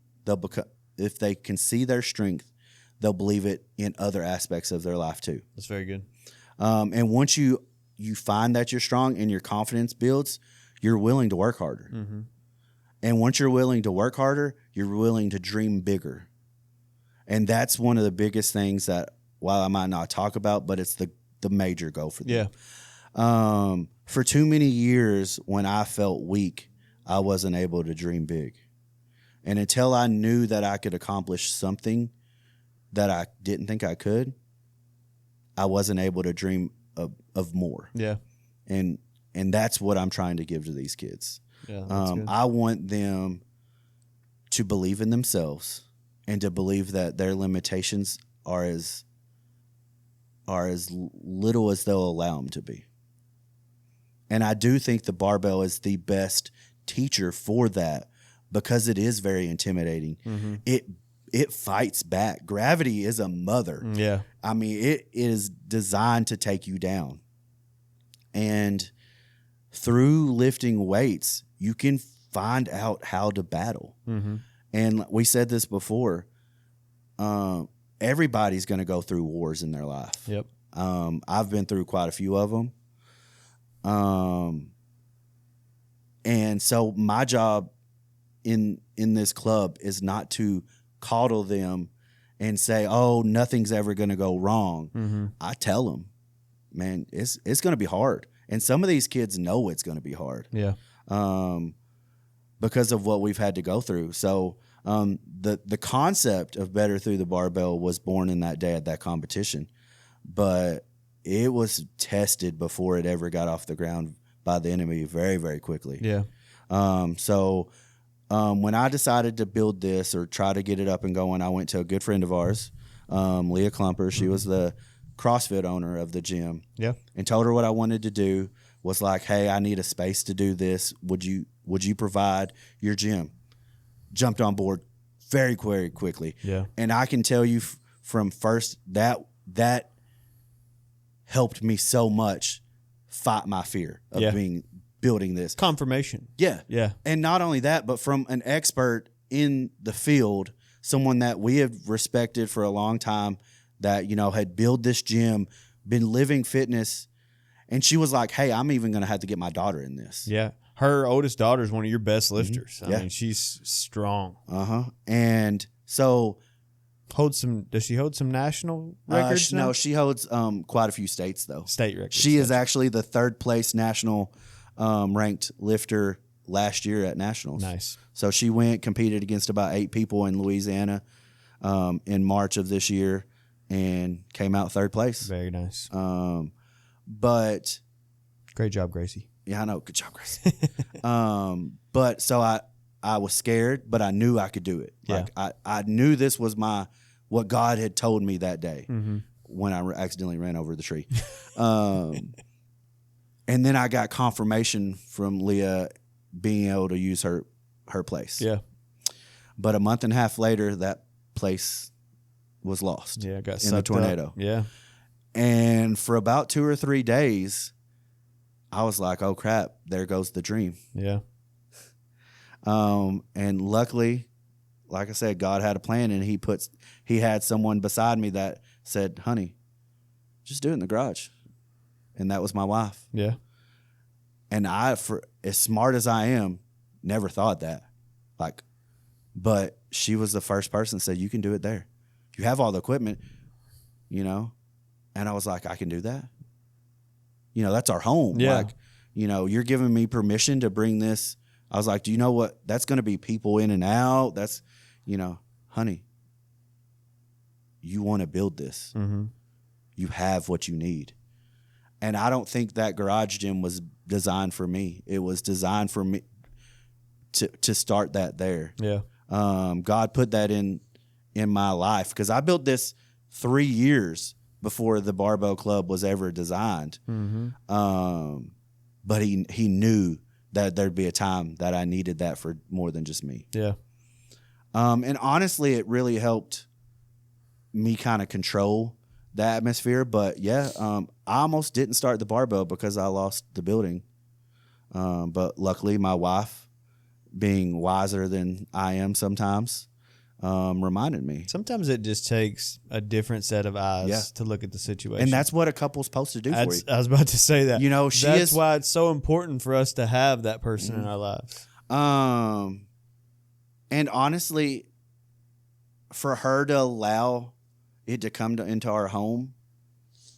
if they can see their strength, they'll believe it in other aspects of their life too. That's very good. And once you find that you're strong and your confidence builds, you're willing to work harder. And once you're willing to work harder, you're willing to dream bigger. And that's one of the biggest things that, while I might not talk about, but it's the major goal for them. Yeah. For too many years, when I felt weak, I wasn't able to dream big. And until I knew that I could accomplish something that I didn't think I could, I wasn't able to dream of more. Yeah. And that's what I'm trying to give to these kids. Yeah. That's good. I want them to believe in themselves and to believe that their limitations are as little as they'll allow them to be. And I do think the barbell is the best teacher for that because it is very intimidating. It fights back. Gravity is a mother. Yeah. I mean, it is designed to take you down. And through lifting weights, you can find out how to battle. And we said this before, everybody's going to go through wars in their life. Yep. I've been through quite a few of them. And so my job in this club is not to coddle them and say, oh, nothing's ever going to go wrong. I tell them, man, it's going to be hard. And some of these kids know it's going to be hard. Yeah. Because of what we've had to go through. So the concept of Better Through the Barbell was born in that day at that competition, but it was tested before it ever got off the ground by the enemy very, very quickly. Yeah. So when I decided to build this or try to get it up and going, I went to a good friend of ours, Leah Klumper. She was the CrossFit owner of the gym. Yeah. And told her what I wanted to do. Was like, hey, I need a space to do this. Would you provide your gym? Jumped on board very, very quickly. Yeah. And I can tell you from first that helped me so much fight my fear of building this. Confirmation. Yeah. Yeah. And not only that, but from an expert in the field, someone that we have respected for a long time that, had built this gym, been living fitness. And she was like, hey, I'm even going to have to get my daughter in this. Yeah. Her oldest daughter is one of your best lifters. I mean, she's strong. And so does she hold some national records now? No, she holds quite a few states, though. State records. She is actually the 3rd place national ranked lifter last year at nationals. Nice. So she competed against about 8 people in Louisiana in March of this year and came out 3rd place. Very nice. But great job, Gracie. Yeah, I know. Good job, Grace. But so I was scared, but I knew I could do it. Yeah. Like I knew this was what God had told me that day Mm-hmm. when I accidentally ran over the tree. And then I got confirmation from Leah being able to use her place. Yeah. But a month and a half later, that place was lost. Yeah. Got in the tornado. Up. Yeah. And for about 2 or 3 days, I was like, "Oh crap! There goes the dream." Yeah. And luckily, like I said, God had a plan, and He had someone beside me that said, "Honey, just do it in the garage," and that was my wife. Yeah. And I, for as smart as I am, never thought that. Like, but she was the first person that said, "You can do it there. You have all the equipment, you know." And I was like, "I can do that. You know, that's our home. Yeah. Like, you know, you're giving me permission to bring this." I was like, "Do you know what? That's going to be people in and out. That's, you know, honey, you want to build this. Mm-hmm. You have what you need." And I don't think that garage gym was designed for me. It was designed for me to start that there. Yeah. God put that in my life because I built this 3 years before the Barbell Club was ever designed. Mm-hmm. But he knew that there'd be a time that I needed that for more than just me. Yeah. And honestly, it really helped me kind of control the atmosphere. But yeah, I almost didn't start the barbell because I lost the building. But luckily, my wife, being wiser than I am sometimes, reminded me. Sometimes it just takes a different set of eyes to look at the situation. And that's what a couple's supposed to do for you. I was about to say that. You know, that's why it's so important for us to have that person in our lives. And honestly, for her to allow it to come into our home,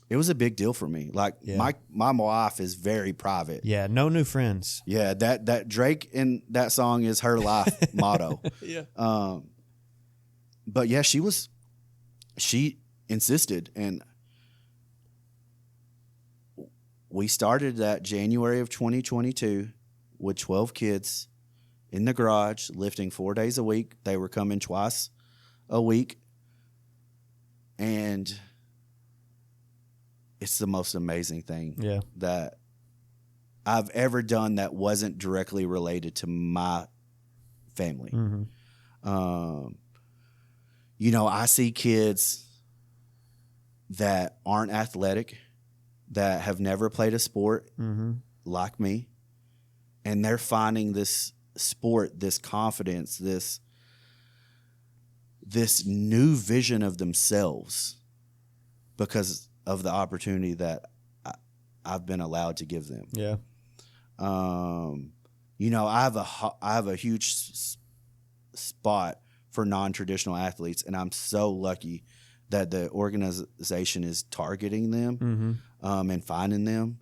it was a big deal for me. Like my wife is very private. Yeah, no new friends. Yeah, that Drake in that song is her life motto. Yeah. But yeah, she insisted, and we started that January of 2022 with 12 kids in the garage, lifting 4 days a week. They were coming twice a week. And it's the most amazing thing that I've ever done that wasn't directly related to my family. Mm-hmm. You know, I see kids that aren't athletic, that have never played a sport like me, and they're finding this sport, this confidence, this new vision of themselves because of the opportunity that I've been allowed to give them. Yeah. You know, I have a huge spot for non-traditional athletes, and I'm so lucky that the organization is targeting them and finding them.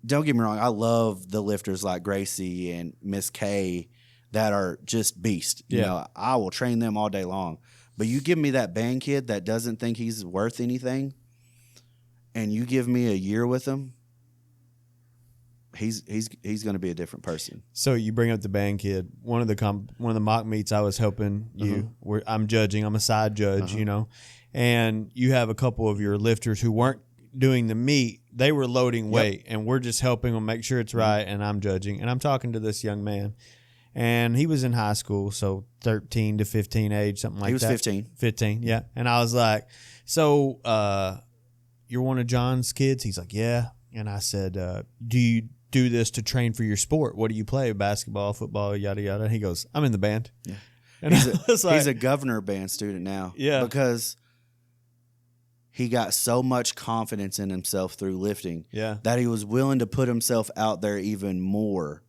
Don't get me wrong, I love the lifters like Gracie and Miss K that are just beasts. You know, I will train them all day long. But you give me that band kid that doesn't think he's worth anything, and you give me a year with him, he's going to be a different person. So you bring up the band kid. One of the mock meets I was helping you. Where I'm judging. I'm a side judge, you know, and you have a couple of your lifters who weren't doing the meet. They were loading weight, and we're just helping them make sure it's right. And I'm judging, and I'm talking to this young man, and he was in high school, so 13 to 15 age, something like that. He was 15. 15, yeah. And I was like, "So, you're one of John's kids?" He's like, "Yeah." And I said, "Do you do this to train for your sport? What do you play? Basketball, football, yada yada?" He goes, "I'm in the band." Yeah. And He's a governor band student now. Yeah. Because he got so much confidence in himself through lifting that he was willing to put himself out there even more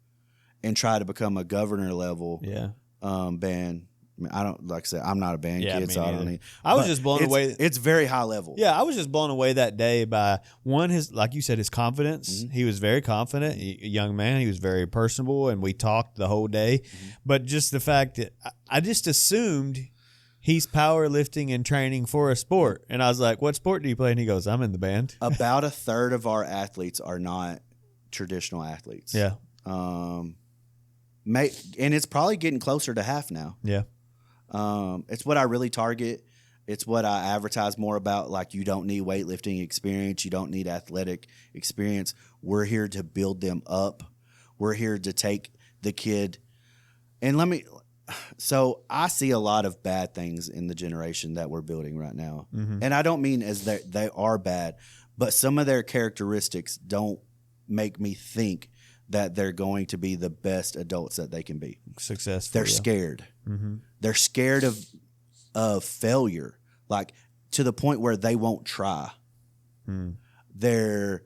and try to become a governor level band. I mean, I don't, like I said, I'm not a band kid, so I don't need. I was just blown away. It's very high level. Yeah, I was just blown away that day by his, like you said, his confidence. He was very confident, a young man. He was very personable, and we talked the whole day. But just the fact that I just assumed he's powerlifting and training for a sport, and I was like, "What sport do you play?" And he goes, "I'm in the band." About a third of our athletes are not traditional athletes. Yeah. And it's probably getting closer to half now. Yeah. It's what I really target. It's what I advertise more about. Like, you don't need weightlifting experience. You don't need athletic experience. We're here to build them up. We're here to take the kid. And so I see a lot of bad things in the generation that we're building right now. Mm-hmm. And I don't mean as they are bad, but some of their characteristics don't make me think that they're going to be the best adults that they can be. Successful. They're scared. Mm-hmm. They're scared of failure, like to the point where they won't try. Mm. Their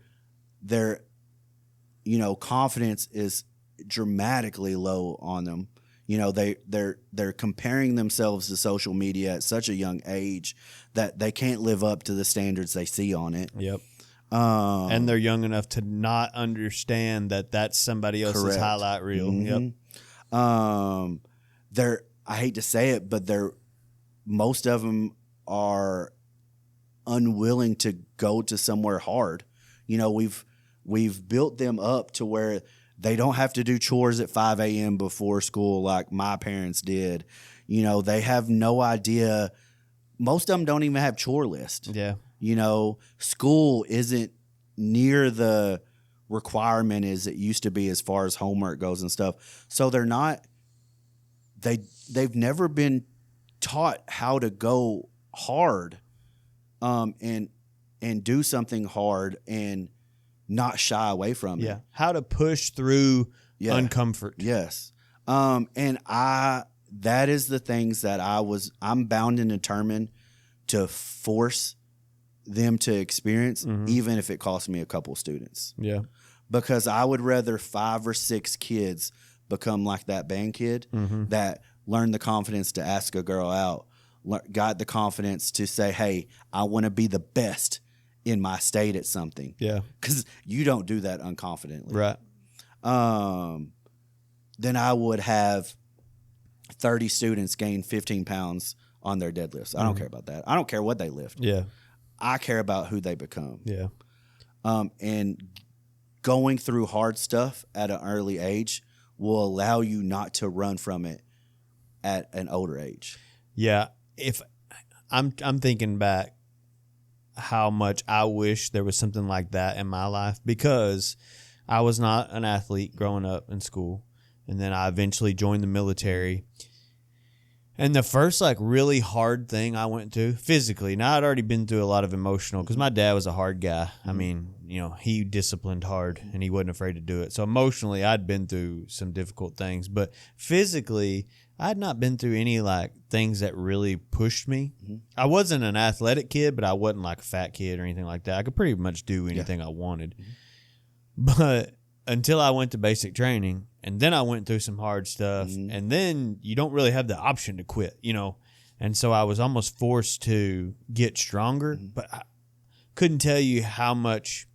confidence is dramatically low on them. They're comparing themselves to social media at such a young age that they can't live up to the standards they see on it. Yep. And they're young enough to not understand that that's somebody else's correct. highlight reel. Mm-hmm. Yep. I hate to say it, but most of them are unwilling to go to somewhere hard. We've built them up to where they don't have to do chores at 5 a.m. before school like my parents did. They have no idea. Most of them don't even have chore list. Yeah. School isn't near the requirement as it used to be as far as homework goes and stuff. So they've never been taught how to go hard and do something hard and not shy away from it. Yeah. How to push through uncomfort. Yes. And that is the things that I'm bound and determined to force them to experience, even if it costs me a couple students. Yeah. Because I would rather 5 or 6 kids become like that band kid that learned the confidence to ask a girl out, got the confidence to say, hey, I want to be the best in my state at something. Yeah. Because you don't do that unconfidently. Right. Then I would have 30 students gain 15 pounds on their deadlifts. I don't care about that. I don't care what they lift. Yeah. I care about who they become. Yeah. And going through hard stuff at an early age will allow you not to run from it at an older age. Yeah. If I'm thinking back how much I wish there was something like that in my life, because I was not an athlete growing up in school. And then I eventually joined the military. And the first really hard thing I went through physically, now I'd already been through a lot of emotional, because my dad was a hard guy. I mean, he disciplined hard and he wasn't afraid to do it. So emotionally, I'd been through some difficult things, but physically, I'd not been through any things that really pushed me. Mm-hmm. I wasn't an athletic kid, but I wasn't a fat kid or anything like that. I could pretty much do anything I wanted. Mm-hmm. But until I went to basic training, and then I went through some hard stuff, and then you don't really have the option to quit, And so I was almost forced to get stronger, but I couldn't tell you how much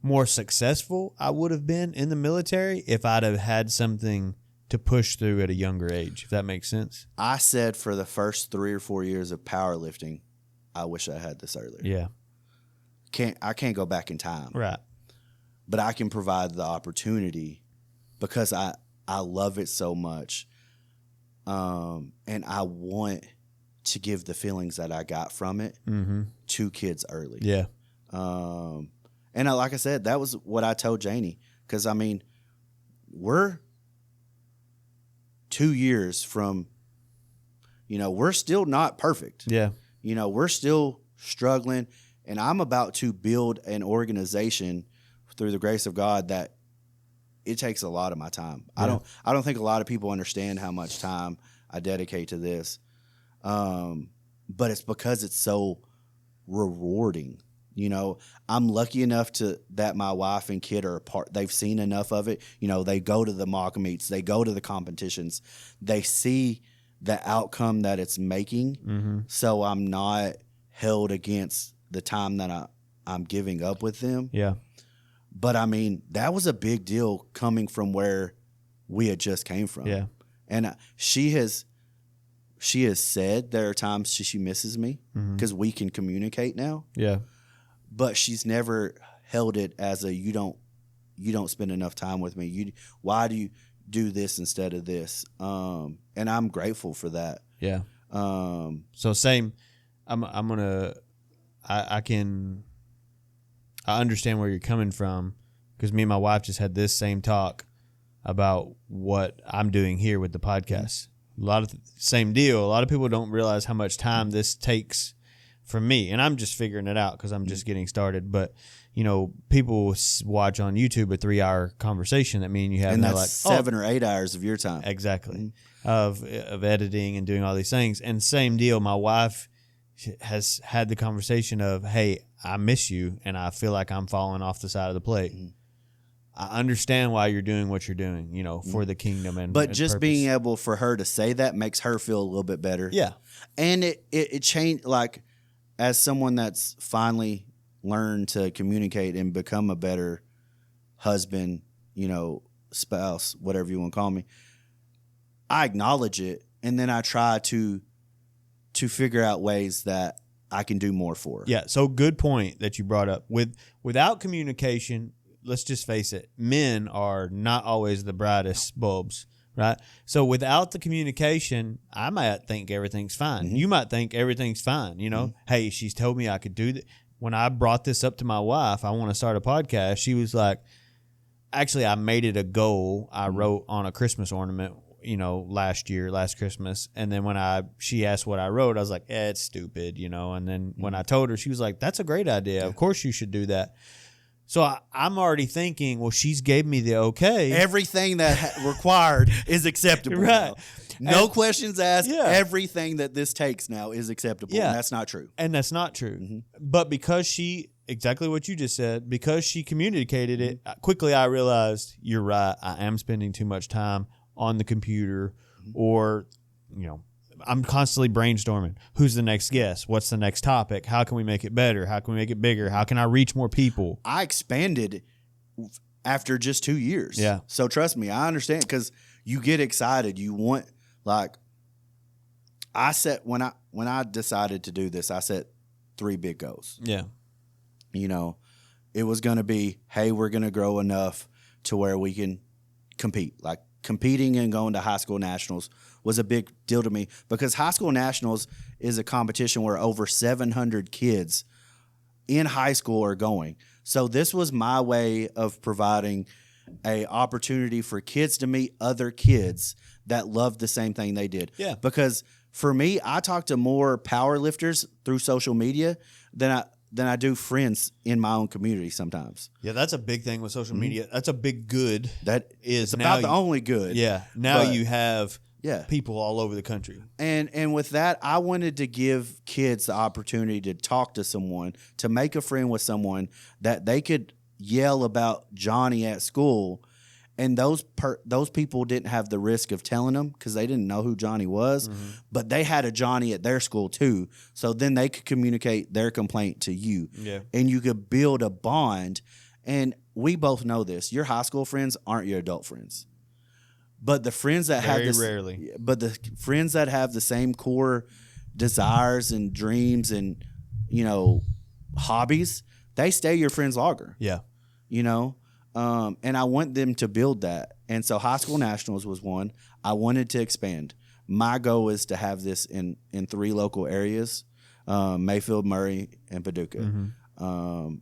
more successful I would have been in the military if I'd have had something to push through at a younger age, if that makes sense. I said for the first 3 or 4 years of powerlifting, I wish I had this earlier. Yeah. I can't go back in time. Right. But I can provide the opportunity because I love it so much. And I want to give the feelings that I got from it to kids early. Yeah. And like I said, that was what I told Janie. Because, we're 2 years from, we're still not perfect. Yeah. We're still struggling. And I'm about to build an organization through the grace of God that it takes a lot of my time. Yeah. I don't think a lot of people understand how much time I dedicate to this. But it's because it's so rewarding. I'm lucky enough that my wife and kid are a part. They've seen enough of it. They go to the mock meets, they go to the competitions, they see the outcome that it's making. So I'm not held against the time that I'm giving up with them. Yeah. But that was a big deal coming from where we had just came from. Yeah. And she has said there are times she misses me because we can communicate now. Yeah. But she's never held it as a you you don't spend enough time with me. Why do you do this instead of this? And I'm grateful for that. Yeah. So same. I understand where you're coming from, because me and my wife just had this same talk about what I'm doing here with the podcast. A lot of same deal. A lot of people don't realize how much time this takes for me, and I'm just figuring it out because I'm just getting started. But people watch on YouTube a 3-hour conversation that me and you have, and they're that's like 7 or 8 hours of your time. Exactly. Of editing and doing all these things. And same deal. My wife has had the conversation of, hey, I miss you, and I feel like I'm falling off the side of the plate. I understand why you're doing what you're doing, for the kingdom but just purpose. being able for her to say that makes her feel a little bit better. Yeah. And it changed, like, as someone that's finally learned to communicate and become a better husband, spouse, whatever you want to call me, I acknowledge it, and then I try to figure out ways that I can do more for her. Yeah, so good point that you brought up. Without communication, let's just face it, men are not always the brightest bulbs, right? So without the communication, I might think everything's fine. Mm-hmm. You might think everything's fine, Mm-hmm. Hey, she's told me I could do that. When I brought this up to my wife, I want to start a podcast, she was like, actually, I made it a goal. I wrote on a Christmas ornament, last Christmas. And then when she asked what I wrote, I was like, it's stupid, And then when I told her, she was like, that's a great idea. Of course you should do that. So I'm already thinking, well, she's gave me the okay. Everything that required is acceptable. Right. Now. No questions asked. Yeah. Everything that this takes now is acceptable. Yeah. And that's not true. And that's not true. Mm-hmm. But because exactly what you just said, because she communicated it, quickly I realized, you're right, I am spending too much time on the computer, or, I'm constantly brainstorming. Who's the next guest? What's the next topic? How can we make it better? How can we make it bigger? How can I reach more people? I expanded after just 2 years. Yeah. So trust me, I understand, because you get excited. You want, like, when I decided to do this, I set 3 big goals. Yeah. It was going to be, hey, we're going to grow enough to where we can compete. Like, competing and going to high school nationals was a big deal to me, because high school nationals is a competition where over 700 kids in high school are going. So this was my way of providing a opportunity for kids to meet other kids that loved the same thing they did. Yeah. Because for me, I talk to more power lifters through social media than I do friends in my own community sometimes. Yeah, that's a big thing with social media. That's a big good. That is about the only good. Yeah. Now you have people all over the country. And with that, I wanted to give kids the opportunity to talk to someone, to make a friend with someone that they could yell about Johnny at school, and those people didn't have the risk of telling them because they didn't know who Johnny was, but they had a Johnny at their school too. So then they could communicate their complaint to you, and you could build a bond. And we both know this: your high school friends aren't your adult friends, but the friends that but the friends that have the same core desires and dreams and hobbies, they stay your friends longer. Yeah, and I want them to build that. And so high school nationals was one. I wanted to expand. My goal is to have this in 3 local areas, Mayfield, Murray, and Paducah. Mm-hmm.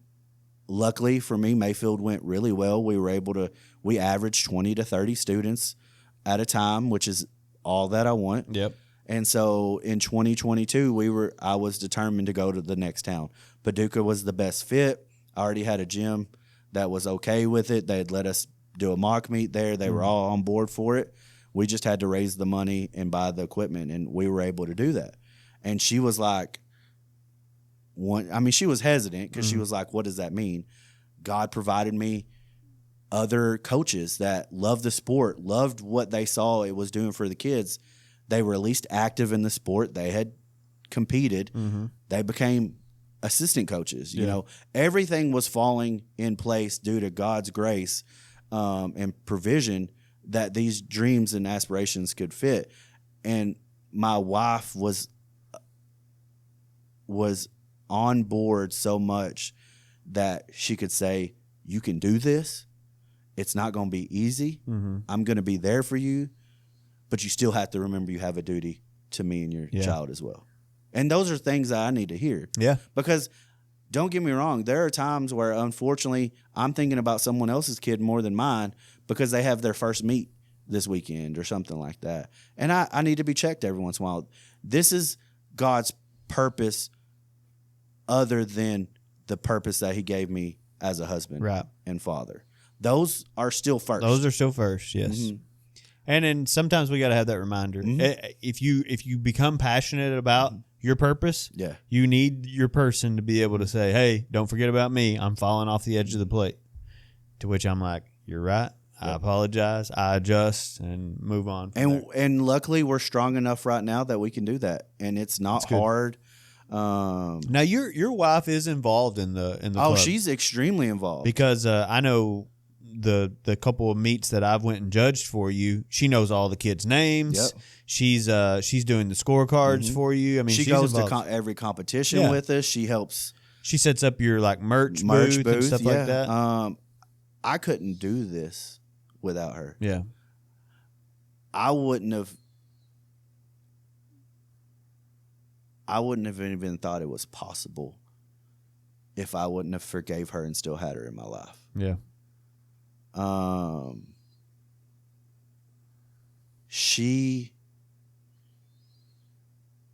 Luckily for me, Mayfield went really well. We averaged 20 to 30 students at a time, which is all that I want. Yep. And so in 2022, I was determined to go to the next town. Paducah was the best fit. I already had a gym that was okay with it. They'd let us do a mock meet there. They were all on board for it. We just had to raise the money and buy the equipment, and we were able to do that. And she was like, she was hesitant because she was like, what does that mean? God provided me other coaches that loved the sport, loved what they saw it was doing for the kids. They were at least active in the sport. They had competed. Mm-hmm. They became assistant coaches. Everything was falling in place due to God's grace and provision that these dreams and aspirations could fit. And my wife was on board so much that she could say, you can do this. It's not going to be easy. Mm-hmm. I'm going to be there for you, but you still have to remember you have a duty to me and your child as well. And those are things that I need to hear. Yeah. Because don't get me wrong, there are times where, unfortunately, I'm thinking about someone else's kid more than mine because they have their first meet this weekend or something like that. And I need to be checked every once in a while. This is God's purpose other than the purpose that he gave me as a husband and father. Those are still first. Those are still first, yes. Mm-hmm. And then sometimes we got to have that reminder. Mm-hmm. If you become passionate about your purpose, you need your person to be able to say, hey, don't forget about me. I'm falling off the edge of the plate. To which I'm like, you're right. I apologize. I adjust and move on. And luckily, we're strong enough right now that we can do that, and it's not hard. Now your wife is involved in the club. She's extremely involved because I know the couple of meets that I've went and judged for you. She knows all the kids' names. Yep. She's doing the scorecards for you. I mean, she goes to every competition with us. She helps. She sets up your merch booth and stuff like that. I couldn't do this without her. Yeah. I wouldn't have even thought it was possible if I wouldn't have forgave her and still had her in my life. Yeah.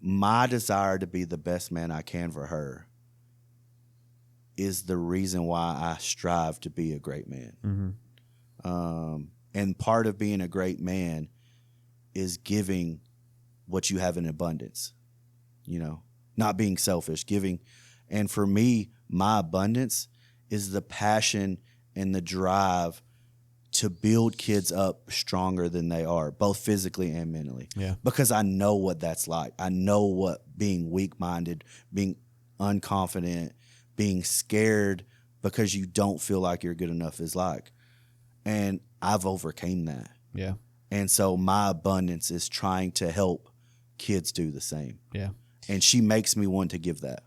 My desire to be the best man I can for her is the reason why I strive to be a great man. Mm-hmm. And part of being a great man is giving what you have in abundance, not being selfish, giving. And for me, my abundance is the passion and the drive to build kids up stronger than they are, both physically and mentally. Yeah. Because I know what that's like. I know what being weak-minded, being unconfident, being scared because you don't feel like you're good enough is like. And I've overcame that. Yeah. And so my abundance is trying to help kids do the same. Yeah. And she makes me want to give that.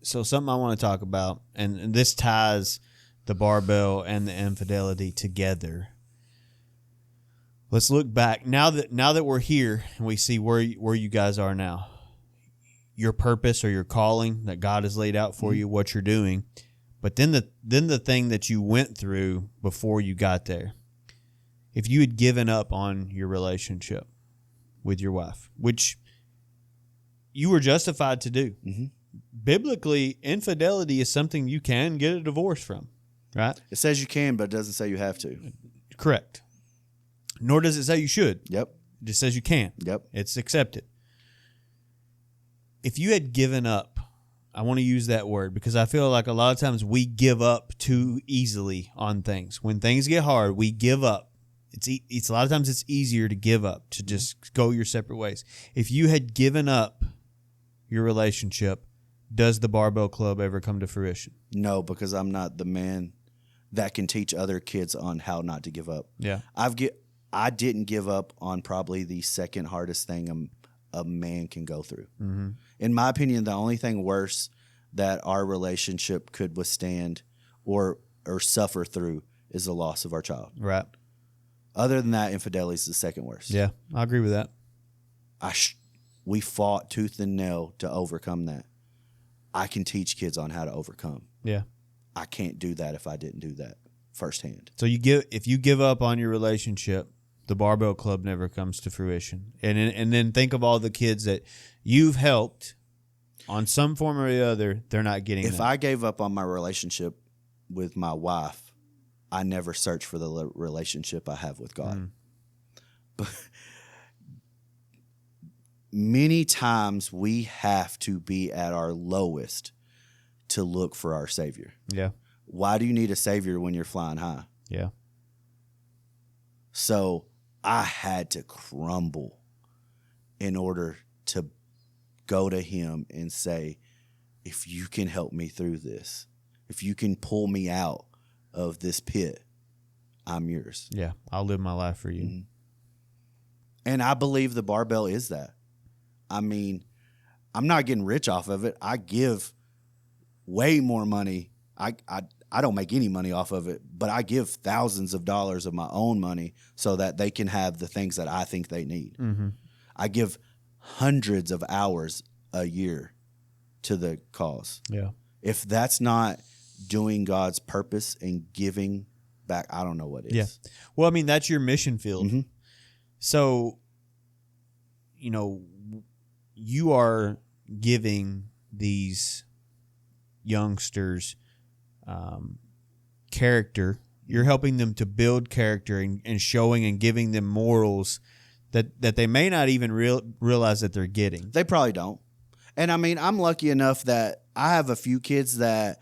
So something I want to talk about, and this ties the barbell and the infidelity together. Let's look back now that we're here and we see where you guys are now. Your purpose or your calling that God has laid out for you, what you're doing. But then the thing that you went through before you got there. If you had given up on your relationship with your wife, which you were justified to do. Mm-hmm. Biblically, infidelity is something you can get a divorce from, right? It says you can, but it doesn't say you have to. Correct. Nor does it say you should. Yep. It just says you can. Yep. It's accepted. If you had given up, I want to use that word because I feel like a lot of times we give up too easily on things. When things get hard, we give up. It's a lot of times it's easier to give up, to just go your separate ways. If you had given up your relationship, does the barbell club ever come to fruition? No, because I'm not the man that can teach other kids on how not to give up. Yeah. I didn't give up on probably the second hardest thing a man can go through. Mm-hmm. In my opinion, the only thing worse that our relationship could withstand or suffer through is the loss of our child. Right. Other than that, infidelity is the second worst. Yeah, I agree with that. We fought tooth and nail to overcome that. I can teach kids on how to overcome. Yeah. I can't do that if I didn't do that firsthand. So if you give up on your relationship, the barbell club never comes to fruition. And then think of all the kids that you've helped on some form or the other, they're not getting If that. I gave up on my relationship with my wife, I never search for the relationship I have with God. But many times we have to be at our lowest to look for our Savior. Yeah. Why do you need a Savior when you're flying high? Yeah. So I had to crumble in order to go to Him and say, if you can help me through this, if you can pull me out of this pit, I'm yours. Yeah, I'll live my life for you. Mm-hmm. And I believe the barbell is that. I mean, I'm not getting rich off of it. I give way more money. I don't make any money off of it, but I give thousands of dollars of my own money so that they can have the things that I think they need. Mm-hmm. I give hundreds of hours a year to the cause. Yeah. If that's not doing God's purpose and giving back, I don't know what is. Yeah. Well, I mean, that's your mission field. Mm-hmm. So, you are giving these youngsters character. You're helping them to build character and showing and giving them morals that they may not even realize that they're getting. They probably don't. And I mean, I'm lucky enough that I have a few kids that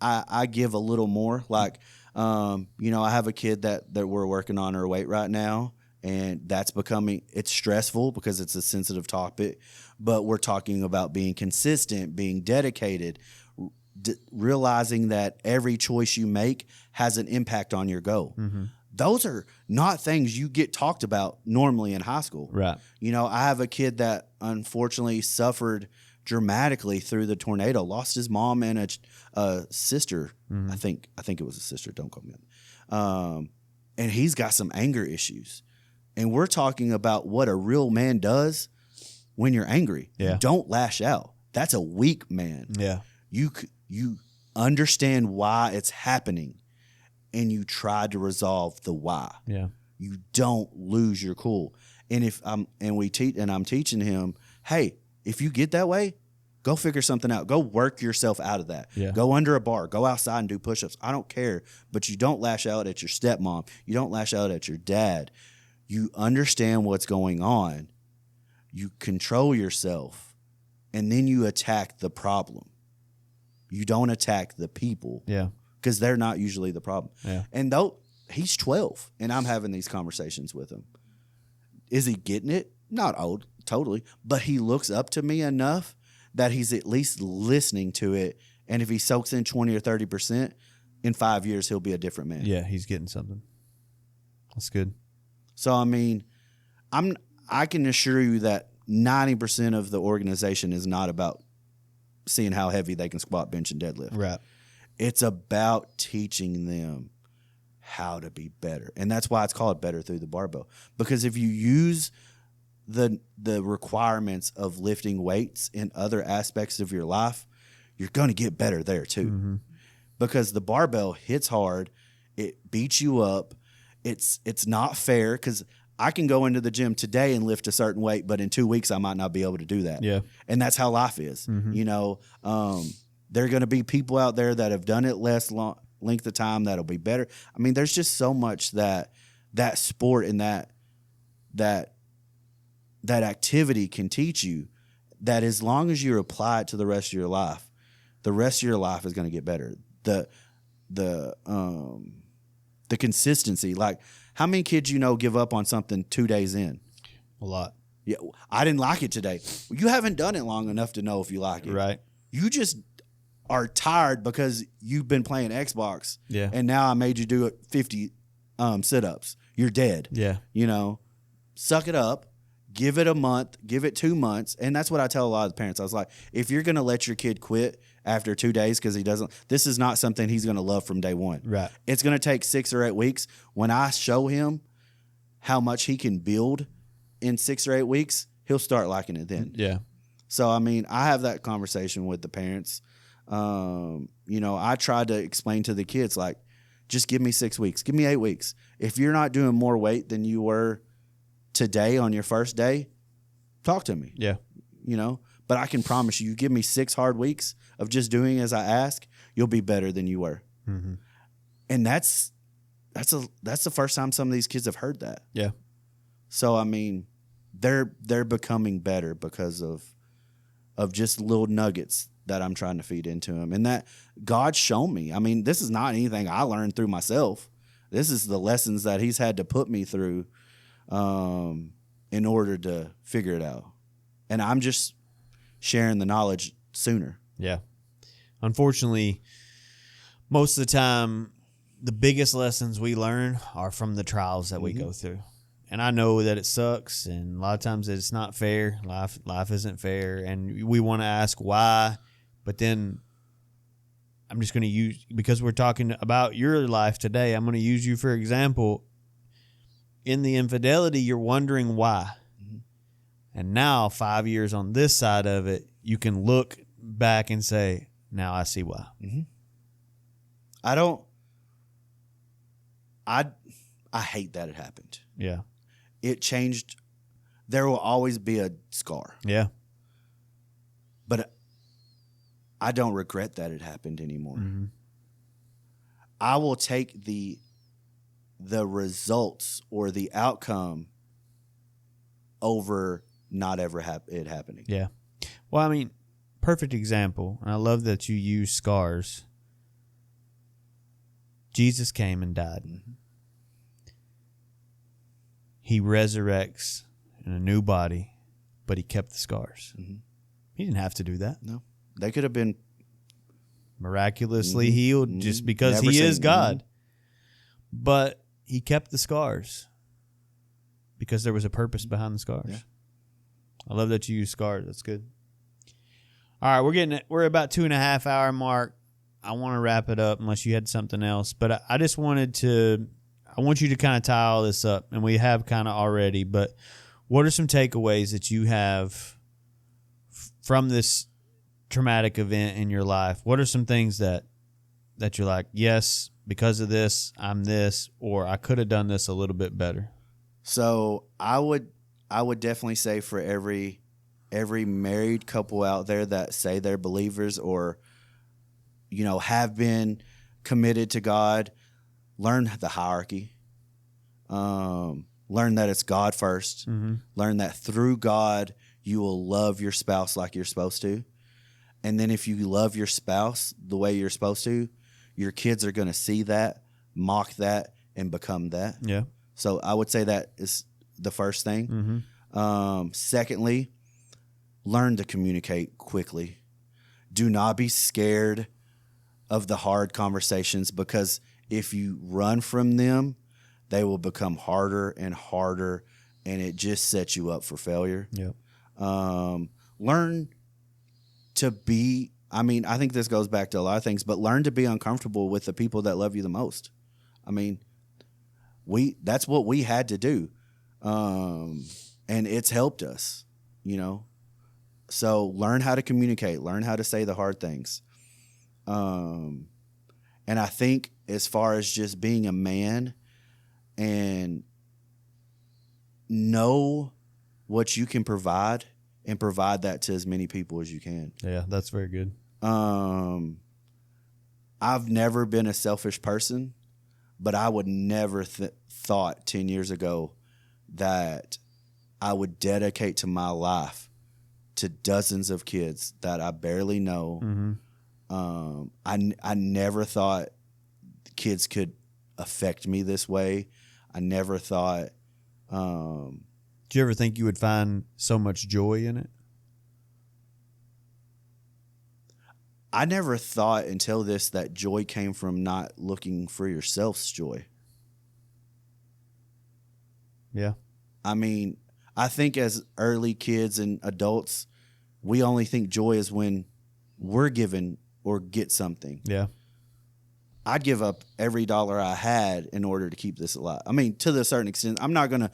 I give a little more. Like, I have a kid that we're working on her weight right now, and that's it's stressful because it's a sensitive topic, but we're talking about being consistent, being dedicated, realizing that every choice you make has an impact on your goal. Mm-hmm. Those are not things you get talked about normally in high school. Right. I have a kid that unfortunately suffered dramatically through the tornado, lost his mom and a sister. Mm-hmm. I think it was a sister. Don't quote me on it. And he's got some anger issues. And we're talking about what a real man does when you're angry. Yeah. You don't lash out. That's a weak man. Yeah. You understand why it's happening, and you try to resolve the why. Yeah. You don't lose your cool. And I'm teaching him, hey, if you get that way, go figure something out. Go work yourself out of that. Yeah. Go under a bar. Go outside and do push-ups. I don't care. But you don't lash out at your stepmom. You don't lash out at your dad. You understand what's going on. You control yourself. And then you attack the problem. You don't attack the people. Yeah. Because they're not usually the problem. Yeah. And though he's 12, and I'm having these conversations with him. Is he getting it? Not old, totally. But he looks up to me enough that he's at least listening to it. And if he soaks in 20 or 30%, in 5 years, he'll be a different man. Yeah, he's getting something. That's good. So, I mean, I can assure you that 90% of the organization is not about seeing how heavy they can squat, bench, and deadlift. Right. It's about teaching them how to be better. And that's why it's called Better Through the Barbell. Because if you use the requirements of lifting weights in other aspects of your life, you're going to get better there too. Mm-hmm. Because the barbell hits hard, it beats you up. It's not fair because I can go into the gym today and lift a certain weight, but in 2 weeks I might not be able to do that. Yeah. And that's how life is. Mm-hmm. There are going to be people out there that have done it less length of time that'll be better. I mean, there's just so much that sport and that activity can teach you that as long as you apply it to the rest of your life is going to get better. The consistency, like how many kids give up on something 2 days in? A lot. Yeah, I didn't like it today. You haven't done it long enough to know if you like it. Right. You just are tired because you've been playing Xbox. Yeah. And now I made you do 50 sit-ups. You're dead. Yeah. Suck it up. Give it a month. Give it 2 months. And that's what I tell a lot of the parents. I was like, if you're going to let your kid quit after 2 days because this is not something he's going to love from day one. Right. It's going to take 6 or 8 weeks. When I show him how much he can build in 6 or 8 weeks, he'll start liking it then. Yeah. So, I mean, I have that conversation with the parents. I try to explain to the kids, like, just give me 6 weeks. Give me 8 weeks. If you're not doing more weight than you were today on your first day, talk to me. Yeah. But I can promise you give me 6 hard weeks of just doing as I ask, you'll be better than you were. Mm-hmm. And that's the first time some of these kids have heard that. Yeah. So, I mean, they're becoming better because of just little nuggets that I'm trying to feed into them. And that God's shown me. I mean, this is not anything I learned through myself. This is the lessons that he's had to put me through in order to figure it out. And I'm just sharing the knowledge sooner. Yeah. Unfortunately, most of the time, the biggest lessons we learn are from the trials that we go through. And I know that it sucks, and a lot of times it's not fair. Life isn't fair, and we want to ask why, but then I'm just going to use, because we're talking about your life today, I'm going to use you for example. In the infidelity, you're wondering why. Mm-hmm. And now 5 years on this side of it, you can look back and say, now I see why. Mm-hmm. I hate that it happened. Yeah. It changed. There will always be a scar. Yeah. But I don't regret that it happened anymore. Mm-hmm. I will take the results or the outcome over not ever it happening. Yeah. Well, I mean, perfect example. And I love that you use scars. Jesus came and died. Mm-hmm. He resurrects in a new body, but he kept the scars. Mm-hmm. He didn't have to do that. No. They could have been miraculously healed just because he is God. But he kept the scars because there was a purpose behind the scars. Yeah. I love that you use scars. That's good. All right, we're about 2.5 hour mark. I want to wrap it up unless you had something else. But I just want you to kind of tie all this up, and we have kind of already. But what are some takeaways that you have from this traumatic event in your life? What are some things that you're like, yes, because of this, I'm this, or I could have done this a little bit better? So I would definitely say for every married couple out there that say they're believers or, have been committed to God, learn the hierarchy. Learn that it's God first. Mm-hmm. Learn that through God, you will love your spouse like you're supposed to. And then if you love your spouse the way you're supposed to, your kids are going to see that, mock that, and become that. Yeah. So I would say that is the first thing. Mm-hmm. Secondly, learn to communicate quickly. Do not be scared of the hard conversations, because if you run from them, they will become harder and harder, and it just sets you up for failure. Yep. Learn to be, I think this goes back to a lot of things, but learn to be uncomfortable with the people that love you the most. That's what we had to do. And it's helped us, So learn how to communicate, learn how to say the hard things. And I think as far as just being a man and know what you can provide and provide that to as many people as you can. Yeah, that's very good. I've never been a selfish person, but I would never thought 10 years ago that I would dedicate to my life to dozens of kids that I barely know. Mm-hmm. I never thought kids could affect me this way. I never thought. Do you ever think you would find so much joy in it? I never thought until this that joy came from not looking for yourself's joy. Yeah. I think as early kids and adults, we only think joy is when we're given or get something. Yeah. I'd give up every dollar I had in order to keep this alive. To a certain extent, I'm not going to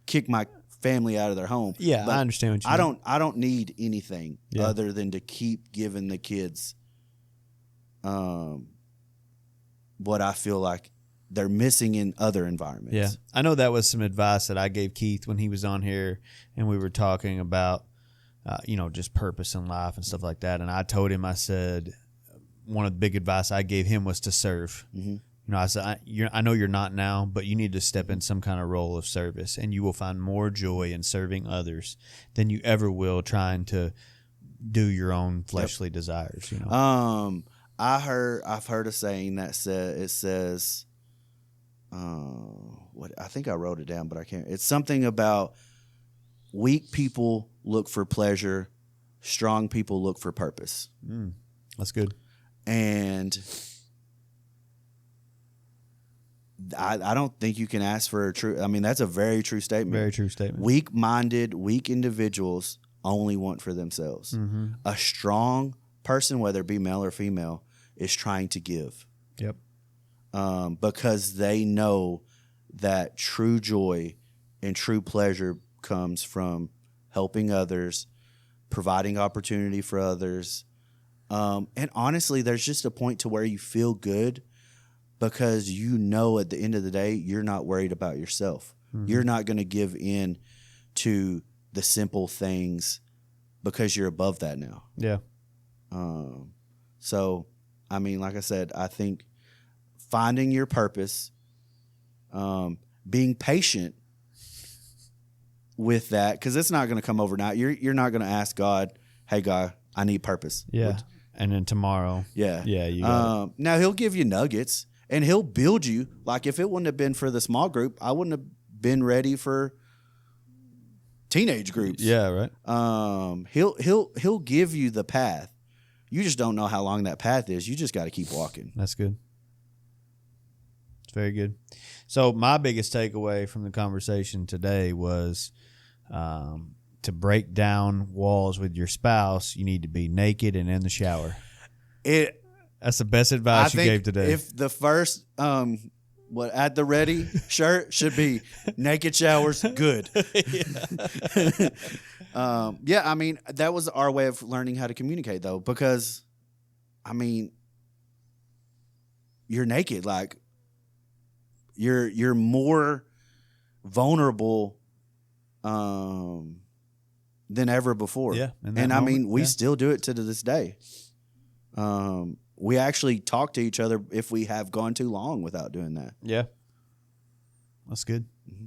kick my family out of their home. Yeah, I understand what you mean. I don't need anything other than to keep giving the kids what I feel like they're missing in other environments. Yeah. I know that was some advice that I gave Keith when he was on here and we were talking about, just purpose in life and stuff like that. And I told him, I said, one of the big advice I gave him was to serve. Mm-hmm. I said, I know you're not now, but you need to step in some kind of role of service, and you will find more joy in serving others than you ever will trying to do your own fleshly desires. I've heard a saying that says, what I think I wrote it down, but I can't. It's something about weak people look for pleasure, strong people look for purpose. That's good. And I don't think you can ask for a true. That's a very true statement. Very true statement. Weak-minded, weak individuals only want for themselves. Mm-hmm. A strong person, whether it be male or female, is trying to give. Yep. Because they know that true joy and true pleasure comes from helping others, providing opportunity for others. And honestly, there's just a point to where you feel good because you know at the end of the day, you're not worried about yourself. Mm-hmm. You're not going to give in to the simple things because you're above that now. Yeah. So, I mean, like I said, I think finding your purpose, being patient with that, because it's not going to come overnight. You're not going to ask God, "Hey, God, I need purpose." Yeah. And then tomorrow. Yeah. Yeah. You got it. Now he'll give you nuggets and he'll build you. Like if it wouldn't have been for the small group, I wouldn't have been ready for teenage groups. Yeah. Right. He'll give you the path. You just don't know how long that path is. You just got to keep walking. That's good. It's very good. So my biggest takeaway from the conversation today was to break down walls with your spouse, you need to be naked and in the shower. That's the best advice you gave today. If the first at the ready shirt should be naked showers, good. Yeah, I mean, that was our way of learning how to communicate, though, because, I mean, you're naked. Like, you're more vulnerable than ever before. Yeah. And I mean, we still do it to this day. We actually talk to each other if we have gone too long without doing that. Yeah. That's good. Mm-hmm.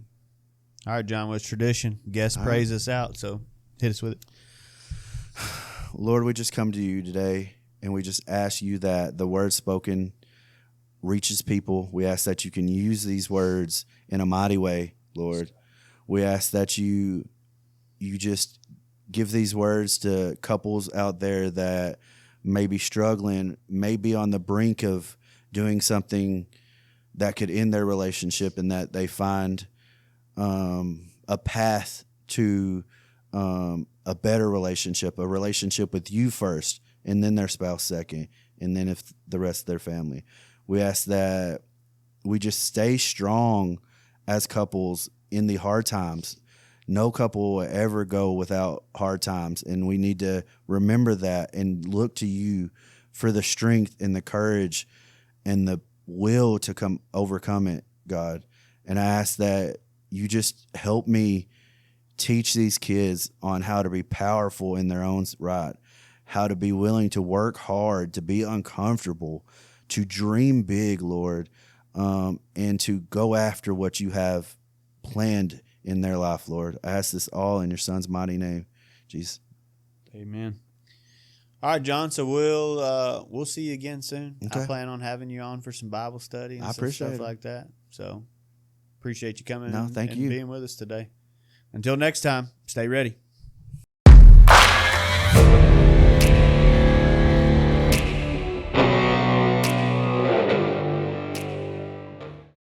All right, John, what's tradition? Guest praise us out, so hit us with it. Lord, we just come to you today, and we just ask you that the word spoken reaches people. We ask that you can use these words in a mighty way, Lord. We ask that you just give these words to couples out there that may be struggling, may be on the brink of doing something that could end their relationship, and that they find a path to a better relationship, a relationship with you first, and then their spouse second, and then if the rest of their family. We ask that we just stay strong as couples in the hard times. No couple will ever go without hard times, and we need to remember that and look to you for the strength and the courage and the will to overcome it, God. And I ask that you just help me teach these kids on how to be powerful in their own right, how to be willing to work hard, to be uncomfortable, to dream big, Lord, and to go after what you have planned in their life, Lord. I ask this all in your son's mighty name, Jesus. Amen. All right, John. So we'll see you again soon. Okay. I plan on having you on for some Bible study and some stuff like that. So appreciate you coming and being with us today. Until next time, stay ready.